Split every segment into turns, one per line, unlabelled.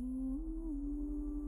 Ooh.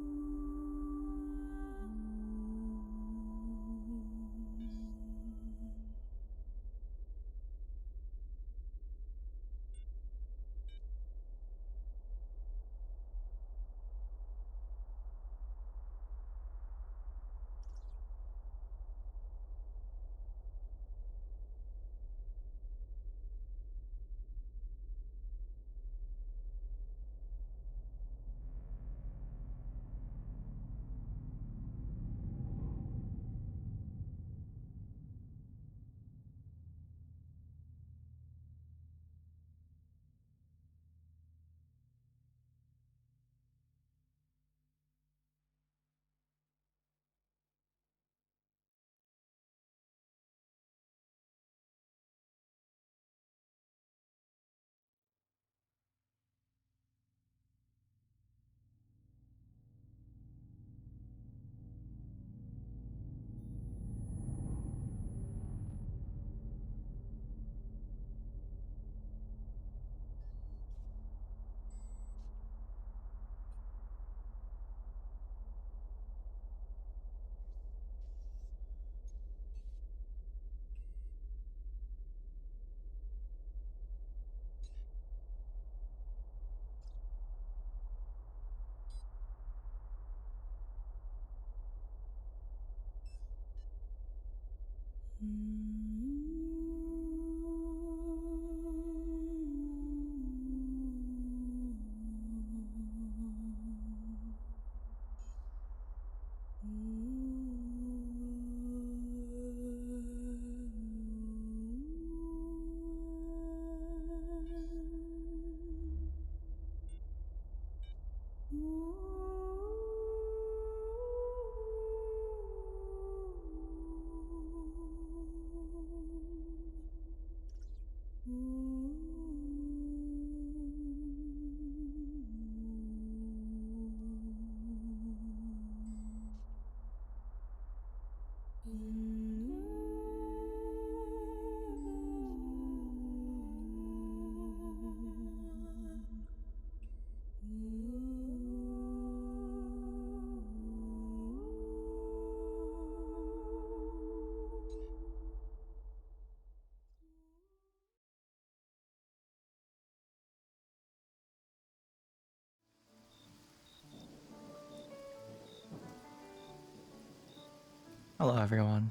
Hello, everyone.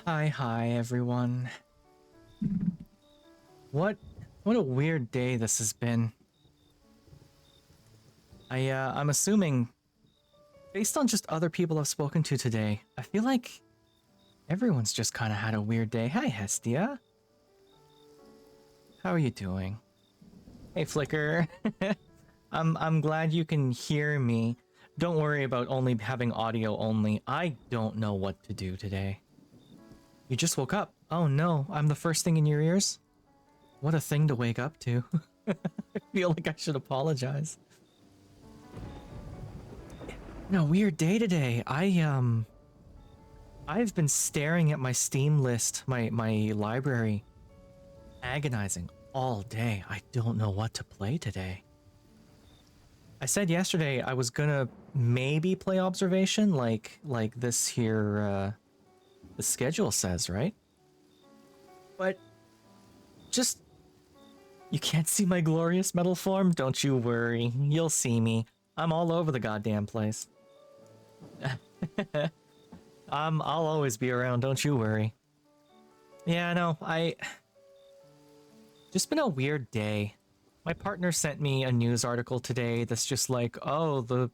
Hi, everyone. What what a weird day this has been. I'm assuming, based on just other people I've spoken to today, I feel like everyone's just kind of had a weird day. Hi, Hestia. How are you doing? Hey, Flicker. I'm glad you can hear me. Don't worry about only having audio only. I don't know what to do today. You just woke up. Oh no, I'm the first thing in your ears? What a thing to wake up to. I feel like I should apologize. No, weird day today. I've been staring at my Steam list, my library, agonizing all day. I don't know what to play today. I said yesterday I was gonna maybe play Observation like this here the schedule says, right? But just you can't see my glorious metal form? Don't you worry. You'll see me. I'm all over the goddamn place. I'll always be around, don't you worry. Yeah, no, just been a weird day. My partner sent me a news article today that's just like, oh,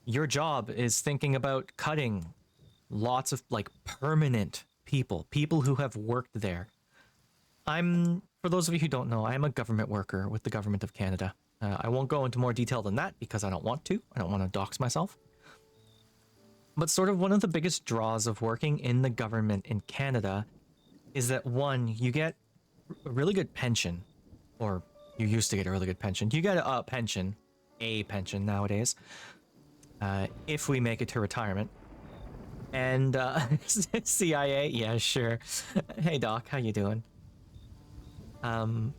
your job is thinking about cutting lots of like permanent people who have worked there. For those of you who don't know, I'm a government worker with the government of Canada. I won't go into more detail than that because I don't want to. I don't want to dox myself. But sort of one of the biggest draws of working in the government in Canada is that, one, you get a really good pension, or you used to get a really good pension. You get a pension nowadays, if we make it to retirement. And CIA, yeah, sure. Hey, Doc, how you doing? And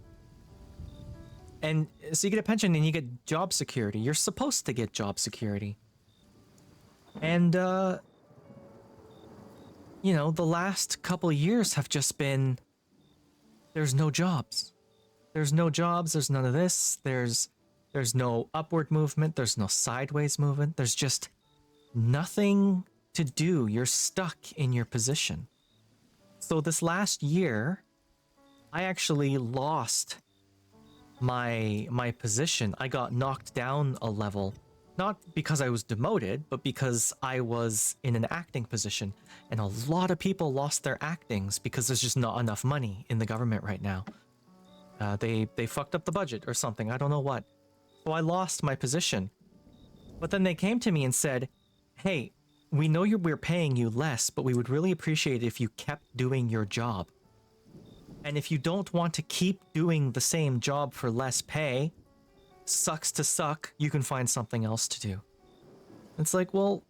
so you get a pension and you get job security. You're supposed to get job security. And, the last couple of years have just been, there's no jobs. There's no jobs, there's none of this, there's no upward movement, there's no sideways movement, there's just nothing to do. You're stuck in your position. So this last year, I actually lost my position. I got knocked down a level, not because I was demoted, but because I was in an acting position. And a lot of people lost their actings because there's just not enough money in the government right now. They fucked up the budget or something, I don't know what. So I lost my position. But then they came to me and said, hey, we know we're paying you less, but we would really appreciate it if you kept doing your job. And if you don't want to keep doing the same job for less pay, sucks to suck, you can find something else to do. It's like, well,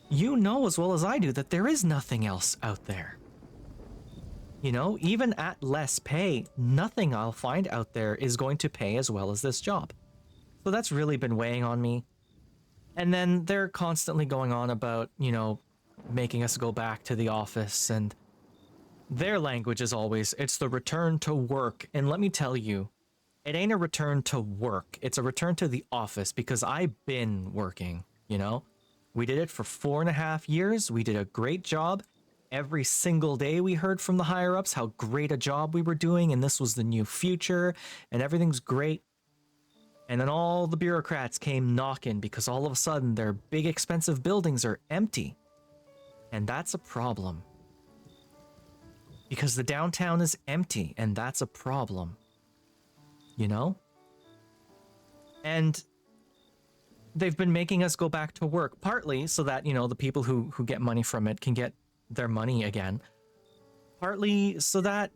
you know as well as I do that there is nothing else out there. You know, even at less pay, nothing I'll find out there is going to pay as well as this job. So that's really been weighing on me. And then they're constantly going on about, making us go back to the office, and their language is always, it's the return to work. And let me tell you, it ain't a return to work. It's a return to the office because I've been working, We did it for 4.5 years. We did a great job. Every single day we heard from the higher ups how great a job we were doing, and this was the new future, and everything's great. And then all the bureaucrats came knocking because all of a sudden their big expensive buildings are empty. And that's a problem. Because the downtown is empty, and that's a problem. And they've been making us go back to work, partly so that, the people who get money from it can get their money again. Partly so that,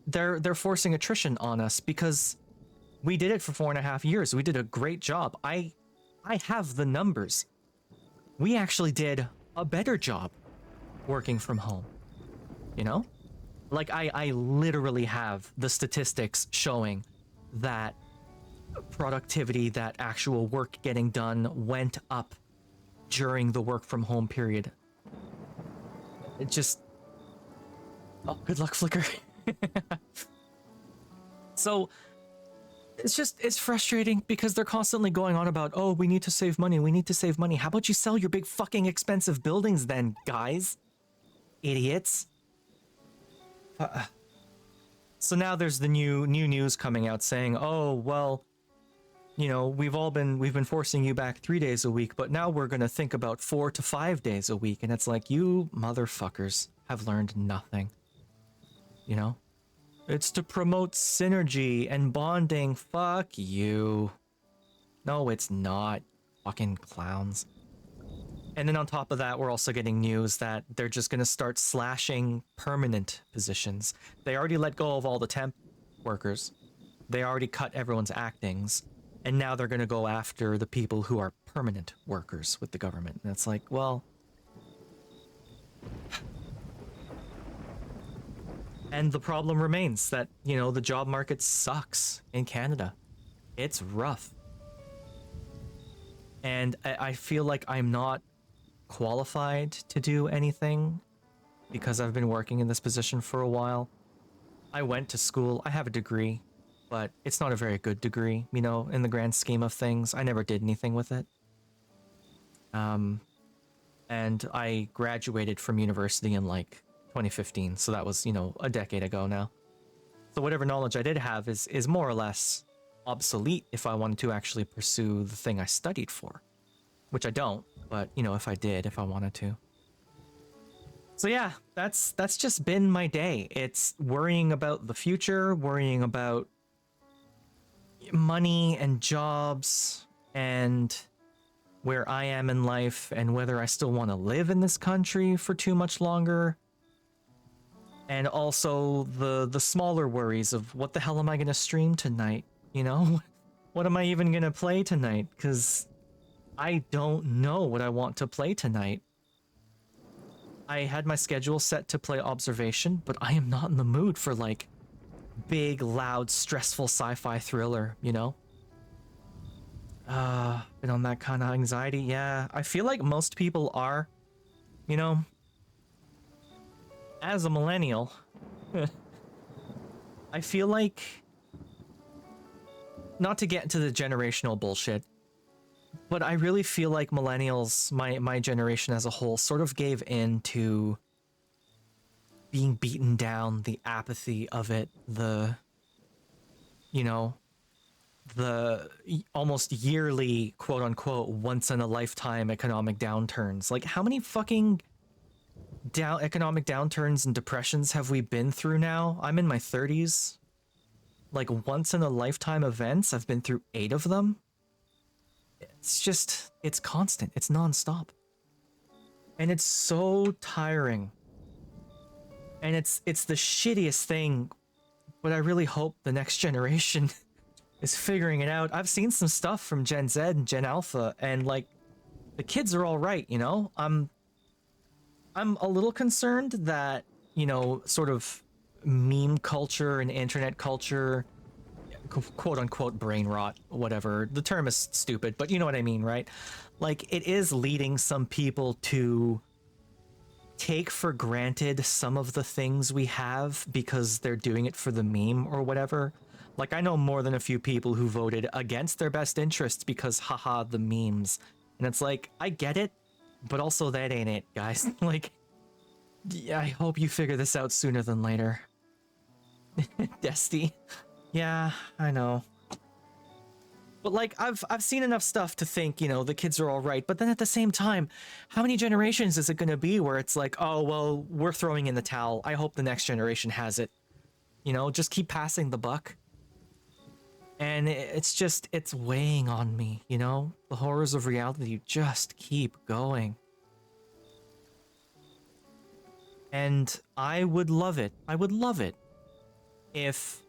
they're forcing attrition on us because we did it for 4.5 years. We did a great job. I have the numbers. We actually did a better job working from home. Like I literally have the statistics showing that productivity, that actual work getting done went up during the work from home period. It just... Oh, good luck, Flicker. So, it's frustrating because they're constantly going on about, oh, we need to save money, we need to save money. How about you sell your big fucking expensive buildings then, guys? Idiots. So now there's the new news coming out saying, oh, well, you know, we've been forcing you back 3 days a week, but now we're gonna think about 4 to 5 days a week. And it's like, you motherfuckers have learned nothing. You know? It's to promote synergy and bonding. Fuck you. No, it's not. Fucking clowns. And then on top of that, we're also getting news that they're just going to start slashing permanent positions. They already let go of all the temp workers. They already cut everyone's actings. And now they're going to go after the people who are permanent workers with the government. And it's like, well... And the problem remains that, you know, the job market sucks in Canada. It's rough. And I feel like I'm not qualified to do anything because I've been working in this position for a while. I went to school, I have a degree, but it's not a very good degree, you know, in the grand scheme of things. I never did anything with it. And I graduated from university in like 2015, so that was, you know, a decade ago now. So whatever knowledge I did have is more or less obsolete if I wanted to actually pursue the thing I studied for, which I don't, but you know, if I did, if I wanted to. So yeah, that's just been my day. It's worrying about the future, worrying about money and jobs and where I am in life and whether I still want to live in this country for too much longer. And also the smaller worries of what the hell am I going to stream tonight, you know? What am I even going to play tonight? Because I don't know what I want to play tonight. I had my schedule set to play Observation, but I am not in the mood for like big, loud, stressful sci-fi thriller, you know? Been on that kind of anxiety, yeah. I feel like most people are, you know? As a millennial, I feel like, not to get into the generational bullshit, but I really feel like millennials, my generation as a whole, sort of gave in to being beaten down, the apathy of it, the, you know, the almost yearly, quote unquote, once in a lifetime economic downturns. Like, how many fucking economic downturns and depressions have we been through now? I'm in my 30s. Like, once in a lifetime events, I've been through 8 of them. It's just, it's constant, it's nonstop. And it's so tiring. And it's the shittiest thing, but I really hope the next generation is figuring it out. I've seen some stuff from Gen Z and Gen Alpha, and like, the kids are all right, you know? I'm a little concerned that, you know, sort of meme culture and internet culture, quote unquote brain rot, whatever. The term is stupid, but you know what I mean, right? Like, it is leading some people to take for granted some of the things we have because they're doing it for the meme or whatever. Like, I know more than a few people who voted against their best interests because, haha, the memes. And it's like, I get it, but also that ain't it, guys. Like, yeah, I hope you figure this out sooner than later. Desty. Yeah, I know. But like, I've seen enough stuff to think, you know, the kids are all right. But then at the same time, how many generations is it going to be where it's like, oh, well, we're throwing in the towel. I hope the next generation has it. You know, just keep passing the buck. And it's just, it's weighing on me, you know? The horrors of reality just keep going. And I would love it. I would love it if...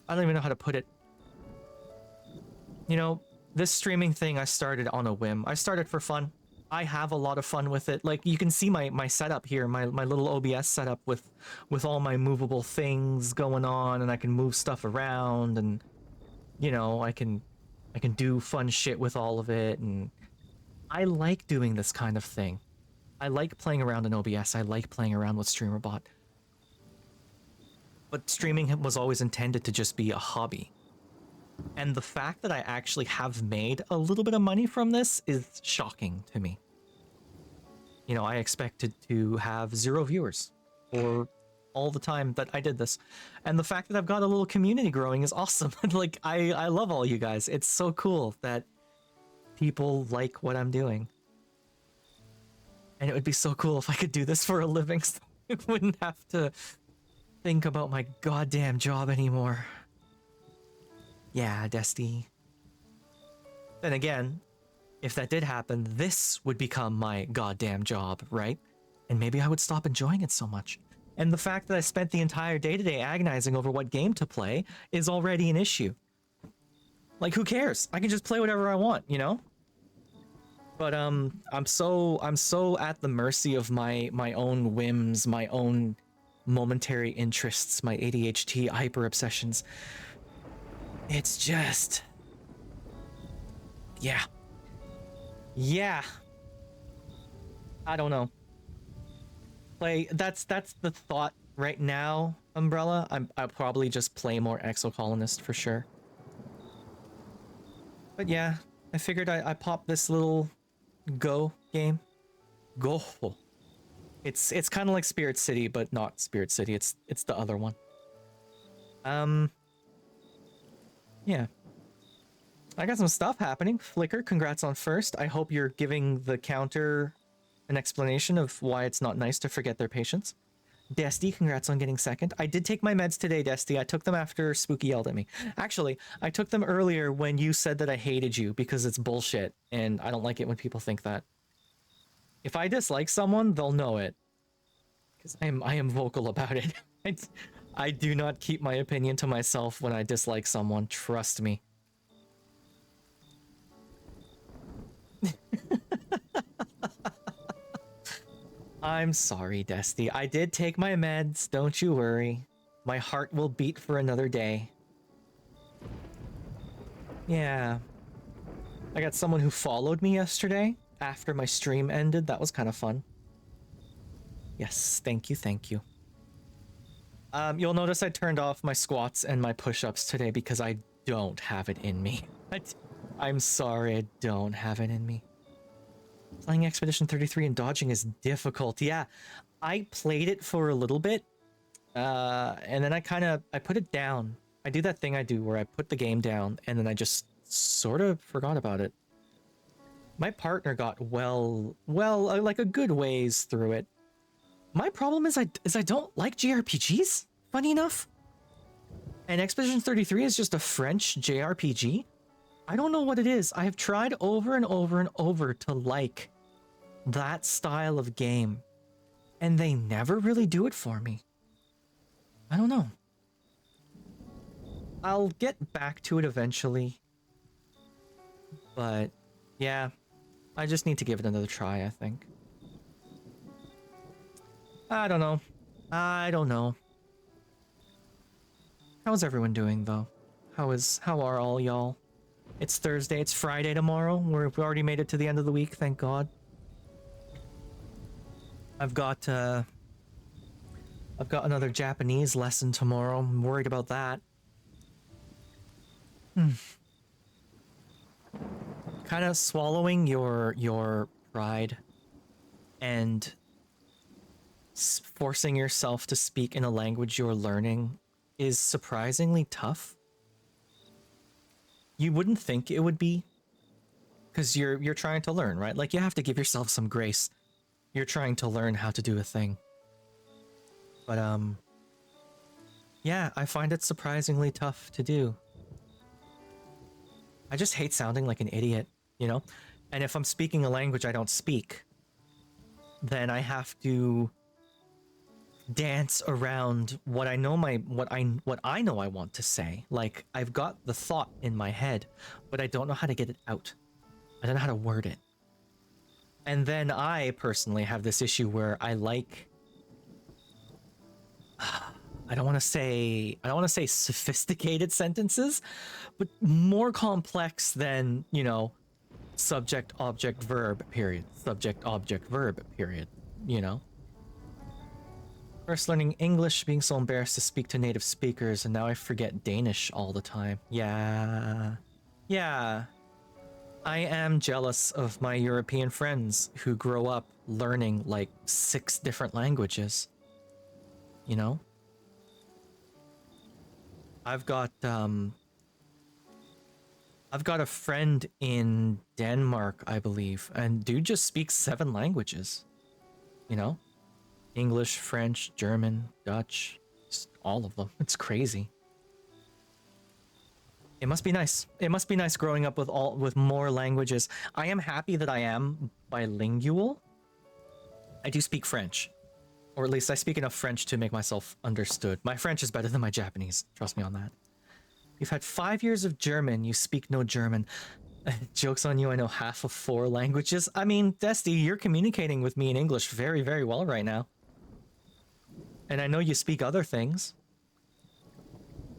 I don't even know how to put it. You know, this streaming thing I started on a whim. I started for fun. I have a lot of fun with it. Like, you can see my setup here, my little OBS setup with all my movable things going on, and I can move stuff around, and you know, I can do fun shit with all of it, and I like doing this kind of thing. I like playing around in OBS. I like playing around with StreamerBot. but streaming was always intended to just be a hobby. And the fact that I actually have made a little bit of money from this is shocking to me. You know, I expected to have 0 viewers for all the time that I did this. And the fact that I've got a little community growing is awesome. Like, I love all you guys. It's so cool that people like what I'm doing. And it would be so cool if I could do this for a living, so I wouldn't have to think about my goddamn job anymore. Yeah, Dusty. Then again, if that did happen, this would become my goddamn job, right? And maybe I would stop enjoying it so much. And the fact that I spent the entire day today agonizing over what game to play is already an issue. Like, who cares? I can just play whatever I want, you know? But I'm so at the mercy of my own whims, my own momentary interests, my ADHD hyper obsessions. It's just, yeah. I don't know. Play. That's the thought right now. Umbrella. I'll probably just play more Exocolonist for sure. But yeah, I figured I popped this little Go game. Go. It's kind of like Spirit City, but not Spirit City. It's the other one. Yeah. I got some stuff happening. Flicker, congrats on first. I hope you're giving the counter an explanation of why it's not nice to forget their patients. Desty, congrats on getting second. I did take my meds today, Desty. I took them after Spooky yelled at me. Actually, I took them earlier when you said that I hated you because it's bullshit, and I don't like it when people think that. If I dislike someone, they'll know it. Because I am vocal about it. I do not keep my opinion to myself when I dislike someone, trust me. I'm sorry, Desty. I did take my meds, don't you worry. My heart will beat for another day. Yeah. I got someone who followed me yesterday after my stream ended. That was kind of fun. Yes, thank you, thank you. You'll notice I turned off my squats and my push-ups today because I don't have it in me. I'm sorry, I don't have it in me. Playing Expedition 33 and dodging is difficult. Yeah, I played it for a little bit, and then I put it down. I do that thing I do where I put the game down and then I just sort of forgot about it. My partner got well, like a good ways through it. My problem is I don't like JRPGs, funny enough. And Expedition 33 is just a French JRPG. I don't know what it is. I have tried over and over and over to like that style of game, and they never really do it for me. I don't know. I'll get back to it eventually. But yeah, I just need to give it another try, I think. I don't know. How's everyone doing though? How are all y'all? It's Thursday, it's Friday tomorrow. We've already made it to the end of the week, thank God. I've got another Japanese lesson tomorrow. I'm worried about that. Kind of swallowing your pride and forcing yourself to speak in a language you're learning is surprisingly tough. You wouldn't think it would be, because you're trying to learn, right? Like, you have to give yourself some grace. You're trying to learn how to do a thing. But yeah, I find it surprisingly tough to do. I just hate sounding like an idiot, you know? And if I'm speaking a language I don't speak, then I have to dance around what I know what I know I want to say. Like, I've got the thought in my head, but I don't know how to get it out. I don't know how to word it. And then I personally have this issue where I like I don't want to say sophisticated sentences, but more complex than, you know, subject, object, verb, period. Subject, object, verb, period, you know? First learning English, being so embarrassed to speak to native speakers, and now I forget Danish all the time. Yeah. Yeah. I am jealous of my European friends who grow up learning like 6 different languages. You know? I've got a friend in Denmark, I believe, and dude just speaks 7 languages. You know? English, French, German, Dutch, just all of them. It's crazy. It must be nice. It must be nice growing up with more languages. I am happy that I am bilingual. I do speak French, or at least I speak enough French to make myself understood. My French is better than my Japanese. Trust me on that. You've had 5 years of German. You speak no German. Joke's on you. I know half of 4 languages. I mean, Dusty, you're communicating with me in English very, very well right now. And I know you speak other things.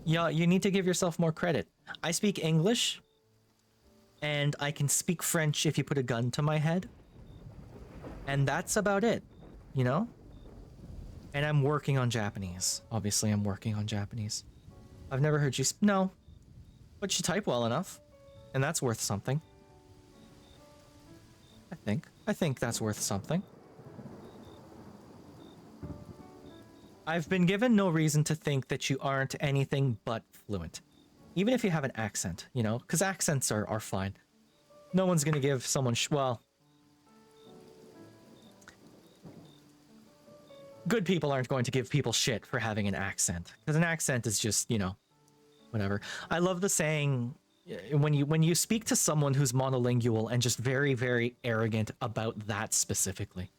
Yeah, you need to give yourself more credit. I speak English, and I can speak French if you put a gun to my head. And that's about it, you know? And I'm working on Japanese. Obviously, I'm working on Japanese. I've never heard you no. But you type well enough. And that's worth something. I think that's worth something. I've been given no reason to think that you aren't anything but fluent. Even if you have an accent, you know? Because accents are fine. No one's gonna give someone well... Good people aren't going to give people shit for having an accent. Because an accent is just, you know, whatever. I love the saying, when you speak to someone who's monolingual and just very, very arrogant about that specifically.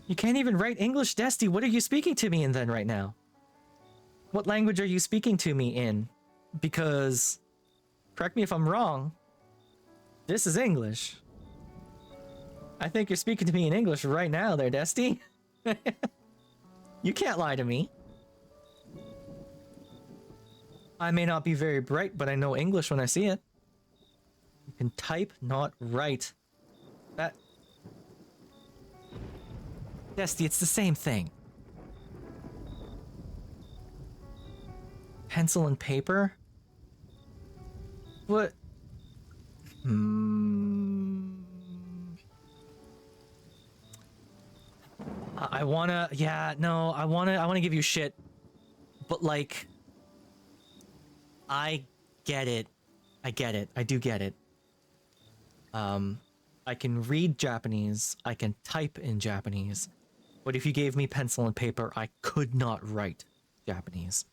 You can't even write English, Desty. What are you speaking to me in then right now? What language are you speaking to me in? Because, correct me if I'm wrong, this is English. I think you're speaking to me in English right now there, Desty. You can't lie to me. I may not be very bright, but I know English when I see it. You can type, not write. That... Desty, it's the same thing. Pencil and paper? What? I wanna... Yeah, no, I wanna give you shit. But, like... I get it. I get it. I do get it. I can read Japanese. I can type in Japanese. But if you gave me pencil and paper, I could not write Japanese.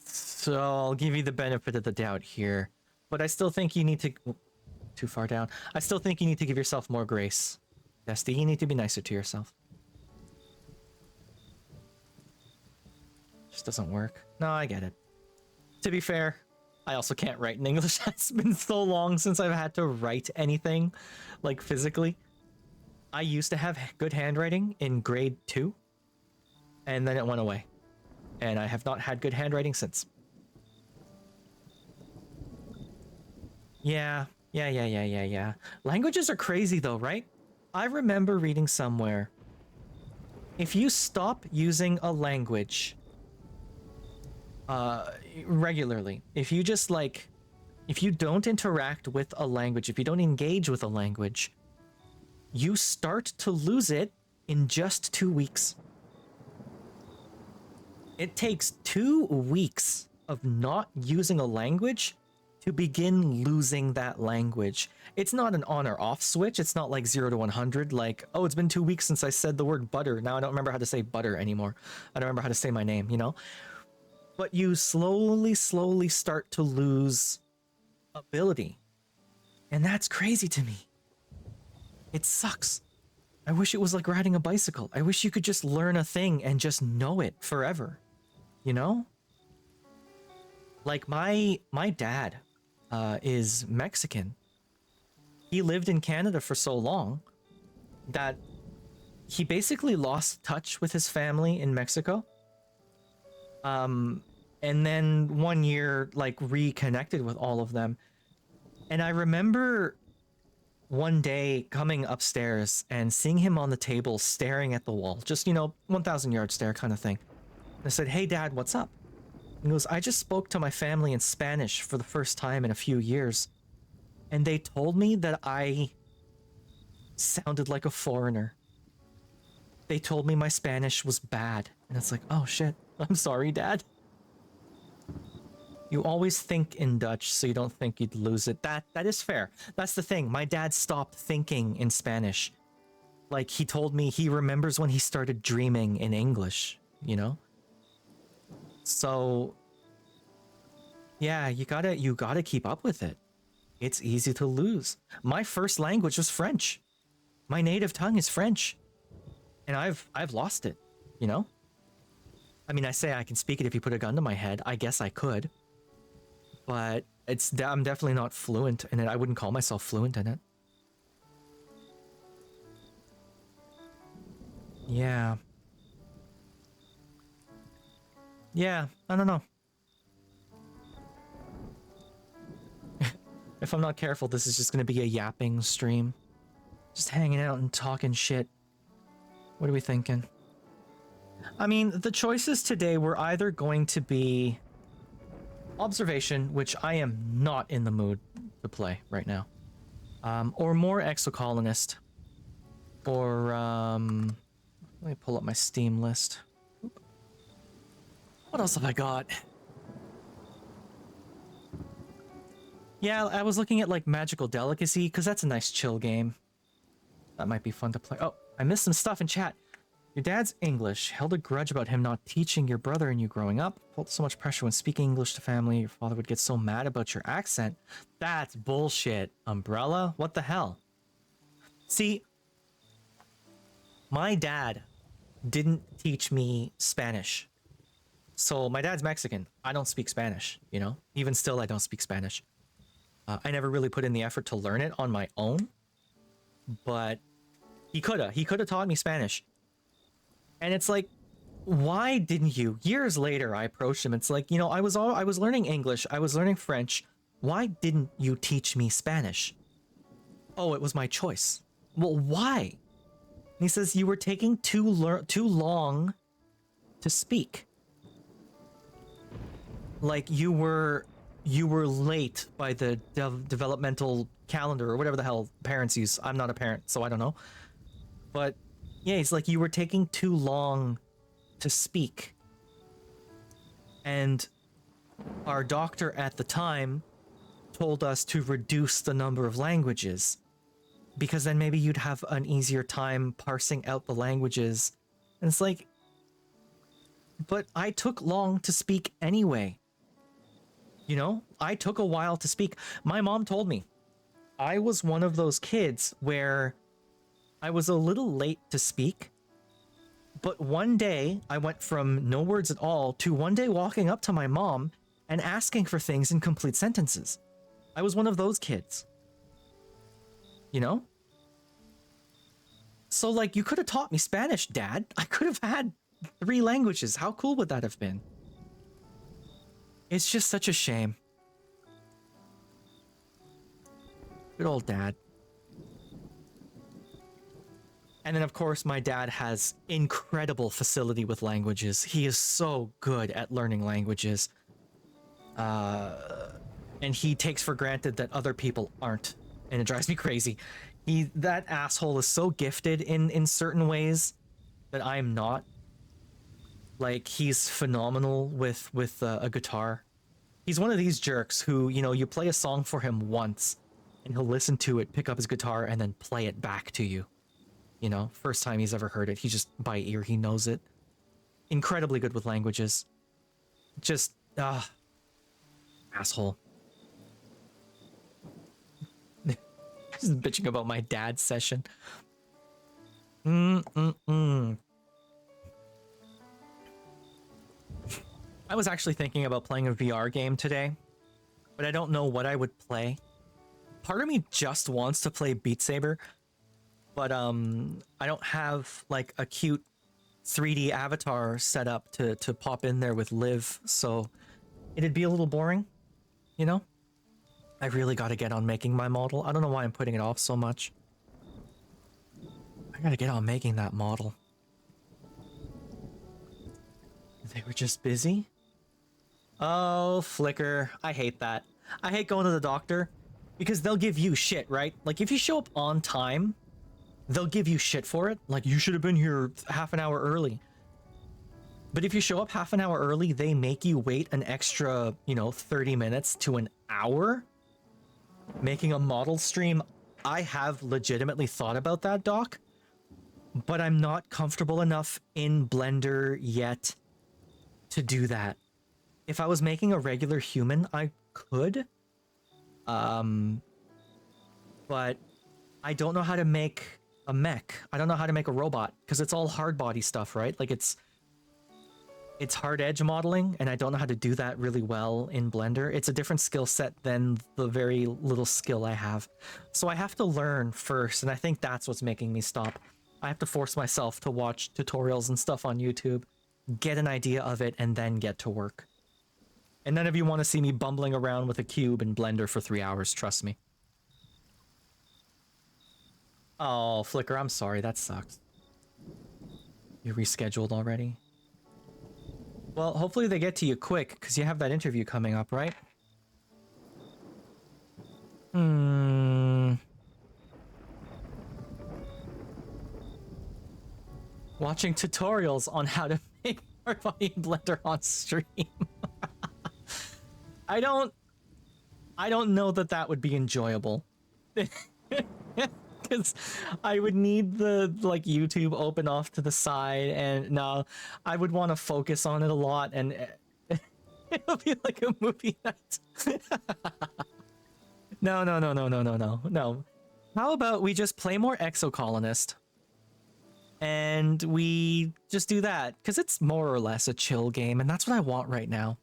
So I'll give you the benefit of the doubt here. But I still think you need to... Too far down. I still think you need to give yourself more grace. Dusty, you need to be nicer to yourself. Just doesn't work. No, I get it. To be fair, I also can't write in English. It's been so long since I've had to write anything, like physically. I used to have good handwriting in grade 2, and then it went away. And I have not had good handwriting since. Yeah. Languages are crazy though, right? I remember reading somewhere, if you stop using a language regularly, if you just like, if you don't interact with a language, if you don't engage with a language, you start to lose it in just 2 weeks. It takes 2 weeks of not using a language to begin losing that language. It's not an on or off switch. It's not like 0 to 100, like, oh, it's been 2 weeks since I said the word butter. Now I don't remember how to say butter anymore. I don't remember how to say my name, you know? But you slowly start to lose ability. And that's crazy to me. It sucks. I wish it was like riding a bicycle. I wish you could just learn a thing and just know it forever. You know? Like my dad is Mexican. He lived in Canada for so long that he basically lost touch with his family in Mexico. And then 1 year, like, reconnected with all of them. And I remember one day coming upstairs and seeing him on the table staring at the wall, just, 1,000 yard stare kind of thing. I said, "Hey, Dad, what's up?" He goes, "I just spoke to my family in Spanish for the first time in a few years, and they told me that I sounded like a foreigner. They told me my Spanish was bad." And it's like, oh shit, I'm sorry, Dad. You always think in Dutch so you don't think you'd lose it. That is fair. That's the thing. My dad stopped thinking in Spanish. Like, he told me he remembers when he started dreaming in English, you know? So yeah, you gotta keep up with it. It's easy to lose. My first language was French. My native tongue is French. And I've lost it, you know? I mean, I say I can speak it if you put a gun to my head. I guess I could. But I'm definitely not fluent in it. I wouldn't call myself fluent in it. Yeah. Yeah, I don't know. If I'm not careful, this is just gonna be a yapping stream. Just hanging out and talking shit. What are we thinking? I mean, the choices today were either going to be observation, which I am not in the mood to play right now, or more Exocolonist, or let me pull up my Steam list. What else have I got? Yeah, I was looking at like Magical Delicacy, because that's a nice chill game. That might be fun to play. Oh, I missed some stuff in chat. Your dad's English. Held a grudge about him not teaching your brother and you growing up. Felt so much pressure when speaking English to family. Your father would get so mad about your accent. That's bullshit, Umbrella. What the hell? See, my dad didn't teach me Spanish. So my dad's Mexican. I don't speak Spanish, you know? Even still, I don't speak Spanish. I never really put in the effort to learn it on my own. But he coulda. He coulda taught me Spanish. And it's like, why didn't you? Years later, I approached him. It's like, I was learning English. I was learning French. Why didn't you teach me Spanish? Oh, it was my choice. Well, why? And he says, you were taking too long to speak. Like you were late by the developmental calendar or whatever the hell parents use. I'm not a parent, so I don't know. But yeah, it's like you were taking too long to speak. And our doctor at the time told us to reduce the number of languages because then maybe you'd have an easier time parsing out the languages. And it's like, but I took long to speak anyway. I took a while to speak. My mom told me I was one of those kids where I was a little late to speak, but one day I went from no words at all to one day walking up to my mom and asking for things in complete sentences. I was one of those kids. So, like, you could have taught me Spanish, Dad. I could have had 3 languages. How cool would that have been? It's just such a shame. Good old Dad. And then, of course, my dad has incredible facility with languages. He is so good at learning languages. And he takes for granted that other people aren't. And it drives me crazy. That asshole is so gifted in certain ways that I'm not. Like, he's phenomenal with a guitar. He's one of these jerks who, you play a song for him once, and he'll listen to it, pick up his guitar, and then play it back to you. First time he's ever heard it, he just, by ear, he knows it. Incredibly good with languages. Just, asshole. Just bitching about my dad's session. I was actually thinking about playing a VR game today, but I don't know what I would play. Part of me just wants to play Beat Saber, but I don't have like a cute 3D avatar set up to pop in there with Liv, so it'd be a little boring, I I really gotta get on making my model. I don't know why I'm putting it off so much. I gotta get on making that model. They were just busy? Oh, Flicker. I hate that. I hate going to the doctor because they'll give you shit, right? Like, if you show up on time, they'll give you shit for it. Like, you should have been here half an hour early. But if you show up half an hour early, they make you wait an extra, 30 minutes to an hour making a model stream. I have legitimately thought about that, Doc, but I'm not comfortable enough in Blender yet to do that. If I was making a regular human, I could. But I don't know how to make a mech. I don't know how to make a robot because it's all hard body stuff, right? Like it's hard edge modeling, and I don't know how to do that really well in Blender. It's a different skill set than the very little skill I have. So I have to learn first, and I think that's what's making me stop. I have to force myself to watch tutorials and stuff on YouTube, get an idea of it, and then get to work. And none of you want to see me bumbling around with a cube in Blender for 3 hours, trust me. Oh, Flicker, I'm sorry, that sucks. You rescheduled already? Well, hopefully they get to you quick, because you have that interview coming up, right? Watching tutorials on how to make hard body in Blender on stream. I don't know that would be enjoyable. Because I would need the YouTube open off to the side, and no, I would want to focus on it a lot, and it'll be like a movie night. No. How about we just play more Exocolonist, and we just do that, because it's more or less a chill game, and that's what I want right now.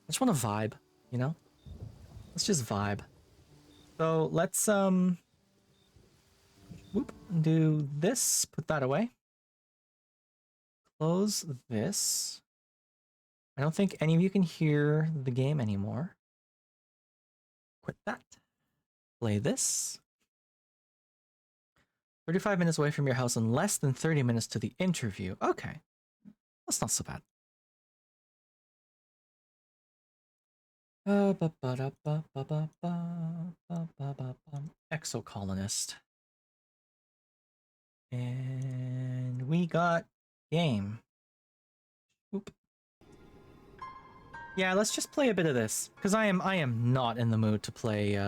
I just want to vibe, you know? Let's just vibe. So let's do this, put that away. Close this. I don't think any of you can hear the game anymore. Quit that. Play this. 35 minutes away from your house and less than 30 minutes to the interview. Okay. That's not so bad. Exocolonist. And we got game. Oop. Yeah, let's just play a bit of this, because I am not in the mood to play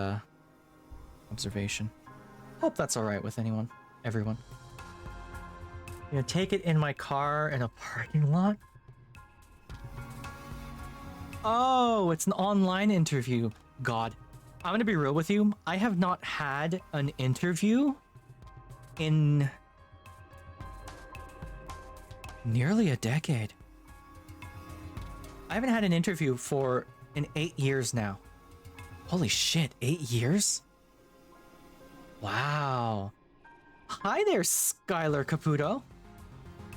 observation. Hope that's alright with everyone. I'm gonna take it in my car in a parking lot. Oh, it's an online interview. God. I'm gonna be real with you. I have not had an interview in nearly a decade. I haven't had an interview in 8 years now. Holy shit, 8 years? Wow. Hi there, Skylar Caputo.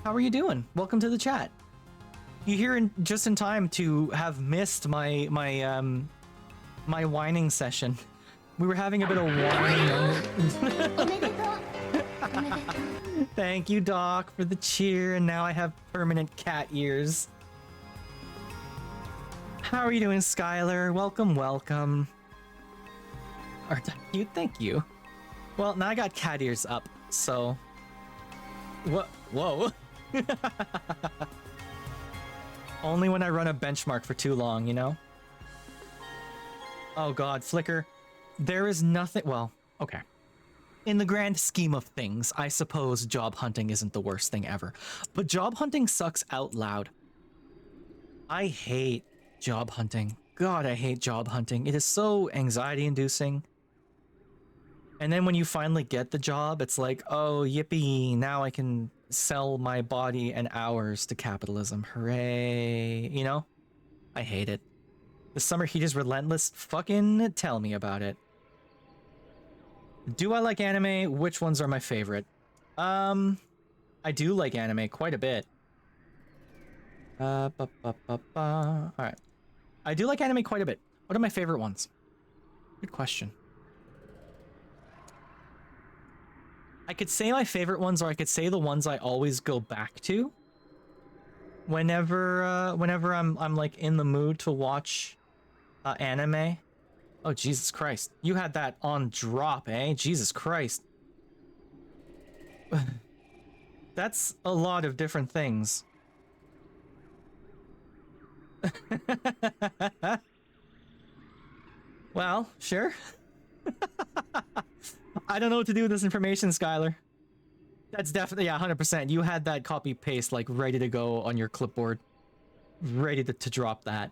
How are you doing? Welcome to the chat. You here just in time to have missed my whining session. We were having a bit of whining. Thank you, Doc, for the cheer, and now I have permanent cat ears. How are you doing, Skylar? Welcome, welcome. Thank you. Well, now I got cat ears up, so... What? Whoa. Only when I run a benchmark for too long, you know? Oh god, Flicker. There is nothing... Well, okay. In the grand scheme of things, I suppose job hunting isn't the worst thing ever. But job hunting sucks out loud. I hate job hunting. God, I hate job hunting. It is so anxiety-inducing. And then when you finally get the job, it's like, oh, yippee, now I can sell my body and hours to capitalism. Hooray. You know? I hate it. The summer heat is relentless. Fucking tell me about it. Do I like anime? Which ones are my favorite? I do like anime quite a bit. Alright. I do like anime quite a bit. What are my favorite ones? Good question. I could say my favorite ones, or I could say the ones I always go back to whenever I'm like in the mood to watch anime. Oh, Jesus Christ. You had that on drop, eh? Jesus Christ. That's a lot of different things. Well, sure. I don't know what to do with this information, Skylar. That's definitely, yeah, 100%. You had that copy paste like ready to go on your clipboard. Ready to drop that.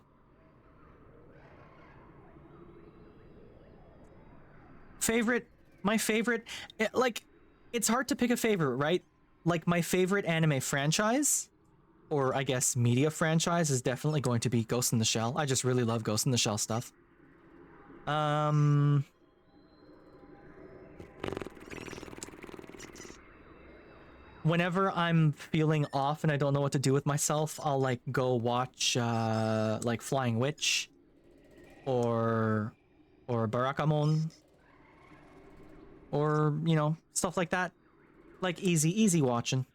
My favorite, like, it's hard to pick a favorite, right? Like, my favorite anime franchise, or I guess media franchise, is definitely going to be Ghost in the Shell. I just really love Ghost in the Shell stuff. Whenever I'm feeling off and I don't know what to do with myself, I'll like go watch like Flying Witch or Barakamon, or, you know, stuff like that. Like easy watching.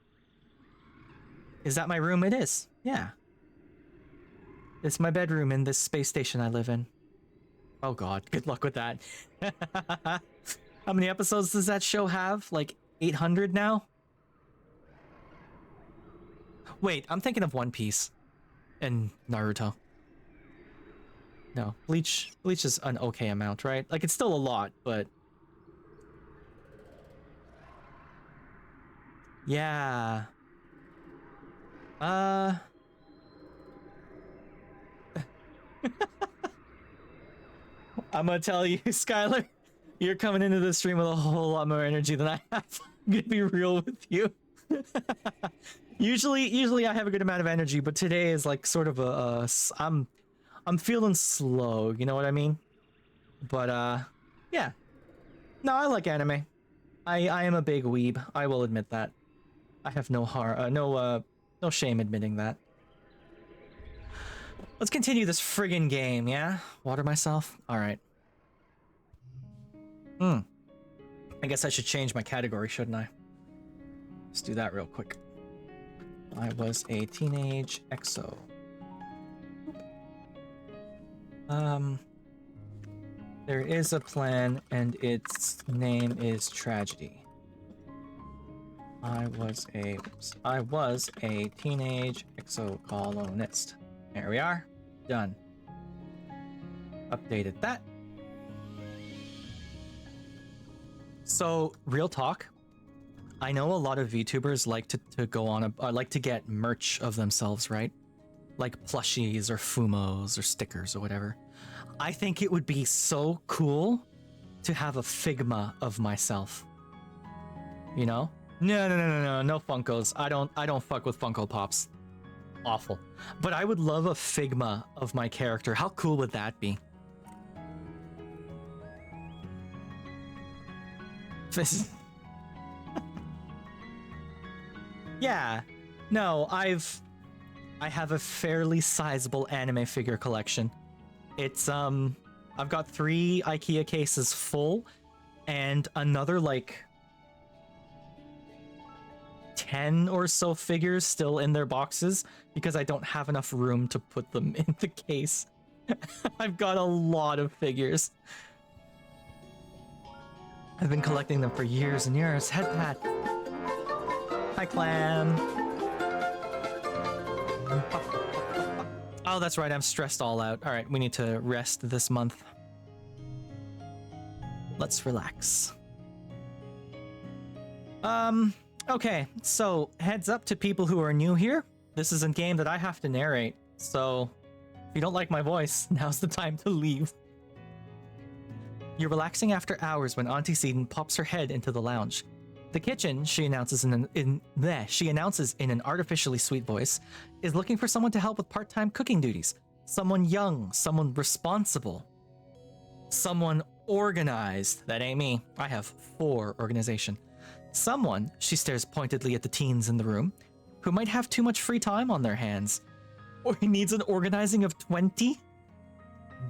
Is that my room? It is. Yeah. It's my bedroom in this space station I live in. Oh god, good luck with that. How many episodes does that show have? Like 800 now? Wait, I'm thinking of One Piece and Naruto. No, Bleach is an okay amount, right? Like, it's still a lot, but yeah. I'm gonna tell you, Skylar, you're coming into the stream with a whole lot more energy than I have. I'm gonna be real with you. Usually I have a good amount of energy, but today is like sort of I'm feeling slow, you know what I mean? But yeah. No, I like anime. I am a big weeb. I will admit that. I have no shame admitting that. Let's continue this friggin' game, yeah? Water myself? Alright. I guess I should change my category, shouldn't I? Let's do that real quick. I was a teenage exo. There is a plan, and its name is tragedy. I was a teenage exocolonist. There we are. Done. Updated that. So, real talk. I know a lot of VTubers like to go on like to get merch of themselves, right? Like plushies or Fumos or stickers or whatever. I think it would be so cool to have a Figma of myself. You know? No Funkos. I don't fuck with Funko Pops. Awful. But I would love a Figma of my character. How cool would that be? Yeah. No, I have a fairly sizable anime figure collection. It's I've got 3 IKEA cases full and another like 10 or so figures still in their boxes because I don't have enough room to put them in the case. I've got a lot of figures. I've been collecting them for years and years. Head pat. Hi, Clam. Oh, that's right. I'm stressed all out. All right, we need to rest this month. Let's relax. Okay, so heads up to people who are new here. This is a game that I have to narrate, so if you don't like my voice, now's the time to leave. You're relaxing after hours when Auntie Seaton pops her head into the lounge. The kitchen, she announces in an artificially sweet voice, is looking for someone to help with part-time cooking duties. Someone young, someone responsible, someone organized. That ain't me. I have 4 organization. Someone, she stares pointedly at the teens in the room, who might have too much free time on their hands. Or he needs an organizing of 20?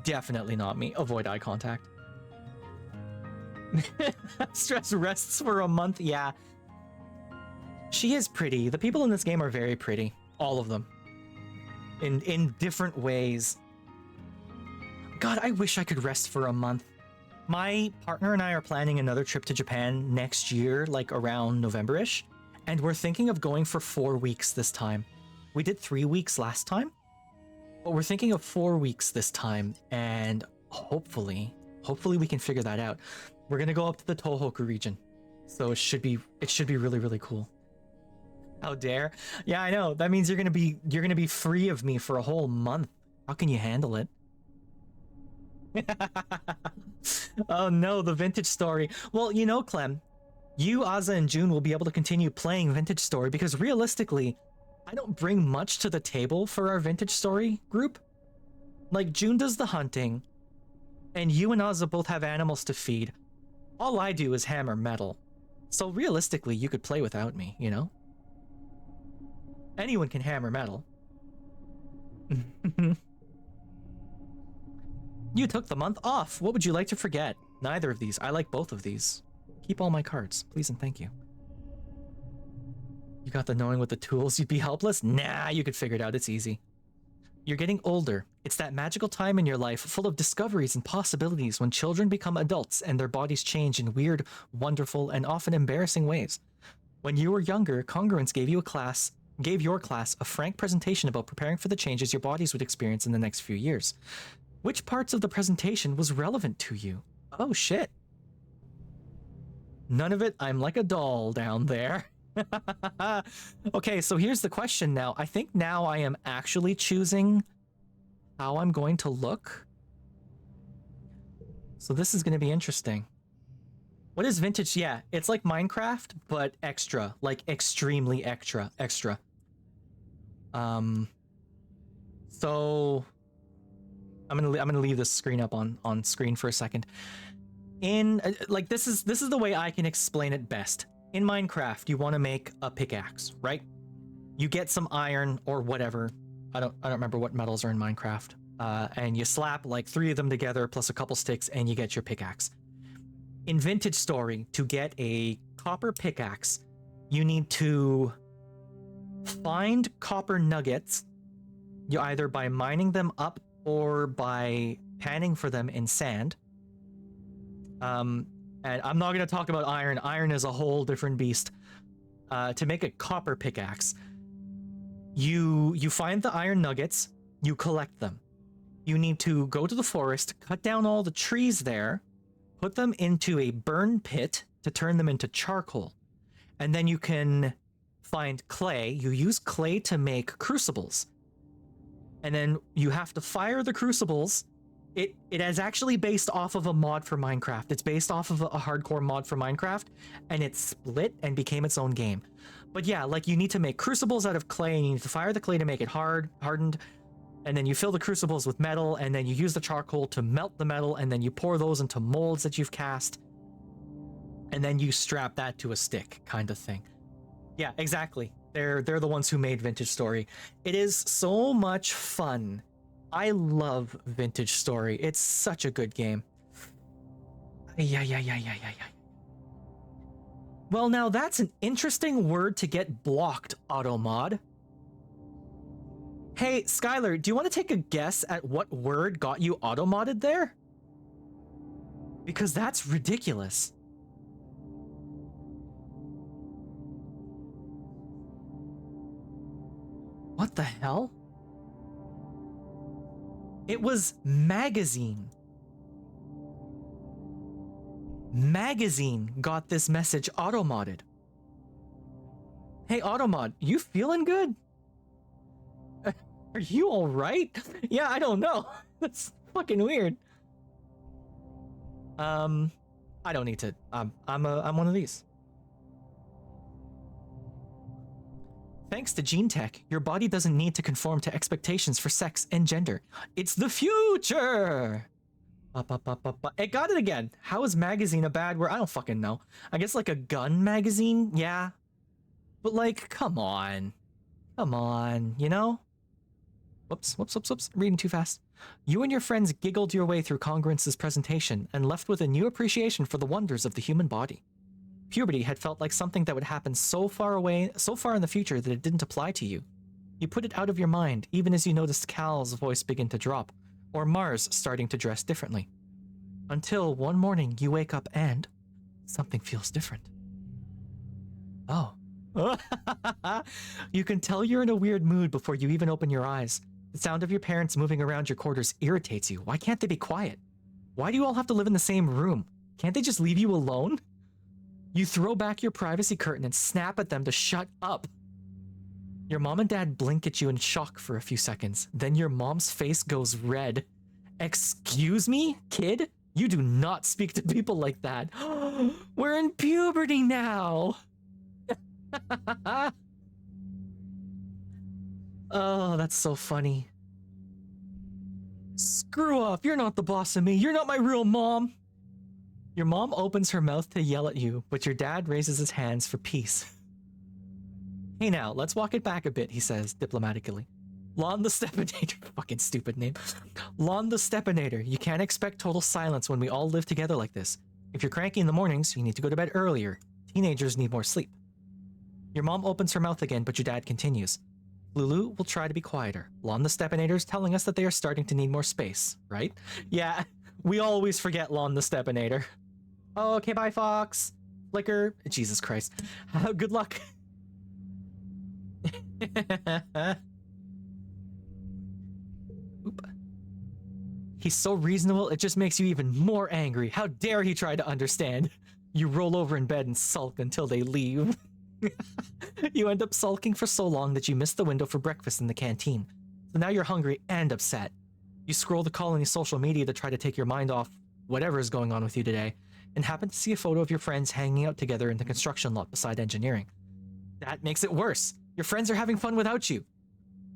Definitely not me. Avoid eye contact. Stress rests for a month. Yeah. She is pretty. The people in this game are very pretty. All of them. In different ways. God, I wish I could rest for a month. My partner and I are planning another trip to Japan next year, like around November-ish. And we're thinking of going for 4 weeks this time. We did 3 weeks last time. But we're thinking of 4 weeks this time. And hopefully we can figure that out. We're gonna go up to the Tohoku region. So it should be really, really cool. How dare? Yeah, I know. That means you're gonna be free of me for a whole month. How can you handle it? Oh no, the Vintage Story. Well, you know, Clem, you, Aza, and June will be able to continue playing Vintage Story because realistically, I don't bring much to the table for our Vintage Story group. Like, June does the hunting, and you and Aza both have animals to feed. All I do is hammer metal. So realistically, you could play without me, you know? Anyone can hammer metal. You took the month off. What would you like to forget? Neither of these. I like both of these. Keep all my cards, please and thank you. You got the knowing with the tools, you'd be helpless? Nah, you could figure it out. It's easy. You're getting older. It's that magical time in your life full of discoveries and possibilities when children become adults and their bodies change in weird, wonderful, and often embarrassing ways. When you were younger, Congruence gave your class a frank presentation about preparing for the changes your bodies would experience in the next few years. Which parts of the presentation was relevant to you? Oh shit. None of it. I'm like a doll down there. Okay, so here's the question now. I think now I am actually choosing how I'm going to look. So this is going to be interesting. What is vintage? Yeah, it's like Minecraft, but extra, like extremely extra. So I'm gonna leave this screen up on screen for a second. In like this is the way I can explain it best. In Minecraft, you want to make a pickaxe, right? You get some iron or whatever. I don't remember what metals are in Minecraft. And you slap like 3 of them together plus a couple sticks and you get your pickaxe. In Vintage Story, to get a copper pickaxe, you need to find copper nuggets, you either by mining them up or by panning for them in sand. And I'm not going to talk about iron. Iron is a whole different beast. To make a copper pickaxe, you find the iron nuggets, you collect them. You need to go to the forest, cut down all the trees there, put them into a burn pit to turn them into charcoal. And then you can find clay. You use clay to make crucibles. And then you have to fire the crucibles. It is actually based off of a mod for Minecraft. It's based off of a hardcore mod for Minecraft, and it split and became its own game. But yeah, like you need to make crucibles out of clay, and you need to fire the clay to make it hardened, and then you fill the crucibles with metal, and then you use the charcoal to melt the metal, and then you pour those into molds that you've cast, and then you strap that to a stick, kind of thing. Yeah, exactly. They're the ones who made Vintage Story. It is so much fun. I love Vintage Story. It's such a good game. Yeah. Well, now that's an interesting word to get blocked, Automod. Hey, Skylar, do you want to take a guess at what word got you auto-modded there? Because that's ridiculous. What the hell? It was magazine. Magazine got this message auto-modded. Hey, Automod, you feeling good? Are you alright? Yeah, I don't know. That's fucking weird. I don't need to. I'm one of these. Thanks to gene tech, your body doesn't need to conform to expectations for sex and gender. It's the future! It got it again. How is magazine a bad word? I don't fucking know. I guess like a gun magazine? Yeah. But like, come on. Come on, you know? Whoops. Reading too fast. You and your friends giggled your way through Congruence's presentation and left with a new appreciation for the wonders of the human body. Puberty had felt like something that would happen so far away, so far in the future that it didn't apply to you. You put it out of your mind, even as you noticed Cal's voice begin to drop, or Mars starting to dress differently. Until one morning you wake up and something feels different. Oh. You can tell you're in a weird mood before you even open your eyes. The sound of your parents moving around your quarters irritates you. Why can't they be quiet? Why do you all have to live in the same room? Can't they just leave you alone? You throw back your privacy curtain and snap at them to shut up. Your mom and dad blink at you in shock for a few seconds. Then your mom's face goes red. Excuse me, kid? You do not speak to people like that. We're in puberty now. Oh, that's so funny. Screw off. You're not the boss of me. You're not my real mom. Your mom opens her mouth to yell at you, but your dad raises his hands for peace. Hey now, let's walk it back a bit, he says diplomatically. Lon the Stepinator. Fucking stupid name. Lon the Stepinator. You can't expect total silence when we all live together like this. If you're cranky in the mornings, you need to go to bed earlier. Teenagers need more sleep. Your mom opens her mouth again, but your dad continues. Lulu will try to be quieter. Lon the Stepinator's telling us that they are starting to need more space, right? Yeah, we always forget Lon the Stepinator. Oh, okay, bye, Fox. Flicker. Jesus Christ. Good luck. Oop. He's so reasonable, it just makes you even more angry. How dare he try to understand? You roll over in bed and sulk until they leave. You end up sulking for so long that you miss the window for breakfast in the canteen. So now you're hungry and upset. You scroll the colony social media to try to take your mind off whatever is going on with you today, and happen to see a photo of your friends hanging out together in the construction lot beside engineering. That makes it worse. Your friends are having fun without you.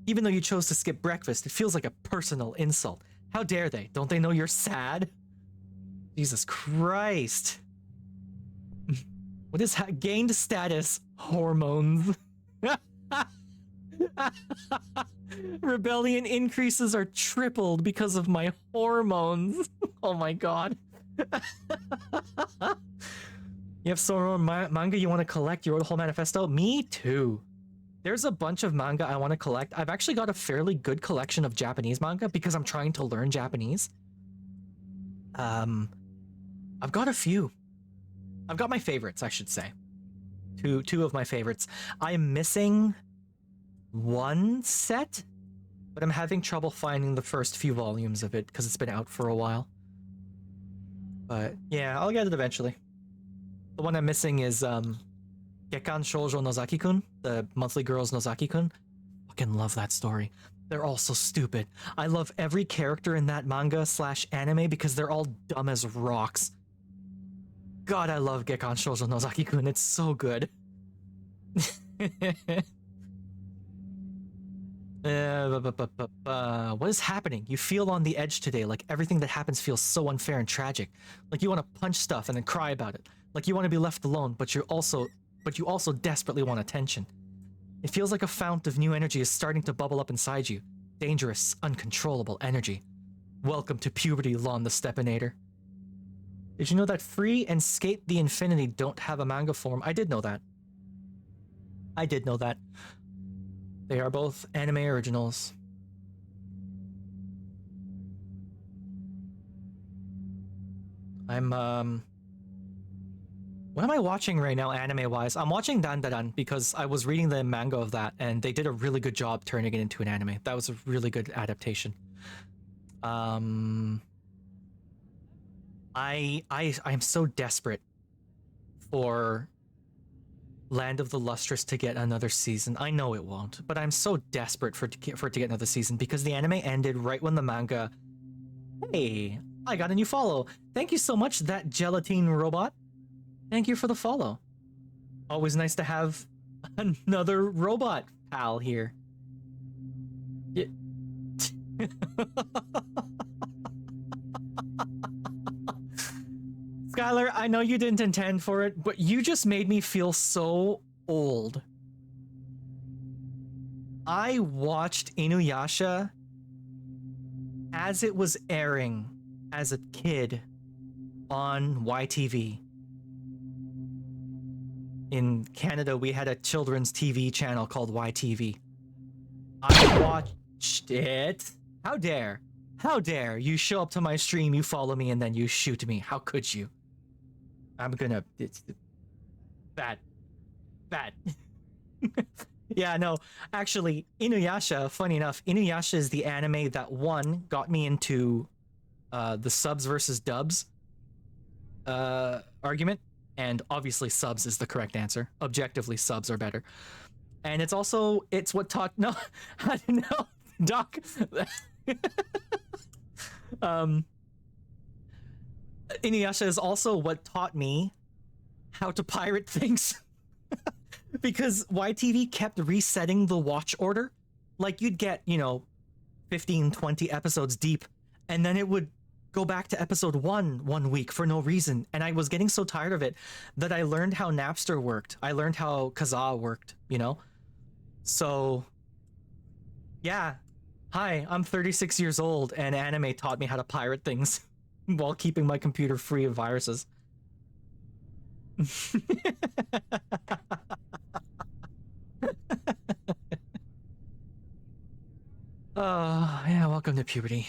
Even though you chose to skip breakfast, it feels like a personal insult. How dare they? Don't they know you're sad? Jesus Christ. What is gained status? Hormones. Rebellion increases are tripled because of my hormones. Oh my god. You have some manga you want to collect? You wrote a whole manifesto? Me too. There's a bunch of manga I want to collect. I've actually got a fairly good collection of Japanese manga because I'm trying to learn Japanese. I've got a few. I've got my favorites, I should say. Two of my favorites. I'm missing one set, but I'm having trouble finding the first few volumes of it because it's been out for a while. But yeah, I'll get it eventually. The one I'm missing is Gekkan Shoujo Nozaki-kun, the monthly girls Nozaki-kun. Fucking love that story. They're all so stupid. I love every character in that manga / anime because they're all dumb as rocks. God, I love Gekkan Shoujo Nozaki-kun. It's so good. What is happening? You feel on the edge today, like everything that happens feels so unfair and tragic. Like you want to punch stuff and then cry about it. Like you want to be left alone, but you also desperately want attention. It feels like a fount of new energy is starting to bubble up inside you. Dangerous, uncontrollable energy. Welcome to puberty, Lon the Stepinator. Did you know that Free and Skate the Infinity don't have a manga form? I did know that. They are both anime originals. What am I watching right now anime-wise? I'm watching Dandadan because I was reading the manga of that and they did a really good job turning it into an anime. That was a really good adaptation. I'm so desperate for Land of the Lustrous to get another season. I know it won't, but I'm so desperate for it to get another season because the anime ended right when the manga... Hey, I got a new follow. Thank you so much, that gelatine robot. Thank you for the follow. Always nice to have another robot pal here. Yeah. Skylar, I know you didn't intend for it, but you just made me feel so old. I watched Inuyasha as it was airing as a kid on YTV. In Canada, we had a children's TV channel called YTV. I watched it. How dare? How dare you show up to my stream, you follow me, and then you shoot me? How could you? I'm gonna... It's bad. Bad. Yeah, no. Actually, Inuyasha, funny enough, Inuyasha is the anime that, one, got me into the subs versus dubs argument. And obviously subs is the correct answer. Objectively, subs are better. And it's also, it's what taught... No, I don't know. Doc... Inuyasha is also what taught me how to pirate things. Because YTV kept resetting the watch order. Like, you'd get, 15, 20 episodes deep, and then it would go back to episode 1 week for no reason. And I was getting so tired of it that I learned how Napster worked. I learned how Kazaa worked, So, yeah. Hi, I'm 36 years old, and anime taught me how to pirate things while keeping my computer free of viruses. Yeah, welcome to puberty.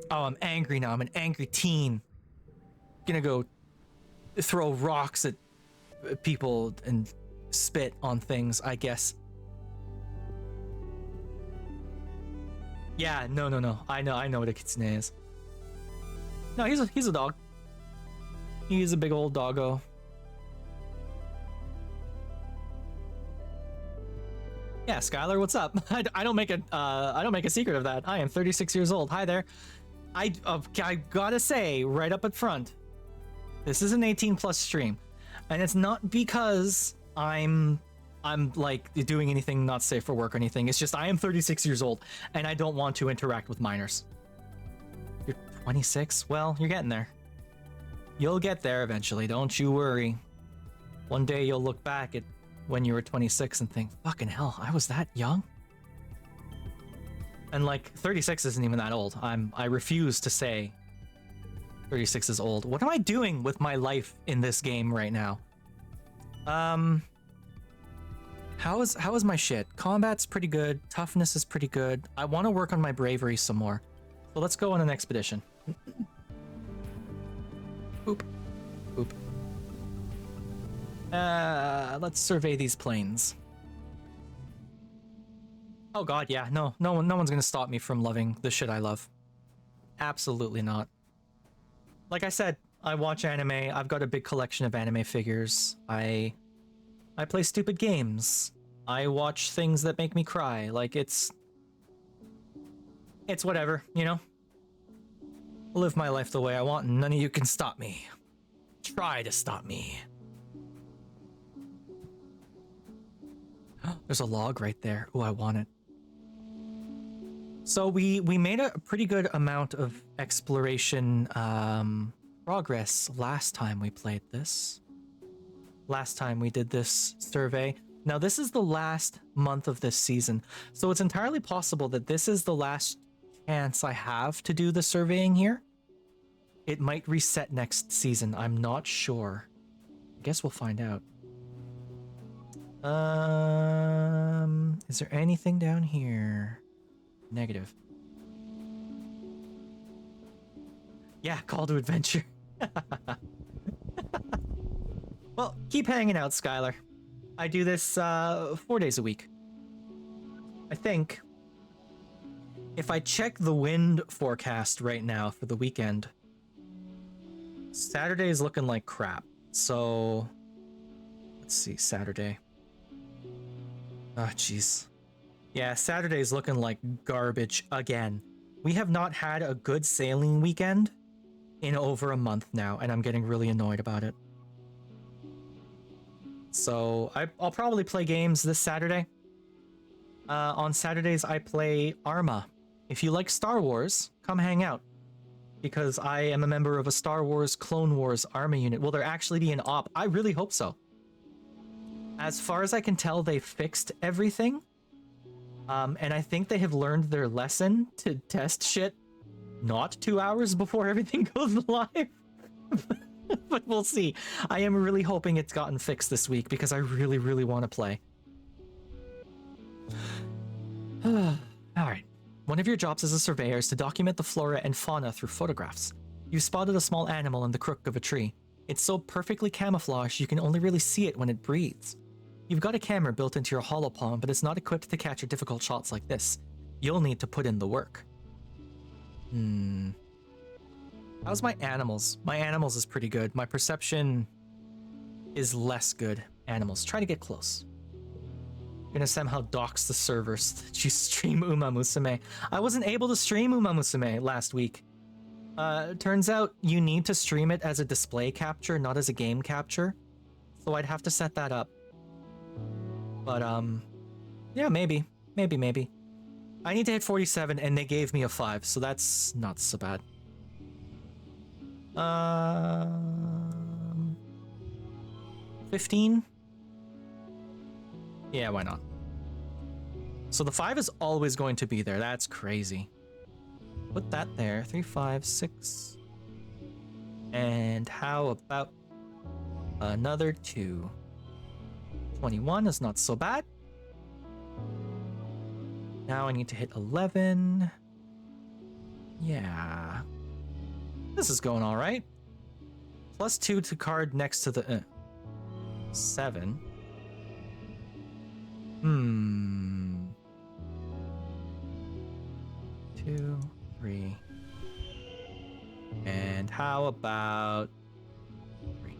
Oh, I'm angry now. I'm an angry teen. Gonna go throw rocks at people and spit on things, I guess. Yeah, no. I know what a kitsune is. No, he's a dog. He's a big old doggo. Yeah, Skylar, what's up? I don't make a secret of that. I am 36 years old. Hi there. I gotta say right up at front, this is an 18+ stream, and it's not because I'm like doing anything not safe for work or anything. It's just I am 36 years old and I don't want to interact with minors. You're 26? Well, you're getting there. You'll get there eventually, don't you worry. One day you'll look back at when you were 26 and think, fucking hell, I was that young? And like 36 isn't even that old. I refuse to say 36 is old. What am I doing with my life in this game right now? How is my shit? Combat's pretty good. Toughness is pretty good. I want to work on my bravery some more. So let's go on an expedition. Boop. Boop. Let's survey these plains. Oh god, yeah. No one's gonna stop me from loving the shit I love. Absolutely not. Like I said, I watch anime. I've got a big collection of anime figures. I play stupid games. I watch things that make me cry. Like, it's whatever, I'll live my life the way I want and none of you can stop me. Try to stop me. There's a log right there. Ooh, I want it. So we made a pretty good amount of exploration progress last time we played this. Last time we did this survey. Now this is the last month of this season, so it's entirely possible that this is the last chance I have to do the surveying here. It might reset next season, I'm not sure. I guess we'll find out. Is there anything down here? Negative. Yeah, call to adventure. Well, keep hanging out, Skylar. I do this 4 days a week. I think if I check the wind forecast right now for the weekend, Saturday is looking like crap. So let's see, Saturday. Oh, jeez. Yeah, Saturday's looking like garbage again. We have not had a good sailing weekend in over a month now, and I'm getting really annoyed about it. So I'll probably play games this Saturday. On Saturdays, I play Arma. If you like Star Wars, come hang out. Because I am a member of a Star Wars Clone Wars Arma unit. Will there actually be an op? I really hope so. As far as I can tell, they fixed everything. And I think they have learned their lesson to test shit not 2 hours before everything goes live. But we'll see. I am really hoping it's gotten fixed this week because I really, really want to play. Alright. One of your jobs as a surveyor is to document the flora and fauna through photographs. You spotted a small animal in the crook of a tree. It's so perfectly camouflaged you can only really see it when it breathes. You've got a camera built into your holopalm, but it's not equipped to capture difficult shots like this. You'll need to put in the work. How's my animals? My animals is pretty good. My perception is less good. Animals. Try to get close. Gonna somehow dox the servers that you stream Uma Musume. I wasn't able to stream Uma Musume last week. Turns out you need to stream it as a display capture, not as a game capture. So I'd have to set that up. But, yeah, maybe. Maybe. I need to hit 47 and they gave me a 5, so that's not so bad. 15? Yeah, why not? So the 5 is always going to be there. That's crazy. Put that there. 3, 5, 6. And how about another 2? 21 is not so bad. Now I need to hit 11. Yeah. This is going all right. +2 to card next to the 7. 2, 3. And how about 3?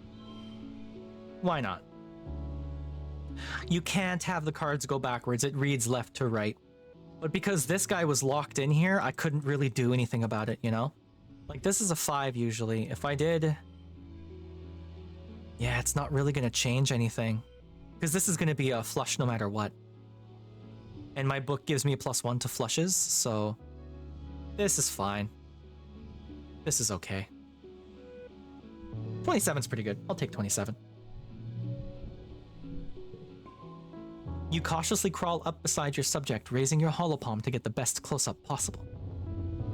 Why not? You can't have the cards go backwards. It reads left to right. But because this guy was locked in here, I couldn't really do anything about it, you know? Like, this is a 5 usually. If I did... Yeah, it's not really going to change anything. Because this is going to be a flush no matter what. And my book gives me a +1 to flushes, so... This is fine. This is okay. 27's pretty good. I'll take 27. You cautiously crawl up beside your subject, raising your holopalm to get the best close-up possible.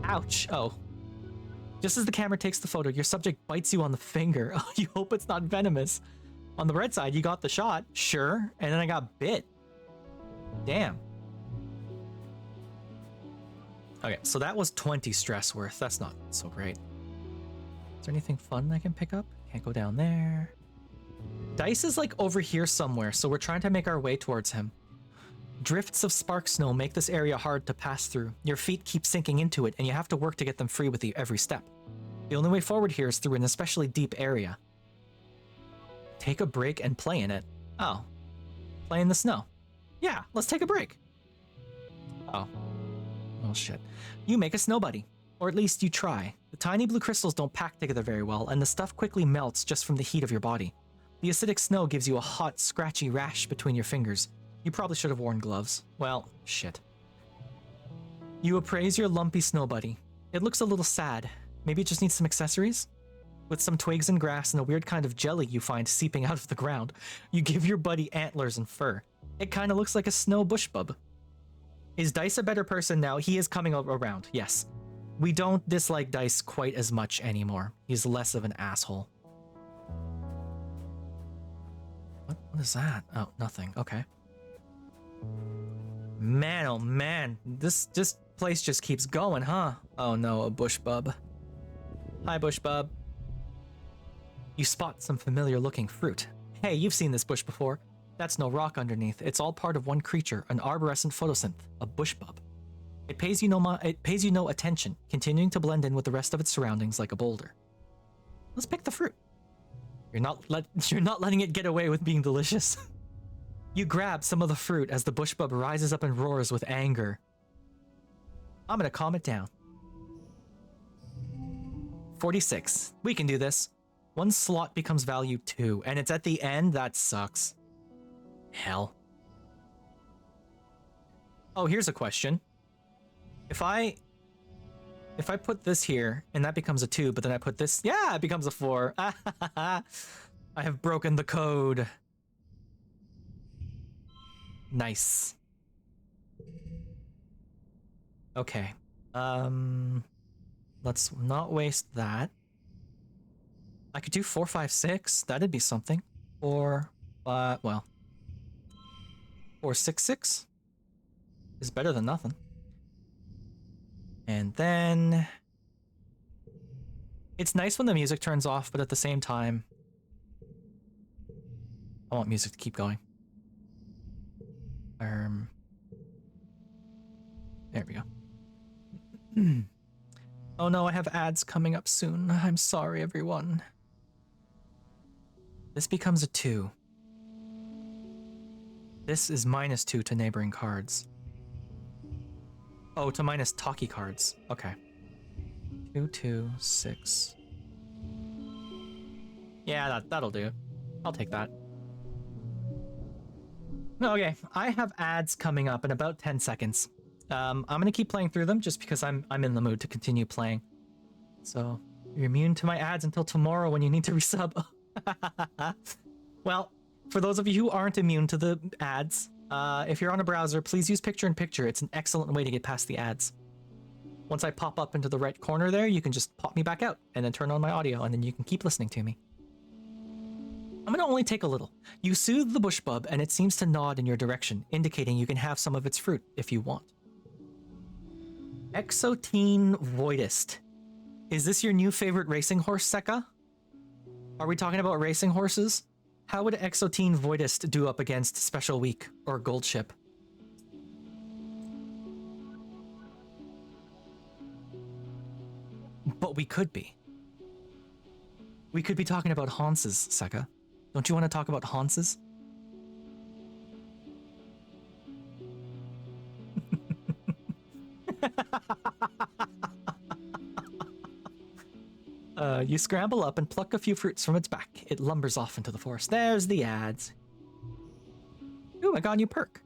Ouch. Oh. Just as the camera takes the photo, your subject bites you on the finger. Oh, you hope it's not venomous. On the red side, you got the shot. Sure. And then I got bit. Damn. Okay, so that was 20 stress worth. That's not so great. Is there anything fun I can pick up? Can't go down there. Dice is like over here somewhere, so we're trying to make our way towards him. Drifts of spark snow make this area hard to pass through. Your feet keep sinking into it, and you have to work to get them free with every step. The only way forward here is through an especially deep area. Take a break and play in it. Oh. Play in the snow. Yeah, let's take a break. Oh. Oh shit. You make a snow buddy. Or at least you try. The tiny blue crystals don't pack together very well, and the stuff quickly melts just from the heat of your body. The acidic snow gives you a hot, scratchy rash between your fingers. You probably should have worn gloves. Well, shit. You appraise your lumpy snow buddy. It looks a little sad. Maybe it just needs some accessories? With some twigs and grass and a weird kind of jelly you find seeping out of the ground, you give your buddy antlers and fur. It kinda looks like a snow bush bub. Is Dice a better person now? He is coming around, yes. We don't dislike Dice quite as much anymore. He's less of an asshole. What is that? Oh, nothing. Okay. Man, oh man. This place just keeps going, huh? Oh no, a bush bub. Hi, bush bub. You spot some familiar looking fruit. Hey, you've seen this bush before. That's no rock underneath. It's all part of one creature, an arborescent photosynth, a bush bub. It pays you no attention, continuing to blend in with the rest of its surroundings like a boulder. Let's pick the fruit. You're not letting it get away with being delicious. You grab some of the fruit as the bush bub rises up and roars with anger. I'm gonna calm it down. 46. We can do this. One slot becomes value 2, and it's at the end? That sucks. Hell. Oh, here's a question. If I put this here, and that becomes a 2, but then I put this... Yeah, it becomes a 4. I have broken the code. Nice. let's not waste that. I could do 4, 5, 6. That'd be something. 4, 5, well. 4, 6, 6 is better than nothing. And then it's nice when the music turns off, but at the same time, I want music to keep going. There we go. Oh no, I have ads coming up soon. I'm sorry, everyone. This becomes a 2. This is -2 to neighboring cards. Oh, to minus talkie cards. Okay. 2, 2, 6. Yeah, that'll do. I'll take that. Okay, I have ads coming up in about 10 seconds. I'm gonna keep playing through them just because I'm in the mood to continue playing. So you're immune to my ads until tomorrow when you need to resub. Well, for those of you who aren't immune to the ads, if you're on a browser, please use picture-in-picture. It's an excellent way to get past the ads. Once I pop up into the right corner there, you can just pop me back out and then turn on my audio, and then you can keep listening to me. I'm gonna only take a little. You soothe the bush bub, and it seems to nod in your direction, indicating you can have some of its fruit if you want. Exotene Voidist. Is this your new favorite racing horse, Sekka? Are we talking about racing horses? How would Exotene Voidist do up against Special Week or Gold Ship? But we could be. We could be talking about Hanses, Sekka. Don't you want to talk about Hanses? You scramble up and pluck a few fruits from its back. It lumbers off into the forest. There's the ads. Ooh, I got a new perk.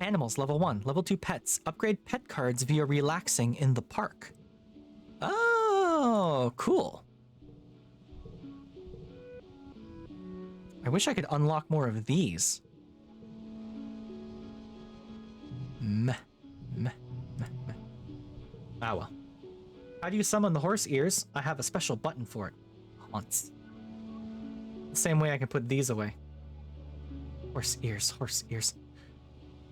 Animals, level 1. Level 2 pets. Upgrade pet cards via relaxing in the park. Oh, cool. I wish I could unlock more of these. Meh. Ah well. How do you summon the horse ears? I have a special button for it. Haunts. The same way I can put these away. Horse ears, horse ears.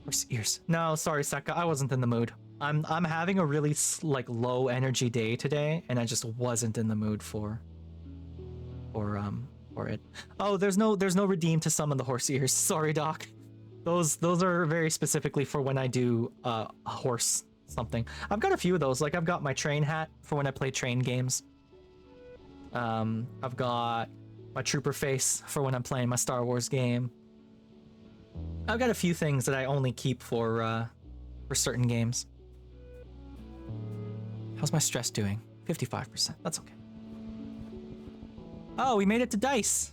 Horse ears. No, sorry, Sekka, I wasn't in the mood. I'm having a really low energy day today, and I just wasn't in the mood for it. Oh, there's no redeem to summon the horse ears. Sorry, Doc. Those are very specifically for when I do a horse something. I've got a few of those. Like, I've got my train hat for when I play train games. I've got my trooper face for when I'm playing my Star Wars game. I've got a few things that I only keep for certain games. How's my stress doing? 55%. That's okay. Oh, we made it to Dice.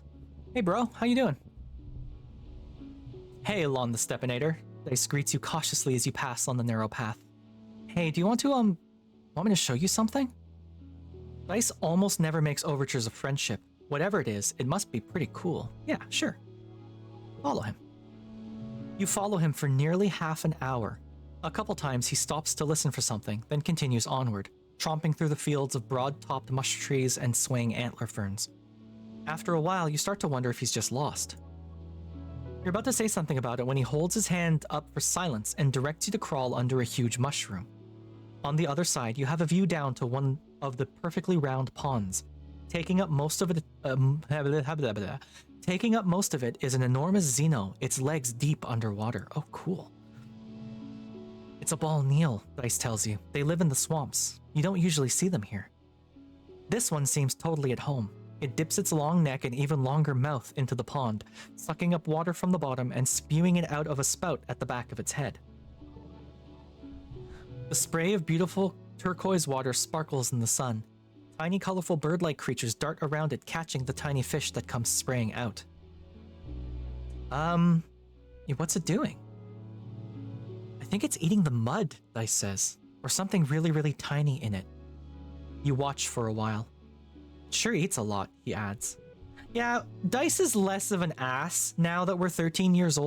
Hey, bro. How you doing? Hey, Lon the Stepinator. Dice greets you cautiously as you pass on the narrow path. Hey, do you want me to show you something? Dice almost never makes overtures of friendship. Whatever it is, it must be pretty cool. Yeah, sure. Follow him. You follow him for nearly half an hour. A couple times he stops to listen for something, then continues onward, tromping through the fields of broad-topped mush trees and swaying antler ferns. After a while, you start to wonder if he's just lost. You're about to say something about it when he holds his hand up for silence and directs you to crawl under a huge mushroom. On the other side, you have a view down to one of the perfectly round ponds. Taking up most of it is an enormous Xeno, its legs deep underwater. Oh, cool. It's a ball Neil, Dice tells you. They live in the swamps. You don't usually see them here. This one seems totally at home. It dips its long neck and even longer mouth into the pond, sucking up water from the bottom and spewing it out of a spout at the back of its head. The spray of beautiful turquoise water sparkles in the sun. Tiny colorful bird-like creatures dart around it, catching the tiny fish that comes spraying out. What's it doing? I think it's eating the mud, Dice says, or something really, really tiny in it. You watch for a while. It sure eats a lot, he adds. Yeah, Dice is less of an ass now that we're 13 years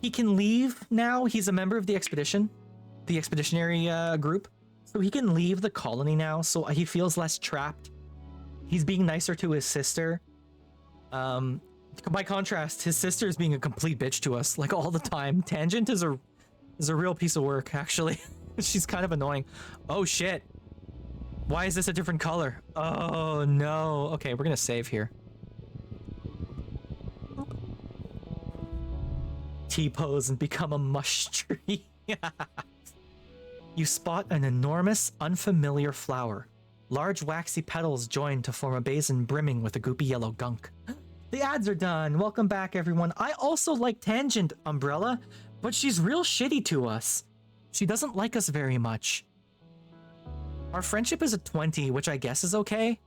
he can leave now. He's a member of the expedition, the expeditionary group. So he can leave the colony now, so he feels less trapped. He's being nicer to his sister. By contrast, his sister is being a complete bitch to us, like all the time. Tangent is a real piece of work, actually. She's kind of annoying. Oh shit. Why is this a different color? Oh no. Okay, we're gonna save here. T-pose and become a mush tree. You spot an enormous, unfamiliar flower. Large waxy petals join to form a basin brimming with a goopy yellow gunk. The ads are done. Welcome back, everyone. I also like Tangent, Umbrella, but she's real shitty to us. She doesn't like us very much. Our friendship is a 20, which I guess is okay.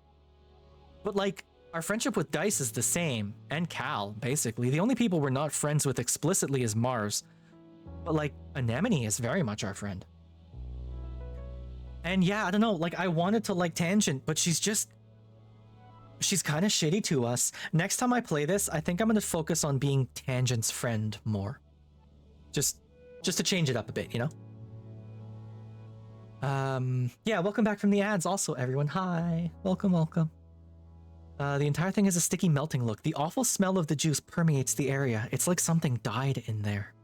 But like, our friendship with Dice is the same, and Cal, basically. The only people we're not friends with explicitly is Mars. But like, Anemone is very much our friend. And yeah, I don't know, like I wanted to like Tangent, but she's kind of shitty to us. Next time I play this, I think I'm going to focus on being Tangent's friend more. Just to change it up a bit, you know? Yeah, welcome back from the ads also, everyone. Hi. Welcome, welcome. The entire thing has a sticky melting look. The awful smell of the juice permeates the area. It's like something died in there.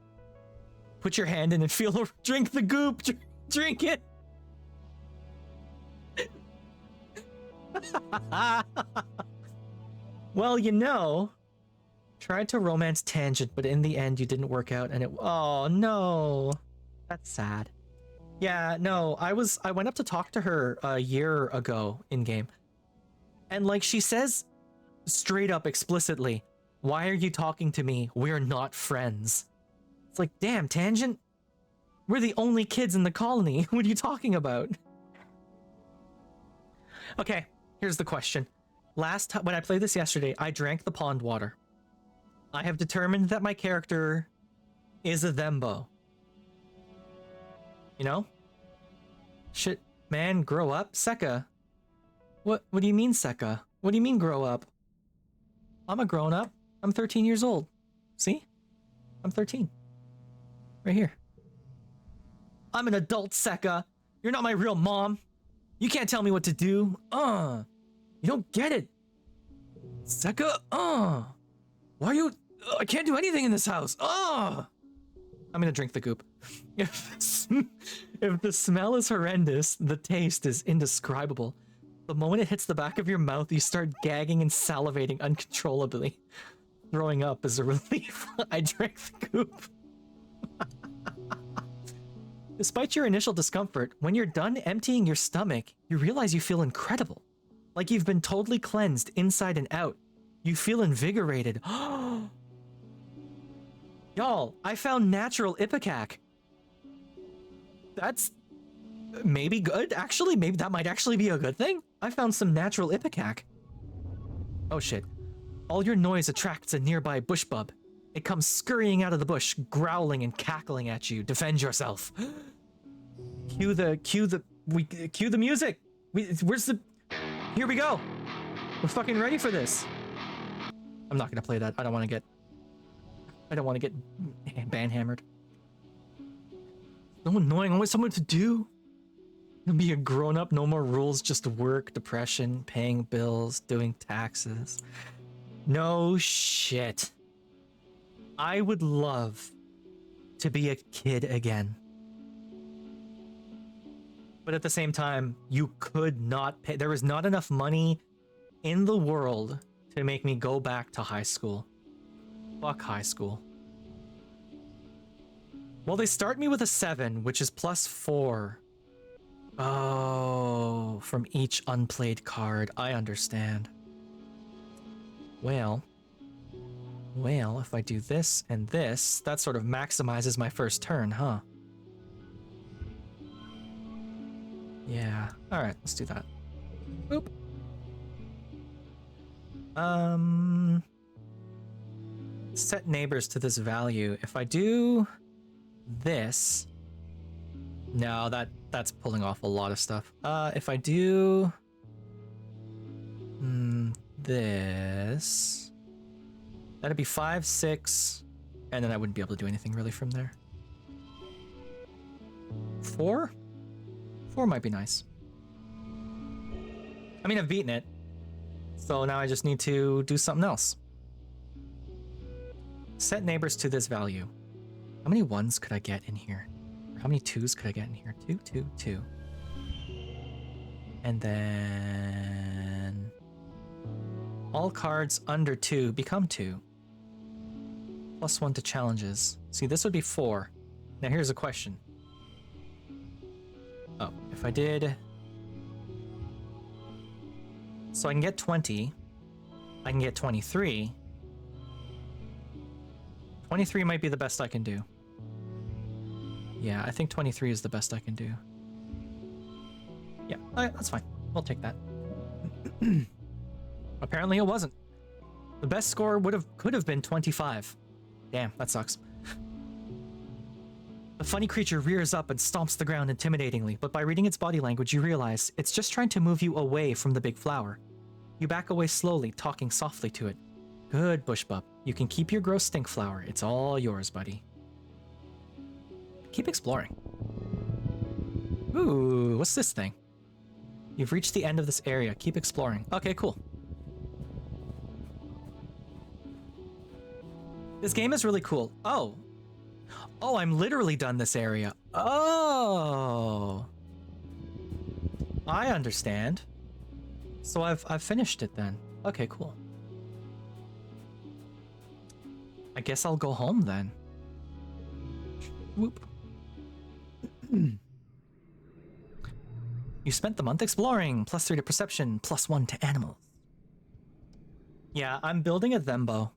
Put your hand in and feel drink the goop. Drink it. Well, you know, tried to romance Tangent, but in the end you didn't work out and oh no. That's sad. Yeah, no, I went up to talk to her a year ago in game. And like she says straight up explicitly, "Why are you talking to me? We're not friends." It's like, damn, Tangent. We're the only kids in the colony. What are you talking about? Okay, here's the question. Last time, when I played this yesterday, I drank the pond water. I have determined that my character is a thembo. You know? Shit, man, grow up? Sekka. What do you mean, Sekka? What do you mean, grow up? I'm a grown up. I'm 13 years old. See? I'm 13. Right here. I'm an adult, Sekka. You're not my real mom. You can't tell me what to do. You don't get it. Sekka, why are you... I can't do anything in this house. I'm gonna drink the goop. If the smell is horrendous, the taste is indescribable. The moment it hits the back of your mouth, you start gagging and salivating uncontrollably. Throwing up is a relief. I drank the goop. Despite your initial discomfort, when you're done emptying your stomach, you realize you feel incredible. Like you've been totally cleansed inside and out. You feel invigorated. Y'all, I found natural ipecac. That's maybe good. Actually, maybe that might actually be a good thing. I found some natural ipecac. Oh shit. All your noise attracts a nearby bush bub. It comes scurrying out of the bush, growling and cackling at you. Defend yourself. Cue the music. Where's the... Here we go. We're fucking ready for this. I'm not gonna play that. I don't want to get ban-hammered. So annoying. I want someone to do. Be a grown-up, no more rules, just work, depression, paying bills, doing taxes. No shit. I would love to be a kid again. But at the same time, you could not pay. There was not enough money in the world to make me go back to high school. Fuck high school. Well, they start me with a 7, which is +4. Oh, from each unplayed card. I understand. Well, if I do this and this, that sort of maximizes my first turn, huh? Yeah. Alright, let's do that. Boop. Set neighbors to this value. If I do this... No, that's pulling off a lot of stuff. If I do... this... That'd be 5, 6... And then I wouldn't be able to do anything really from there. 4? 4 might be nice. I mean, I've beaten it. So now I just need to do something else. Set neighbors to this value. How many 1s could I get in here? Or how many 2s could I get in here? 2, 2, 2. And then... all cards under 2 become 2. +1 to challenges. See, this would be 4. Now here's a question. Oh, if I did... so I can get 20. I can get 23. 23 might be the best I can do. Yeah, I think 23 is the best I can do. Yeah, that's fine. We'll take that. Apparently it wasn't. The best score could have been 25. Damn, that sucks. The funny creature rears up and stomps the ground intimidatingly, but by reading its body language you realize it's just trying to move you away from the big flower. You back away slowly, talking softly to it. Good, Bushbup. You can keep your gross stink flower. It's all yours, buddy. Keep exploring. Ooh, what's this thing? You've reached the end of this area. Keep exploring. Okay, cool. This game is really cool. Oh. Oh, I'm literally done this area. Oh. I understand. So I've finished it then. Okay, cool. I guess I'll go home then. Whoop. You spent the month exploring. +3 to perception, +1 to animals. Yeah, I'm building a thembo.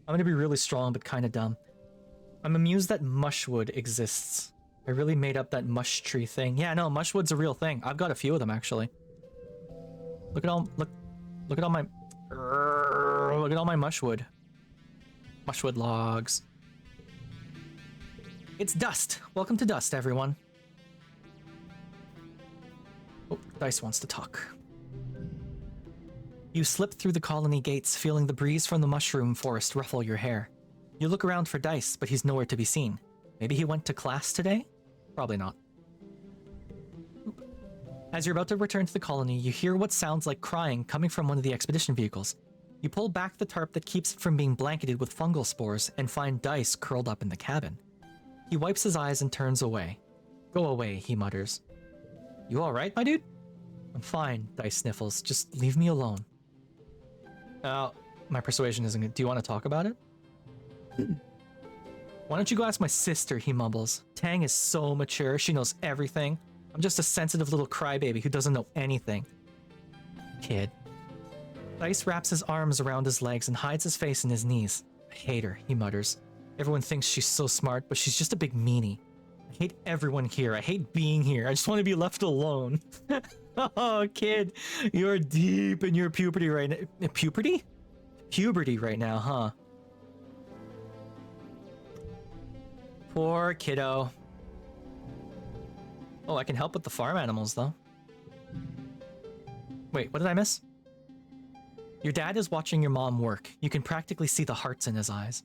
I'm gonna be really strong, but kind of dumb. I'm amused that mushwood exists. I really made up that mush tree thing. Yeah, no, mushwood's a real thing. I've got a few of them actually. Look at all my mushwood. Mushwood logs. It's Dust. Welcome to Dust, everyone. Oh, Dice wants to talk. You slip through the colony gates, feeling the breeze from the mushroom forest ruffle your hair. You look around for Dice, but he's nowhere to be seen. Maybe he went to class today? Probably not. Oop. As you're about to return to the colony, you hear what sounds like crying coming from one of the expedition vehicles. You pull back the tarp that keeps it from being blanketed with fungal spores and find Dice curled up in the cabin. He wipes his eyes and turns away. Go away, he mutters. You alright, my dude? I'm fine, Dice sniffles. Just leave me alone. My persuasion isn't good. Do you want to talk about it? Why don't you go ask my sister, he mumbles. Tang is so mature, she knows everything. I'm just a sensitive little crybaby who doesn't know anything. Kid. Dice wraps his arms around his legs and hides his face in his knees. I hate her, he mutters. Everyone thinks she's so smart, but she's just a big meanie. I hate everyone here. I hate being here. I just want to be left alone. Oh, kid, you're deep in your puberty right now. Puberty? Puberty right now, huh? Poor kiddo. Oh, I can help with the farm animals, though. Wait, what did I miss? Your dad is watching your mom work. You can practically see the hearts in his eyes.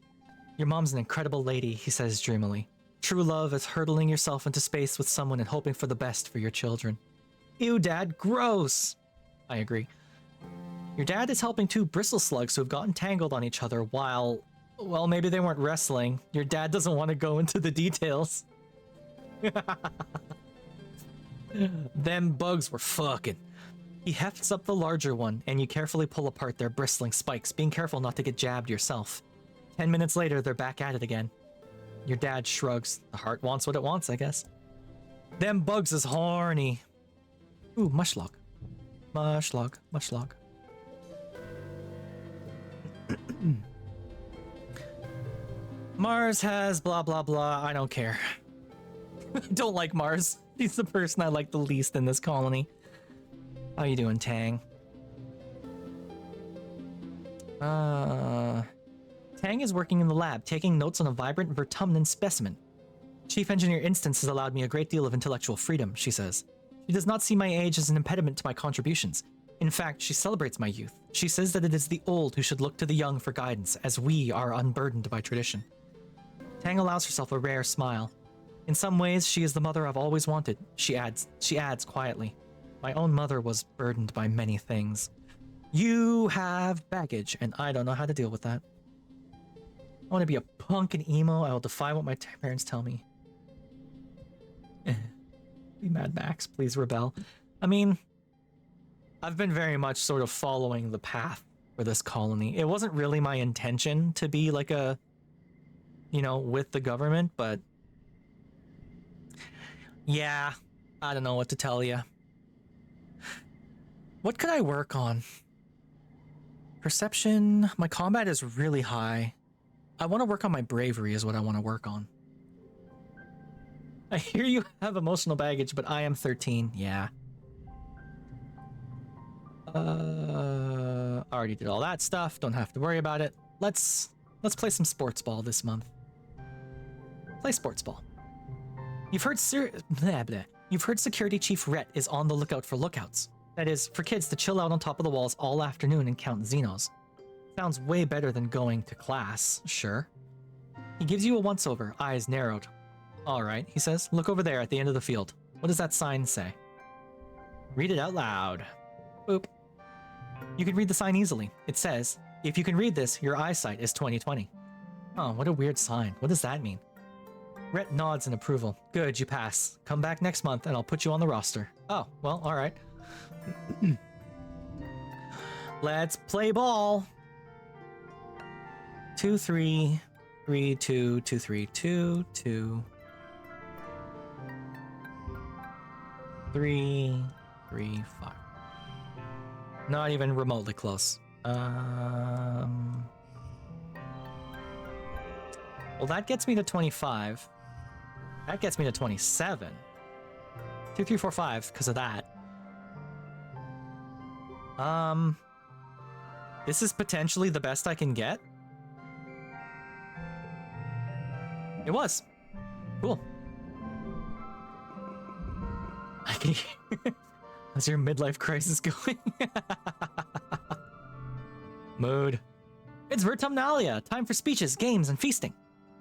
Your mom's an incredible lady, he says dreamily. True love is hurtling yourself into space with someone and hoping for the best for your children. Ew, Dad, gross! I agree. Your dad is helping two bristle slugs who have gotten tangled on each other while... well, maybe they weren't wrestling. Your dad doesn't want to go into the details. Them bugs were fucking. He hefts up the larger one, and you carefully pull apart their bristling spikes, being careful not to get jabbed yourself. 10 minutes later, they're back at it again. Your dad shrugs. The heart wants what it wants, I guess. Them bugs is horny. Ooh, mushlog. Mushlog. Mushlog. Mars has blah blah blah. I don't care. Don't like Mars. He's the person I like the least in this colony. How you doing, Tang? Tang is working in the lab, taking notes on a vibrant Vertumnan specimen. Chief Engineer Instance has allowed me a great deal of intellectual freedom, she says. She does not see my age as an impediment to my contributions. In fact, she celebrates my youth. She says that it is the old who should look to the young for guidance, as we are unburdened by tradition. Tang allows herself a rare smile. In some ways, she is the mother I've always wanted, she adds quietly. My own mother was burdened by many things. You have baggage, and I don't know how to deal with that. I want to be a punk and emo. I will defy what my parents tell me. Be Mad Max, please rebel. I mean, I've been very much sort of following the path for this colony. It wasn't really my intention to be like a, you know, with the government, but yeah, I don't know what to tell you. What could I work on? Perception. My combat is really high. I want to work on my bravery is what I want to work on. I hear you have emotional baggage, but I am 13. Yeah. Already did all that stuff. Don't have to worry about it. Let's play some sports ball this month. Play sports ball. You've heard You've heard Security Chief Rhett is on the lookout for lookouts. That is, for kids to chill out on top of the walls all afternoon and count Xenos. Sounds way better than going to class, sure. He gives you a once-over, eyes narrowed. Alright, he says, look over there at the end of the field. What does that sign say? Read it out loud. Boop. You can read the sign easily. It says, if you can read this, your eyesight is 20/20. Oh, what a weird sign. What does that mean? Rhett nods in approval. Good, you pass. Come back next month and I'll put you on the roster. Oh, well, alright. Let's play ball. 2 3 3 2 2 3 2 2 3 3 5. Not even remotely close. Well, that gets me to 25. That gets me to 27. 2 3 4 5 because of that. This is potentially the best I can get. It was. Cool. I can How's your midlife crisis going? Mood. It's Vertumnalia. Time for speeches, games, and feasting.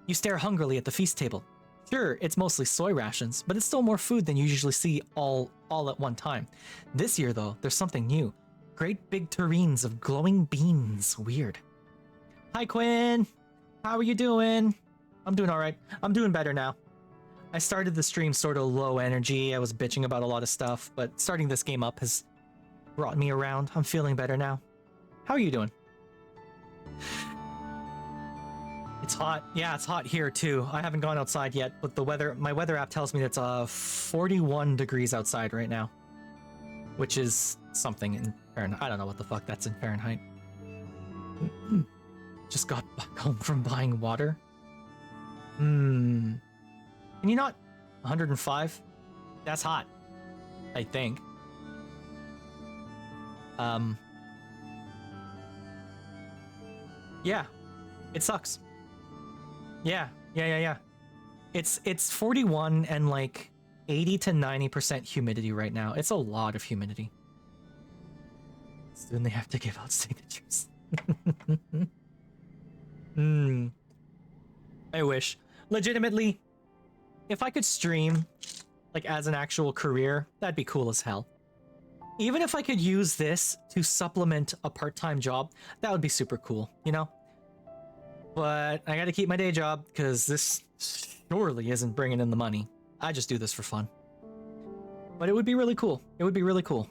You stare hungrily at the feast table. Sure, it's mostly soy rations, but it's still more food than you usually see all at one time. This year, though, there's something new. Great big tureens of glowing beans. Weird. Hi, Quinn. How are you doing? I'm doing all right. I'm doing better now. I started the stream sort of low energy. I was bitching about a lot of stuff, but starting this game up has brought me around. I'm feeling better now. How are you doing? It's hot. Yeah, it's hot here too. I haven't gone outside yet, but my weather app tells me it's 41 degrees outside right now, which is something in Fahrenheit. I don't know what the fuck that's in Fahrenheit. Just got back home from buying water. Can you not? 105? That's hot. I think. Yeah. It sucks. Yeah. It's 41 and like 80 to 90% humidity right now. It's a lot of humidity. Soon they have to give out signatures. I wish. Legitimately, if I could stream, like, as an actual career, that'd be cool as hell. Even if I could use this to supplement a part-time job, that would be super cool, you know? But I gotta keep my day job, because this surely isn't bringing in the money. I just do this for fun. But it would be really cool. It would be really cool.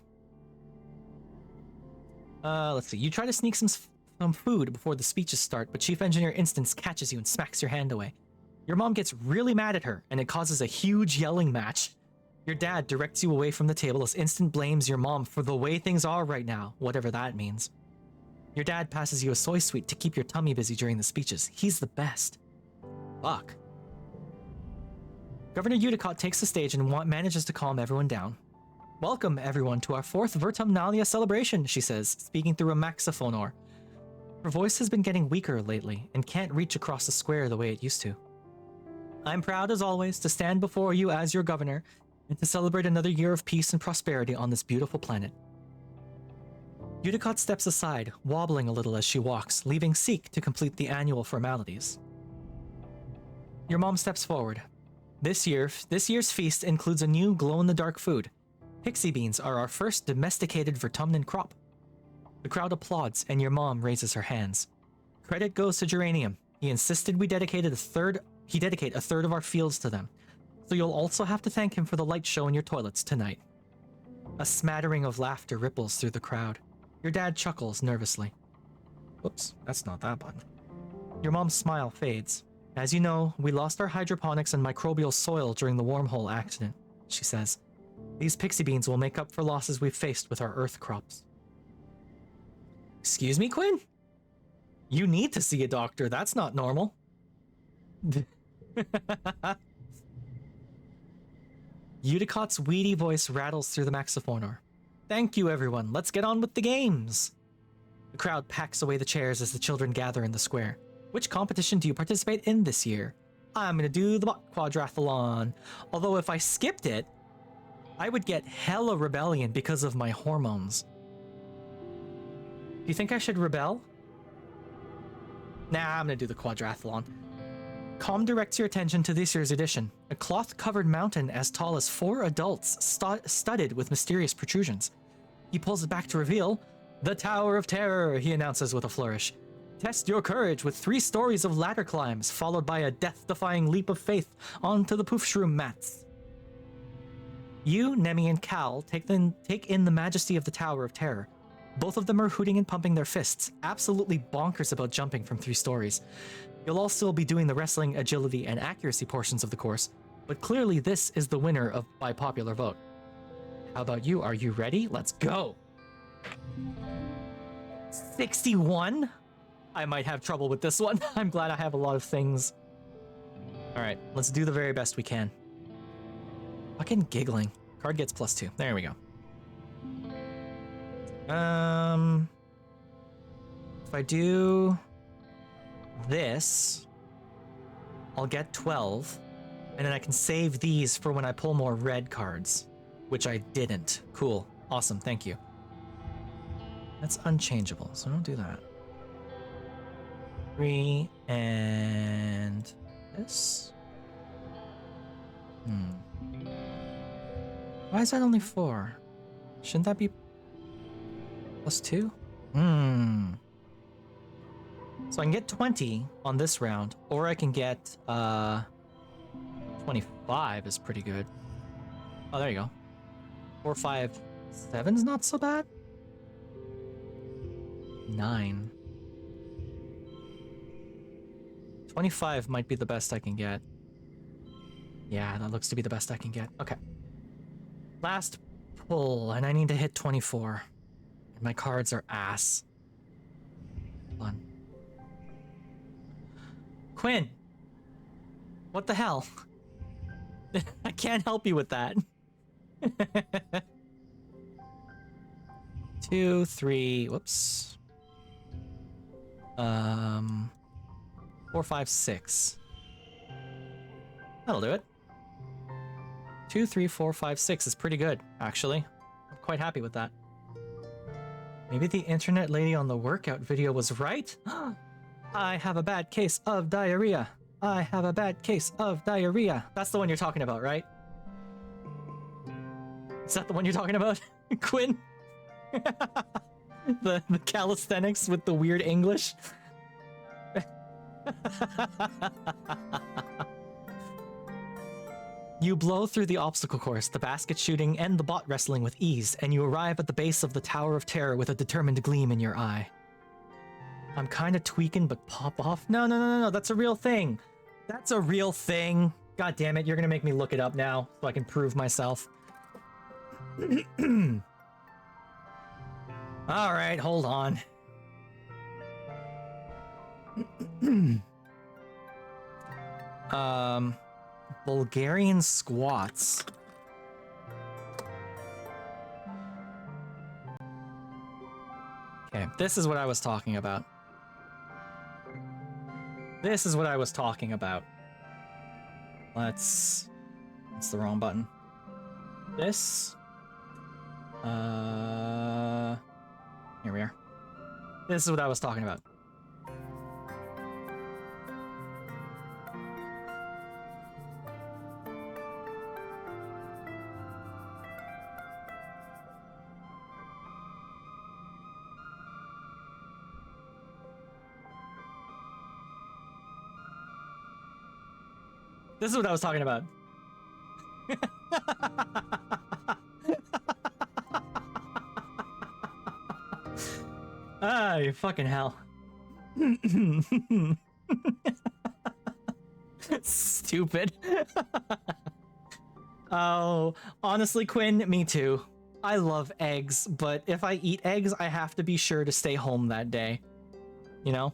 Let's see. You try to sneak some food before the speeches start, but Chief Engineer Instance catches you and smacks your hand away. Your mom gets really mad at her, and it causes a huge yelling match. Your dad directs you away from the table as Instant blames your mom for the way things are right now, whatever that means. Your dad passes you a soy sweet to keep your tummy busy during the speeches. He's the best. Fuck. Governor Udicott takes the stage and manages to calm everyone down. Welcome, everyone, to our 4th Vertumnalia celebration, she says, speaking through a maxophonor. Her voice has been getting weaker lately and can't reach across the square the way it used to. I'm proud, as always, to stand before you as your governor and to celebrate another year of peace and prosperity on this beautiful planet. Udicott steps aside, wobbling a little as she walks, leaving Seek to complete the annual formalities. Your mom steps forward. This year's feast includes a new glow-in-the-dark food. Pixie beans are our first domesticated Vertumnan crop. The crowd applauds, and your mom raises her hands. Credit goes to Geranium. He insisted we dedicate a third of our fields to them. So you'll also have to thank him for the light show in your toilets tonight. A smattering of laughter ripples through the crowd. Your dad chuckles nervously. Whoops, that's not that button. Your mom's smile fades. As you know, we lost our hydroponics and microbial soil during the wormhole accident, she says. These pixie beans will make up for losses we've faced with our earth crops. Excuse me, Quinn? You need to see a doctor. That's not normal. Eudicott's weedy voice rattles through the maxiphoner. Thank you, everyone. Let's get on with the games. The crowd packs away the chairs as the children gather in the square. Which competition do you participate in this year? I'm gonna do the bot quadrathlon. Although if I skipped it, I would get hella rebellion because of my hormones. Do you think I should rebel? Nah, I'm gonna do the quadrathlon. Com directs your attention to this year's edition. A cloth-covered mountain as tall as 4 adults, studded with mysterious protrusions. He pulls it back to reveal, the Tower of Terror, he announces with a flourish. Test your courage with 3 stories of ladder climbs, followed by a death-defying leap of faith onto the poof shroom mats. You, Nemi, and Cal take in the majesty of the Tower of Terror. Both of them are hooting and pumping their fists, absolutely bonkers about jumping from 3 stories. You'll all still be doing the wrestling, agility, and accuracy portions of the course, but clearly this is the winner by popular vote. How about you? Are you ready? Let's go! 61? I might have trouble with this one. I'm glad I have a lot of things. Alright, let's do the very best we can. Fucking giggling. Card gets +2. There we go. If I do this, I'll get 12, and then I can save these for when I pull more red cards, which I didn't. Cool. Awesome. Thank you. That's unchangeable, so don't do that. 3 and this. Why is that only 4? Shouldn't that be +2? So I can get 20 on this round, or I can get 25 is pretty good. Oh, there you go. 4, 5, 7's not so bad. 9. 25 might be the best I can get. Yeah, that looks to be the best I can get. Okay. Last pull, and I need to hit 24. And my cards are ass. Hold on. Quinn! What the hell? I can't help you with that. 2, 3, whoops. 4, 5, 6. That'll do it. 2, 3, 4, 5, 6 is pretty good, actually. I'm quite happy with that. Maybe the internet lady on the workout video was right? I have a bad case of diarrhea. I have a bad case of diarrhea. That's the one you're talking about, right? Is that the one you're talking about, Quinn? the calisthenics with the weird English? You blow through the obstacle course, the basket shooting, and the bot wrestling with ease, and you arrive at the base of the Tower of Terror with a determined gleam in your eye. I'm kinda tweaking, but pop off? No, that's a real thing. That's a real thing. God damn it, you're gonna make me look it up now, so I can prove myself. Alright, hold on. Bulgarian squats. Okay, this is what I was talking about. This is what I was talking about. That's the wrong button. This. Here we are. This is what I was talking about. This is what I was talking about. Ah, you fucking hell. Stupid. Oh, honestly, Quinn, me too. I love eggs, but if I eat eggs, I have to be sure to stay home that day. You know?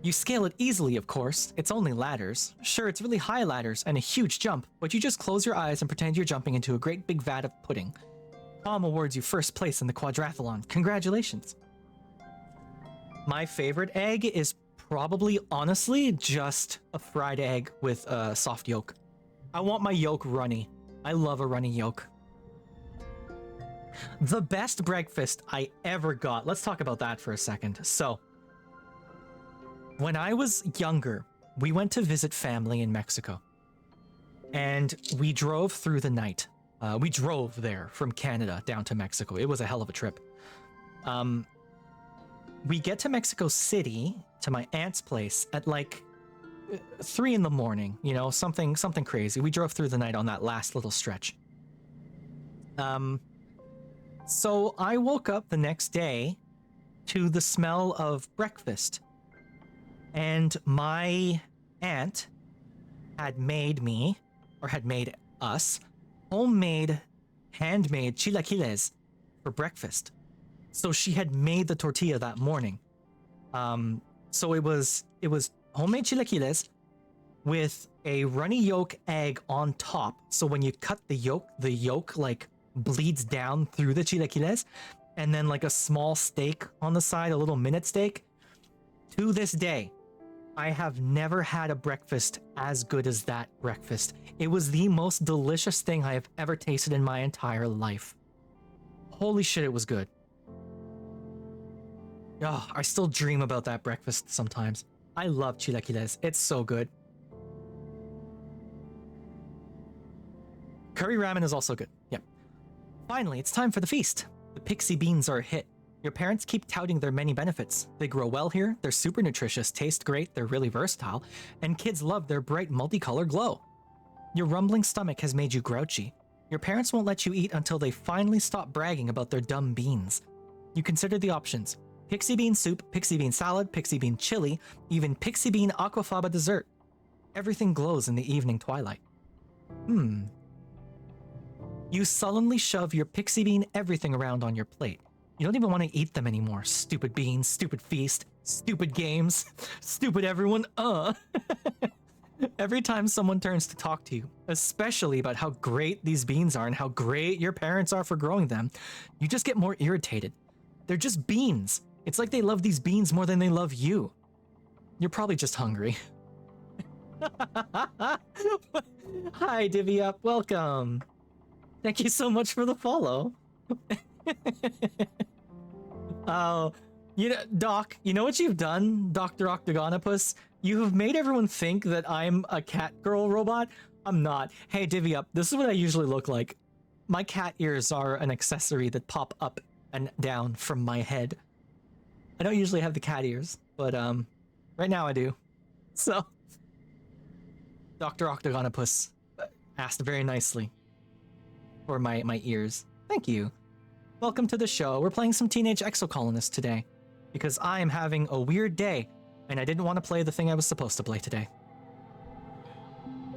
You scale it easily, of course. It's only ladders. Sure, it's really high ladders and a huge jump, but you just close your eyes and pretend you're jumping into a great big vat of pudding. Tom awards you first place in the quadrathlon. Congratulations. My favorite egg is probably, honestly, just a fried egg with a soft yolk. I want my yolk runny. I love a runny yolk. The best breakfast I ever got. Let's talk about that for a second. So, when I was younger, we went to visit family in Mexico. And we drove through the night. We drove there from Canada down to Mexico. It was a hell of a trip. We get to Mexico City, to my aunt's place, at like 3 in the morning, you know, something crazy. We drove through the night on that last little stretch. So I woke up the next day to the smell of breakfast. And my aunt had made me, or had made us, homemade, handmade chilaquiles for breakfast. So she had made the tortilla that morning. So it was homemade chilaquiles with a runny yolk egg on top. So when you cut the yolk like bleeds down through the chilaquiles, and then like a small steak on the side, a little minute steak. To this day, I have never had a breakfast as good as that breakfast. It was the most delicious thing I have ever tasted in my entire life. Holy shit, it was good. Oh, I still dream about that breakfast sometimes. I love chilaquiles. It's so good. Curry ramen is also good. Yep. Finally, it's time for the feast. The pixie beans are a hit. Your parents keep touting their many benefits. They grow well here, they're super nutritious, taste great, they're really versatile, and kids love their bright multicolor glow. Your rumbling stomach has made you grouchy. Your parents won't let you eat until they finally stop bragging about their dumb beans. You consider the options. Pixie bean soup, pixie bean salad, pixie bean chili, even pixie bean aquafaba dessert. Everything glows in the evening twilight. You sullenly shove your pixie bean everything around on your plate. You don't even want to eat them anymore. Stupid beans, stupid feast, stupid games, stupid everyone, Every time someone turns to talk to you, especially about how great these beans are and how great your parents are for growing them, you just get more irritated. They're just beans. It's like they love these beans more than they love you. You're probably just hungry. Hi, Divvy Up. Welcome. Thank you so much for the follow. Oh, you know, Doc, you know what you've done, Dr. Octagonopus? You have made everyone think that I'm a cat girl robot. I'm not. Hey, Divvy Up, this is what I usually look like. My cat ears are an accessory that pop up and down from my head. I don't usually have the cat ears, but right now I do. So, Dr. Octagonopus asked very nicely for my ears. Thank you. Welcome to the show. We're playing some Teenage Exocolonist today because I am having a weird day and I didn't want to play the thing I was supposed to play today.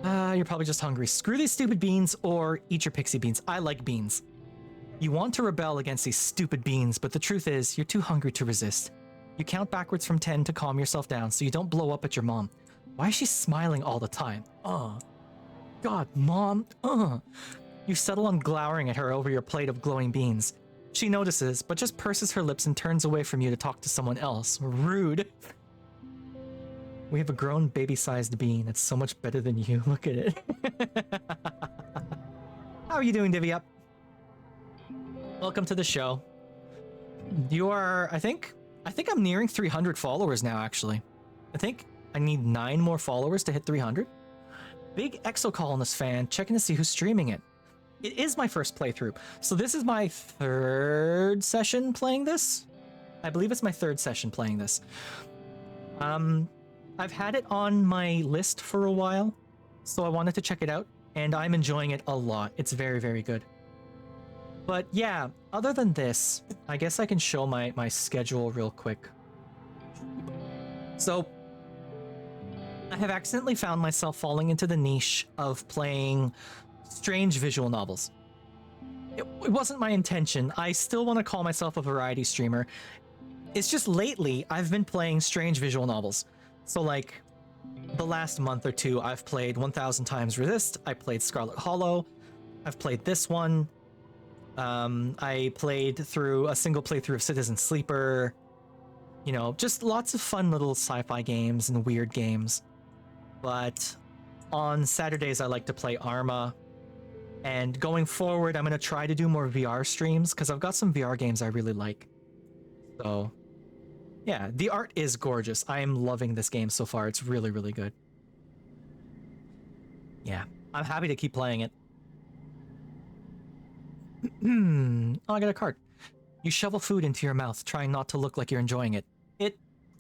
You're probably just hungry. Screw these stupid beans or eat your pixie beans. I like beans. You want to rebel against these stupid beans, but the truth is you're too hungry to resist. You count backwards from 10 to calm yourself down so you don't blow up at your mom. Why is she smiling all the time? God, Mom. You settle on glowering at her over your plate of glowing beans. She notices, but just purses her lips and turns away from you to talk to someone else. Rude. We have a grown baby-sized bean. It's so much better than you. Look at it. How are you doing, Divvy Up? Welcome to the show. You are, I think I'm nearing 300 followers now, actually. I think I need 9 more followers to hit 300. Big Exocolonist fan, checking to see who's streaming it. It is my first playthrough, so this is my 3rd session playing this. I believe it's my 3rd session playing this. I I've had it on my list for a while, so I wanted to check it out, and I'm enjoying it a lot. It's very, very good. But yeah, other than this, I guess I can show my schedule real quick. So, I have accidentally found myself falling into the niche of playing strange visual novels. It wasn't my intention. I still want to call myself a variety streamer. It's just lately I've been playing strange visual novels. So like the last month or two, I've played 1000 Times Resist. I played Scarlet Hollow. I've played this one. I played through a single playthrough of Citizen Sleeper. You know, just lots of fun little sci-fi games and weird games. But on Saturdays, I like to play Arma. And going forward, I'm going to try to do more VR streams because I've got some VR games I really like. So, yeah, the art is gorgeous. I am loving this game so far. It's really, really good. Yeah, I'm happy to keep playing it. Oh, I got a card. You shovel food into your mouth, trying not to look like you're enjoying it.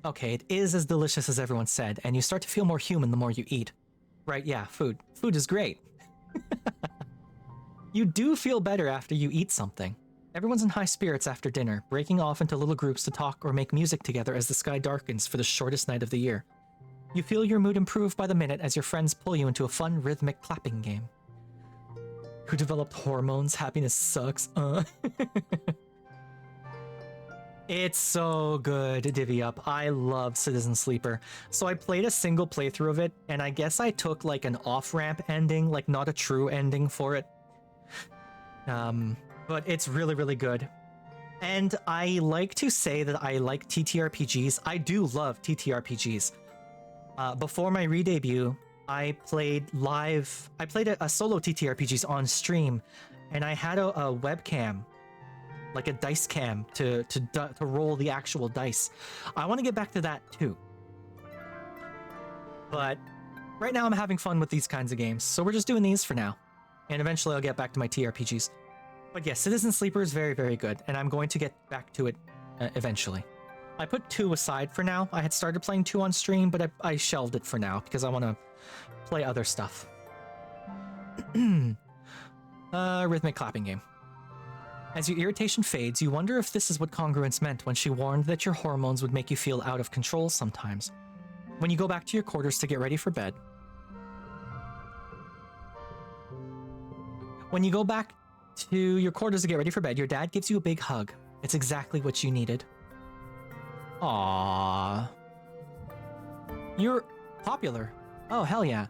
Okay, it is as delicious as everyone said, and you start to feel more human the more you eat. Right, yeah, food. Food is great. You do feel better after you eat something. Everyone's in high spirits after dinner, breaking off into little groups to talk or make music together as the sky darkens for the shortest night of the year. You feel your mood improve by the minute as your friends pull you into a fun rhythmic clapping game. Who developed hormones? Happiness sucks. It's so good to divvy up. I love Citizen Sleeper. So I played a single playthrough of it, and I guess I took like an off-ramp ending, like not a true ending for it. But it's really, really good. And I like to say that I like TTRPGs. I do love TTRPGs. Before my re-debut, I played a solo TTRPGs on stream, and I had a webcam, like a dice cam to roll the actual dice. I want to get back to that too. But right now I'm having fun with these kinds of games, so we're just doing these for now. And eventually I'll get back to my TRPGs. But yeah, Citizen Sleeper is very, very good, and I'm going to get back to it eventually. I put 2 aside for now. I had started playing 2 on stream, but I shelved it for now because I want to play other stuff. Rhythmic clapping game. As your irritation fades, you wonder if this is what congruence meant when she warned that your hormones would make you feel out of control sometimes. When you go back to your quarters to get ready for bed, your dad gives you a big hug. It's exactly what you needed. Aww. You're popular. Oh, hell yeah.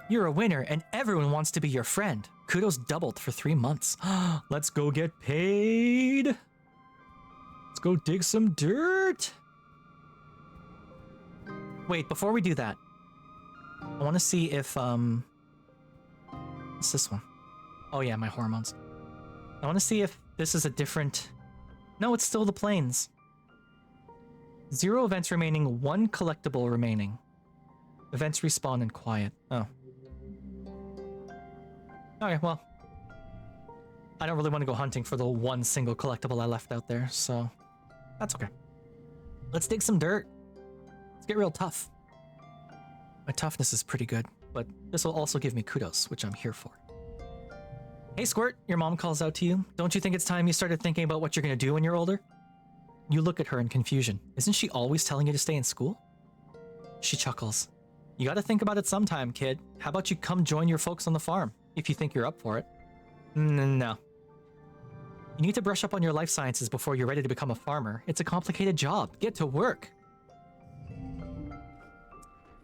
You're a winner and everyone wants to be your friend. Kudos doubled for 3 months. Let's go get paid. Let's go dig some dirt. Wait, before we do that, I want to see if, what's this one? Oh yeah, my hormones. I want to see if this is a different... No, it's still the planes. 0 events remaining, 1 collectible remaining. Events respawn in quiet. Oh. Okay, well. I don't really want to go hunting for the 1 single collectible I left out there, so... That's okay. Let's dig some dirt. Let's get real tough. My toughness is pretty good, but this will also give me kudos, which I'm here for. Hey Squirt, your mom calls out to you. Don't you think it's time you started thinking about what you're gonna do when you're older? You look at her in confusion. Isn't she always telling you to stay in school? She chuckles. You gotta think about it sometime, kid. How about you come join your folks on the farm, if you think you're up for it? No. You need to brush up on your life sciences before you're ready to become a farmer. It's a complicated job. Get to work.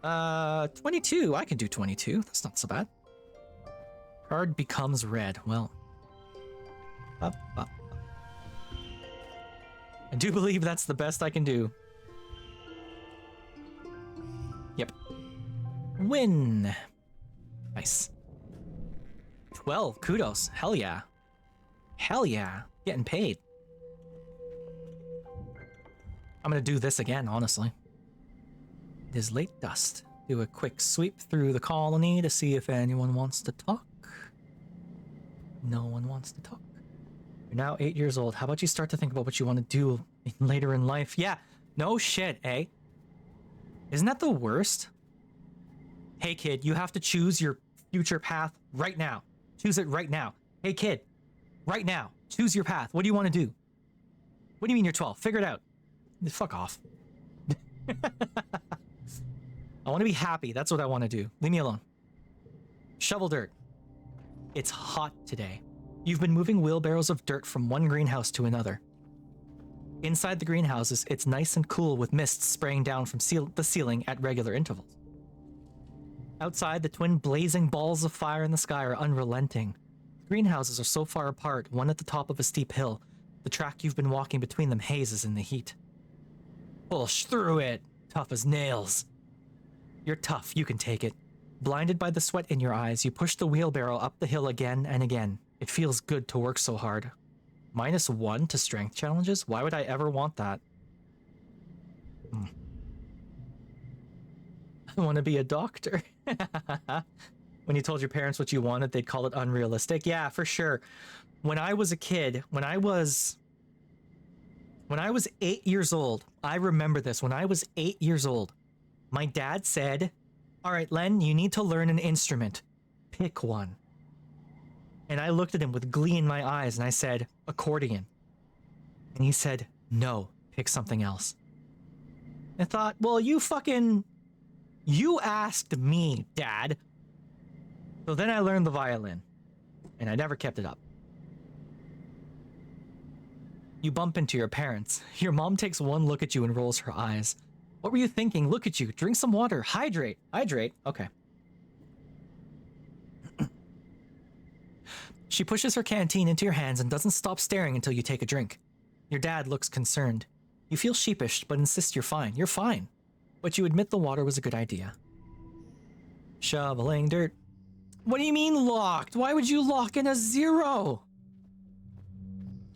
22. I can do 22. That's not so bad. Card becomes red. Well. Up. I do believe that's the best I can do. Yep. Win. Nice. 12. Kudos. Hell yeah. Hell yeah. Getting paid. I'm gonna do this again, honestly. It is late dusk. Do a quick sweep through the colony to see if anyone wants to talk. No one wants to talk. You're now 8 years old. How about you start to think about what you want to do later in life? Yeah, no shit, eh? Isn't that the worst? Hey kid, you have to choose your future path right now. Choose it right now. Hey kid, right now, choose your path. What do you want to do? What do you mean you're 12? Figure it out. Fuck off. I want to be happy. That's what I want to do. Leave me alone. Shovel dirt. It's hot today. You've been moving wheelbarrows of dirt from one greenhouse to another. Inside the greenhouses, it's nice and cool with mist spraying down from the ceiling at regular intervals. Outside, the twin blazing balls of fire in the sky are unrelenting. Greenhouses are so far apart, one at the top of a steep hill. The track you've been walking between them hazes in the heat. Push through it, tough as nails. You're tough, you can take it. Blinded by the sweat in your eyes, you push the wheelbarrow up the hill again and again. It feels good to work so hard. -1 to strength challenges? Why would I ever want that? I want to be a doctor. When you told your parents what you wanted, they'd call it unrealistic. Yeah, for sure. When I was a kid, when I was 8 years old, I remember this. When I was 8 years old, my dad said, all right, Len, you need to learn an instrument. Pick one. And I looked at him with glee in my eyes and I said, accordion. And he said, no, pick something else. I thought, well, you asked me, Dad. So then I learned the violin and I never kept it up. You bump into your parents. Your mom takes one look at you and rolls her eyes. What were you thinking? Look at you. Drink some water. Hydrate. Hydrate. Okay. She pushes her canteen into your hands and doesn't stop staring until you take a drink. Your dad looks concerned. You feel sheepish, but insist you're fine. You're fine. But you admit the water was a good idea. Shoveling dirt. What do you mean locked? Why would you lock in a 0?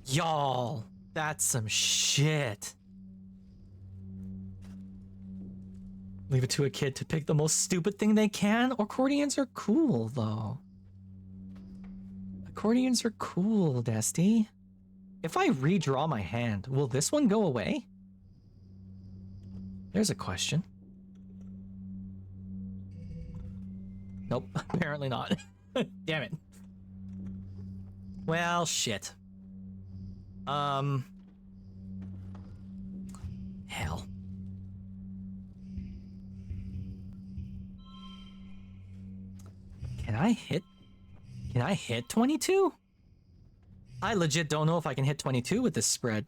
Y'all, that's some shit. Leave it to a kid to pick the most stupid thing they can. Accordions are cool, though. Accordions are cool, Desty. If I redraw my hand, will this one go away? There's a question. Nope, apparently not. Damn it. Well, shit. Hell. Can I hit 22? I legit don't know if I can hit 22 with this spread.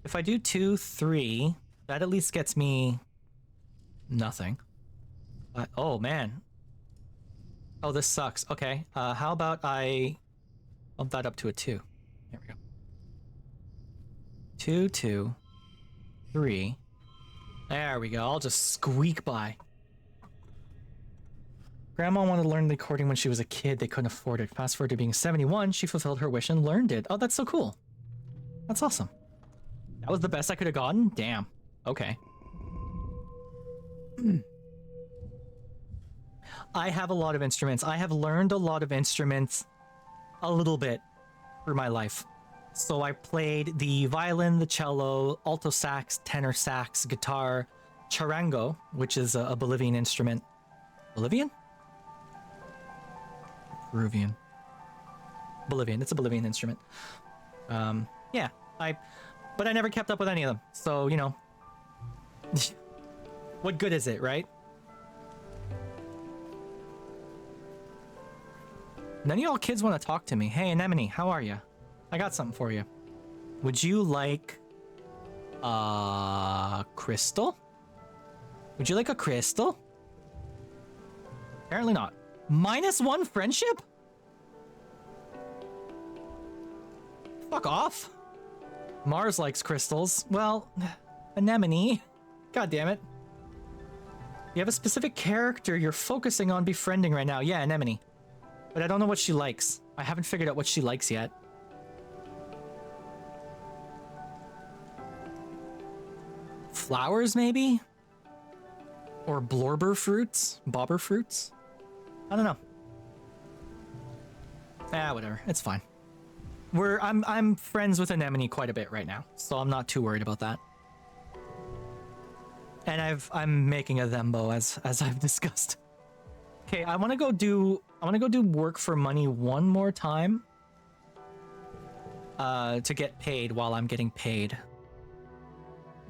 If I do 2, 3, that at least gets me nothing. Oh man. Oh, this sucks. Okay. How about I bump that up to a 2? There we go. 2, 2, 3. There we go. I'll just squeak by. Grandma wanted to learn the accordion when she was a kid. They couldn't afford it. Fast forward to being 71, she fulfilled her wish and learned it. Oh, that's so cool. That's awesome. That was the best I could have gotten? Damn. Okay. I have a lot of instruments. I have learned a lot of instruments a little bit through my life. So I played the violin, the cello, alto sax, tenor sax, guitar, charango, which is a Bolivian instrument. Bolivian? Peruvian. Bolivian. It's a Bolivian instrument. Yeah, but I never kept up with any of them. So, you know, what good is it, right? None of y'all kids want to talk to me. Hey, Anemone, how are you? I got something for you. Would you like a crystal? Would you like a crystal? Apparently not. -1 friendship? Fuck off. Mars likes crystals. Well, Anemone. God damn it. You have a specific character you're focusing on befriending right now. Yeah, Anemone. But I don't know what she likes. I haven't figured out what she likes yet. Flowers, maybe? Or blorber fruits? Bobber fruits? I don't know. Ah, whatever. It's fine. I'm friends with Anemone quite a bit right now, so I'm not too worried about that. And I'm making a thembo as I've discussed. Okay, I want to go do work for money one more time. To get paid while I'm getting paid.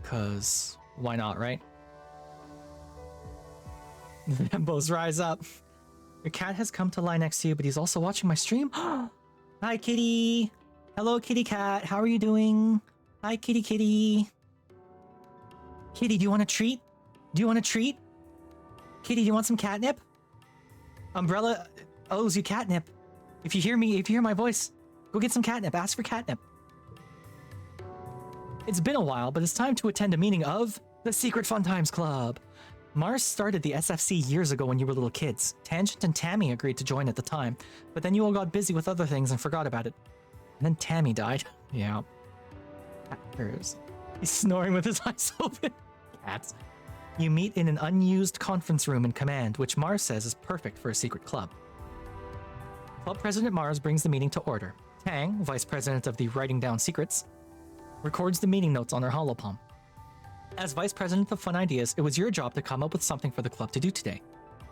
'Cause why not, right? The thembos rise up. Your cat has come to lie next to you, but he's also watching my stream. Hi, kitty. Hello, kitty cat. How are you doing? Hi, kitty kitty. Kitty, do you want a treat? Do you want a treat? Kitty, do you want some catnip? Umbrella owes you catnip. If you hear me, if you hear my voice, go get some catnip. Ask for catnip. It's been a while, but it's time to attend a meeting of the Secret Fun Times Club. Mars started the SFC years ago when you were little kids. Tangent and Tammy agreed to join at the time, but then you all got busy with other things and forgot about it. And then Tammy died. Yeah. He's snoring with his eyes open. Cats. You meet in an unused conference room in command, which Mars says is perfect for a secret club. Club President Mars brings the meeting to order. Tang, Vice President of the Writing Down Secrets, records the meeting notes on her holopalm. As Vice President of Fun Ideas, it was your job to come up with something for the club to do today.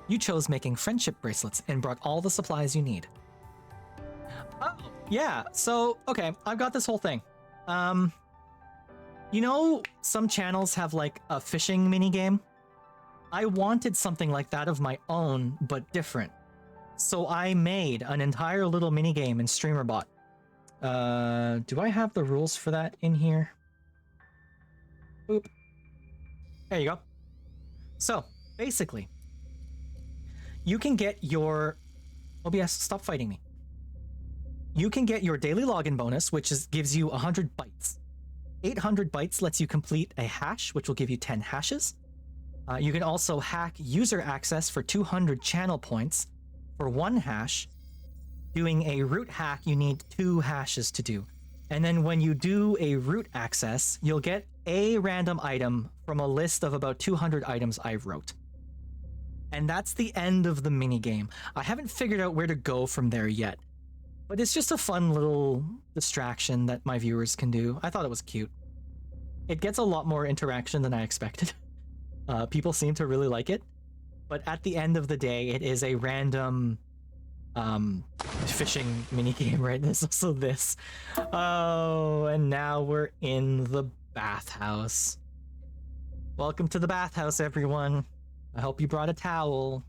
You chose making friendship bracelets and brought all the supplies you need. Oh, yeah, so, okay, I've got this whole thing. You know, some channels have like a fishing minigame? I wanted something like that of my own, but different. So I made an entire little minigame in StreamerBot. Do I have the rules for that in here? Boop. There you go. So, basically, you can get your... OBS, stop fighting me. You can get your daily login bonus, which gives you 100 bytes. 800 bytes lets you complete a hash, which will give you 10 hashes. You can also hack user access for 200 channel points for 1 hash. Doing a root hack, you need 2 hashes to do. And then when you do a root access, you'll get a random item from a list of about 200 items I wrote. And that's the end of the minigame. I haven't figured out where to go from there yet. But it's just a fun little distraction that my viewers can do. I thought it was cute. It gets a lot more interaction than I expected. People seem to really like it. But at the end of the day, it is a random fishing minigame, right? There's also this. Oh, and now we're in the bathhouse. Welcome to the bathhouse, everyone. I hope you brought a towel.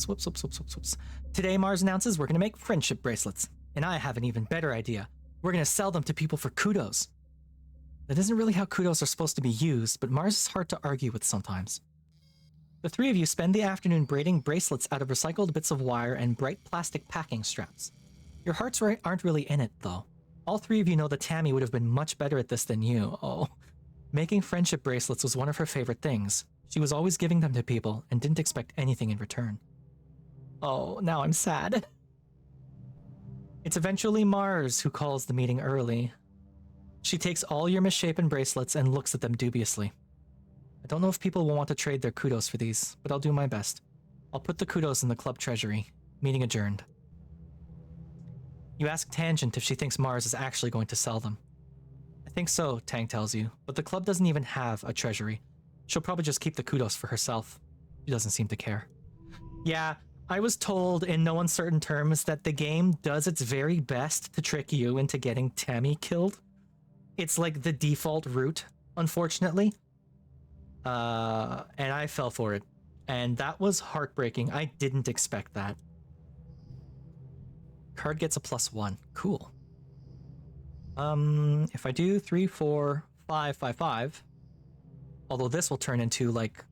Whoops, whoops, whoops, whoops, whoops. Today, Mars announces we're going to make friendship bracelets. And I have an even better idea. We're going to sell them to people for kudos. That isn't really how kudos are supposed to be used, but Mars is hard to argue with sometimes. The 3 of you spend the afternoon braiding bracelets out of recycled bits of wire and bright plastic packing straps. Your hearts aren't really in it, though. All 3 of you know that Tammy would have been much better at this than you. Oh. Making friendship bracelets was one of her favorite things. She was always giving them to people and didn't expect anything in return. Oh, now I'm sad. It's eventually Mars who calls the meeting early. She takes all your misshapen bracelets and looks at them dubiously. I don't know if people will want to trade their kudos for these, but I'll do my best. I'll put the kudos in the club treasury. Meeting adjourned. You ask Tangent if she thinks Mars is actually going to sell them. I think so, Tang tells you, but the club doesn't even have a treasury. She'll probably just keep the kudos for herself. She doesn't seem to care. Yeah, I was told in no uncertain terms that the game does its very best to trick you into getting Tammy killed. It's like the default route, unfortunately. And I fell for it. And that was heartbreaking. I didn't expect that. Card gets a +1. Cool. If I do 3, 4, 5, 5, 5, although this will turn into like...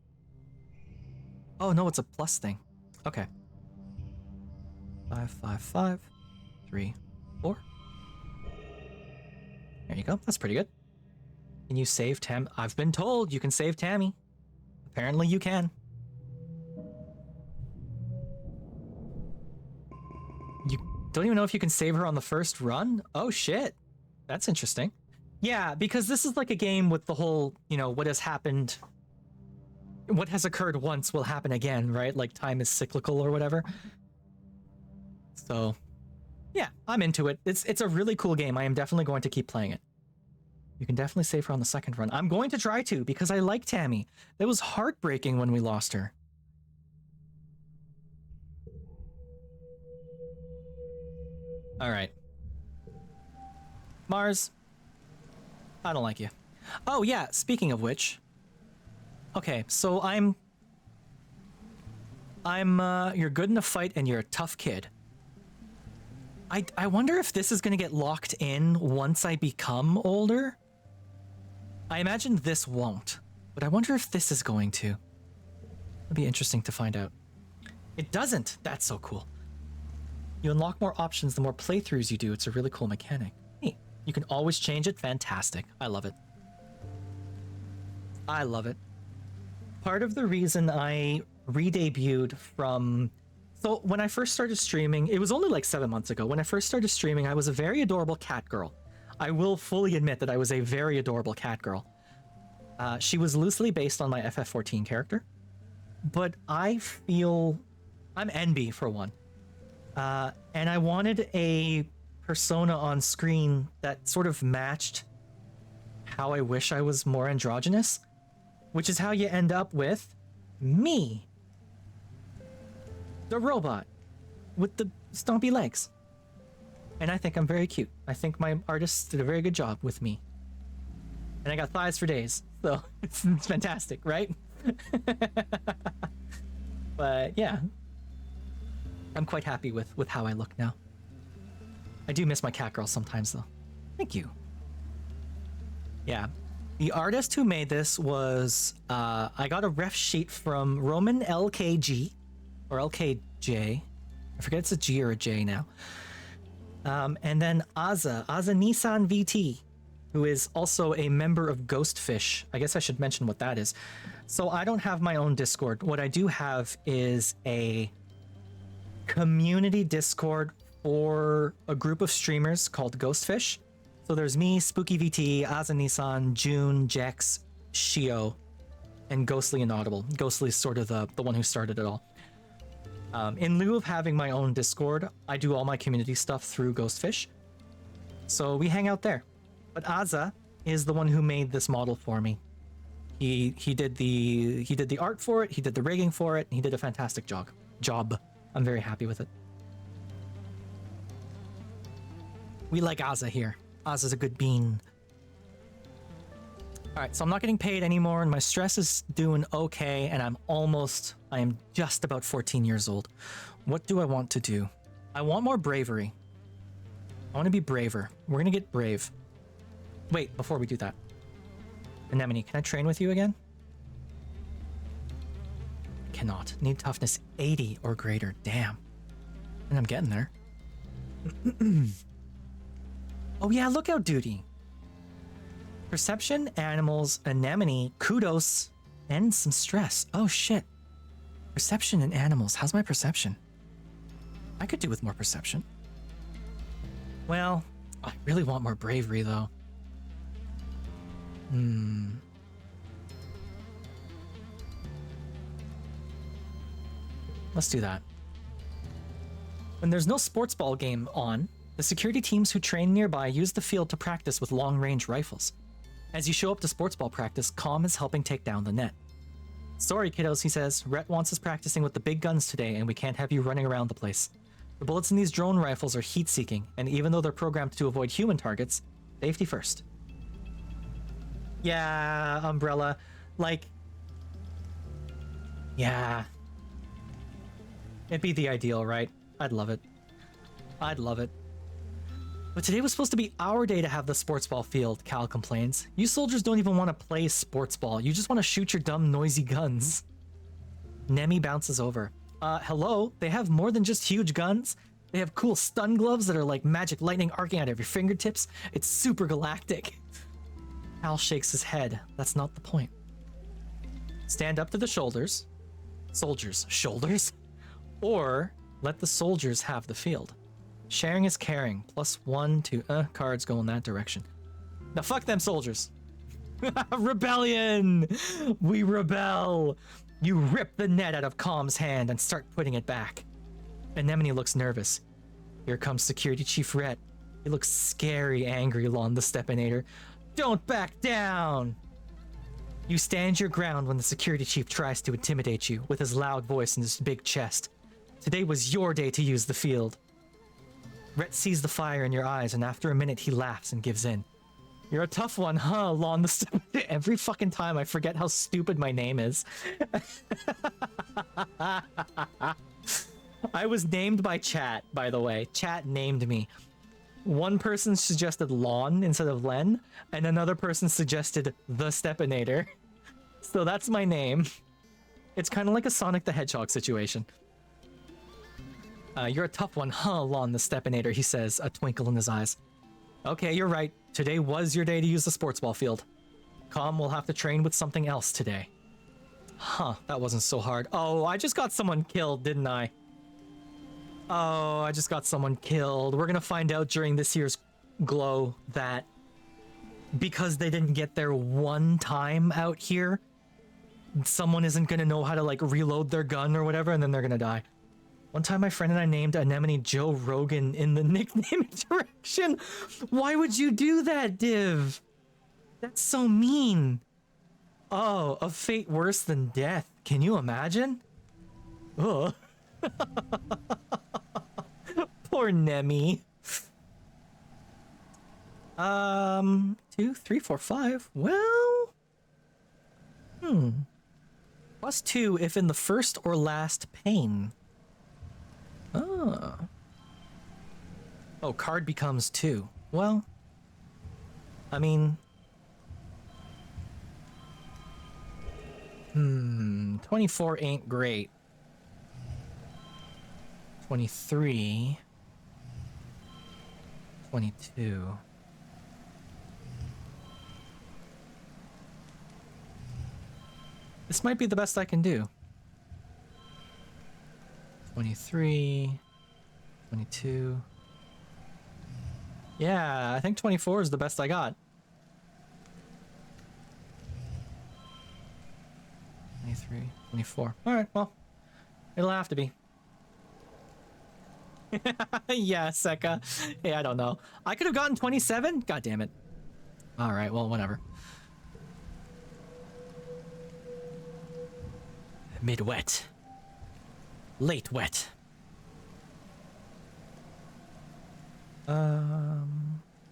Oh no, it's a plus thing. Okay. 5, 5, 5, 3, 4. There you go. That's pretty good. Can you save Tam? I've been told you can save Tammy. Apparently you can. You don't even know if you can save her on the first run? Oh shit. That's interesting. Yeah, because this is like a game with the whole, you know, what has happened what has occurred once will happen again, right? Like time is cyclical or whatever. So, yeah, I'm into it. It's a really cool game. I am definitely going to keep playing it. You can definitely save her on the second run. I'm going to try to because I like Tammy. It was heartbreaking when we lost her. All right. Mars, I don't like you. Oh, yeah, speaking of which. Okay, so you're good in a fight and you're a tough kid. I wonder if this is going to get locked in once I become older. I imagine this won't, but I wonder if this is going to. It'll be interesting to find out. It doesn't. That's so cool. You unlock more options the more playthroughs you do. It's a really cool mechanic. Hey, you can always change it. Fantastic. I love it. I love it. Part of the reason I re-debuted from... So when I first started streaming, it was only like 7 months ago. When I first started streaming, I was a very adorable cat girl. I will fully admit that I was a very adorable cat girl. She was loosely based on my FF14 character. But I feel... I'm envy, for one. And I wanted a persona on screen that sort of matched how I wish I was more androgynous. Which is how you end up with me. The robot with the stompy legs. And I think I'm very cute. I think my artist did a very good job with me. And I got thighs for days, so it's fantastic, right? But yeah, I'm quite happy with how I look now. I do miss my cat girl sometimes, though. Thank you. Yeah. The artist who made this was, I got a ref sheet from Roman LKG, or LKJ. I forget it's a G or a J now. And then Aza Nissan VT, who is also a member of Ghostfish. I guess I should mention what that is. So I don't have my own Discord. What I do have is a community Discord for a group of streamers called Ghostfish. So there's me, Spooky VT, Aza Nissan, June, Jex, Shio, and Ghostly Inaudible. Ghostly is sort of the one who started it all. In lieu of having my own Discord, I do all my community stuff through Ghostfish. So we hang out there. But Aza is the one who made this model for me. He did the art for it, he did the rigging for it, and he did a fantastic job. I'm very happy with it. We like Aza here. Aza's a good bean. Alright, so I'm not getting paid anymore, and my stress is doing okay, and I am just about 14 years old. What do I want to do? I want more bravery. I want to be braver. We're gonna get brave. Wait, before we do that. Anemone, can I train with you again? Cannot. Need toughness 80 or greater. Damn. And I'm getting there. Oh yeah, lookout duty. Perception, animals, anemone, kudos, and some stress. Oh shit. Perception and animals. How's my perception? I could do with more perception. Well, I really want more bravery though. Let's do that. When there's no sports ball game on, the security teams who train nearby use the field to practice with long-range rifles. As you show up to sports ball practice, Calm is helping take down the net. Sorry, kiddos, he says. Rhett wants us practicing with the big guns today, and we can't have you running around the place. The bullets in these drone rifles are heat-seeking, and even though they're programmed to avoid human targets, safety first. Yeah, Umbrella. Like... yeah. It'd be the ideal, right? I'd love it. I'd love it. But today was supposed to be our day to have the sports ball field, Cal complains. You soldiers don't even want to play sports ball. You just want to shoot your dumb, noisy guns. Nemi bounces over. Hello? They have more than just huge guns. They have cool stun gloves that are like magic lightning arcing out of your fingertips. It's super galactic. Cal shakes his head. That's not the point. Stand up to the shoulders. Soldiers. Shoulders? Or let the soldiers have the field. Sharing is caring. +1 to cards go in that direction. Now fuck them soldiers. Rebellion! We rebel! You rip the net out of Calm's hand and start putting it back. Anemone looks nervous. Here comes Security Chief Rhett. He looks scary angry, Lon the Stepinator. Don't back down! You stand your ground when the Security Chief tries to intimidate you with his loud voice and his big chest. Today was your day to use the field. Rhett sees the fire in your eyes, and after a minute he laughs and gives in. You're a tough one, huh, Lon the Stepinator? Every fucking time I forget how stupid my name is. I was named by chat, by the way. Chat named me. One person suggested Lon instead of Len, and another person suggested the Stepinator. So that's my name. It's kind of like a Sonic the Hedgehog situation. You're a tough one, huh, Lon the Stepinator, he says, a twinkle in his eyes. Okay, you're right. Today was your day to use the sports ball field. Calm will have to train with something else today. Huh, that wasn't so hard. Oh, I just got someone killed, didn't I? Oh, I just got someone killed. We're gonna find out during this year's glow that because they didn't get there one time out here, someone isn't gonna know how to like reload their gun or whatever, and then they're gonna die. One time my friend and I named Anemone Joe Rogan in the nickname direction. Why would you do that, Div? That's so mean. Oh, a fate worse than death. Can you imagine? Ugh. Poor Nemi. 2, 3, 4, 5. Well, +2 if in the first or last pane. Oh, card becomes 2. Well, I mean, 24 ain't great. 23. 22. This might be the best I can do. 23. 22. Yeah, I think 24 is the best I got. 23, 24. Alright, well, it'll have to be. Yeah, Sekka. Hey, I don't know. I could have gotten 27? God damn it. Alright, well, whatever. Mid-wet. Late wet.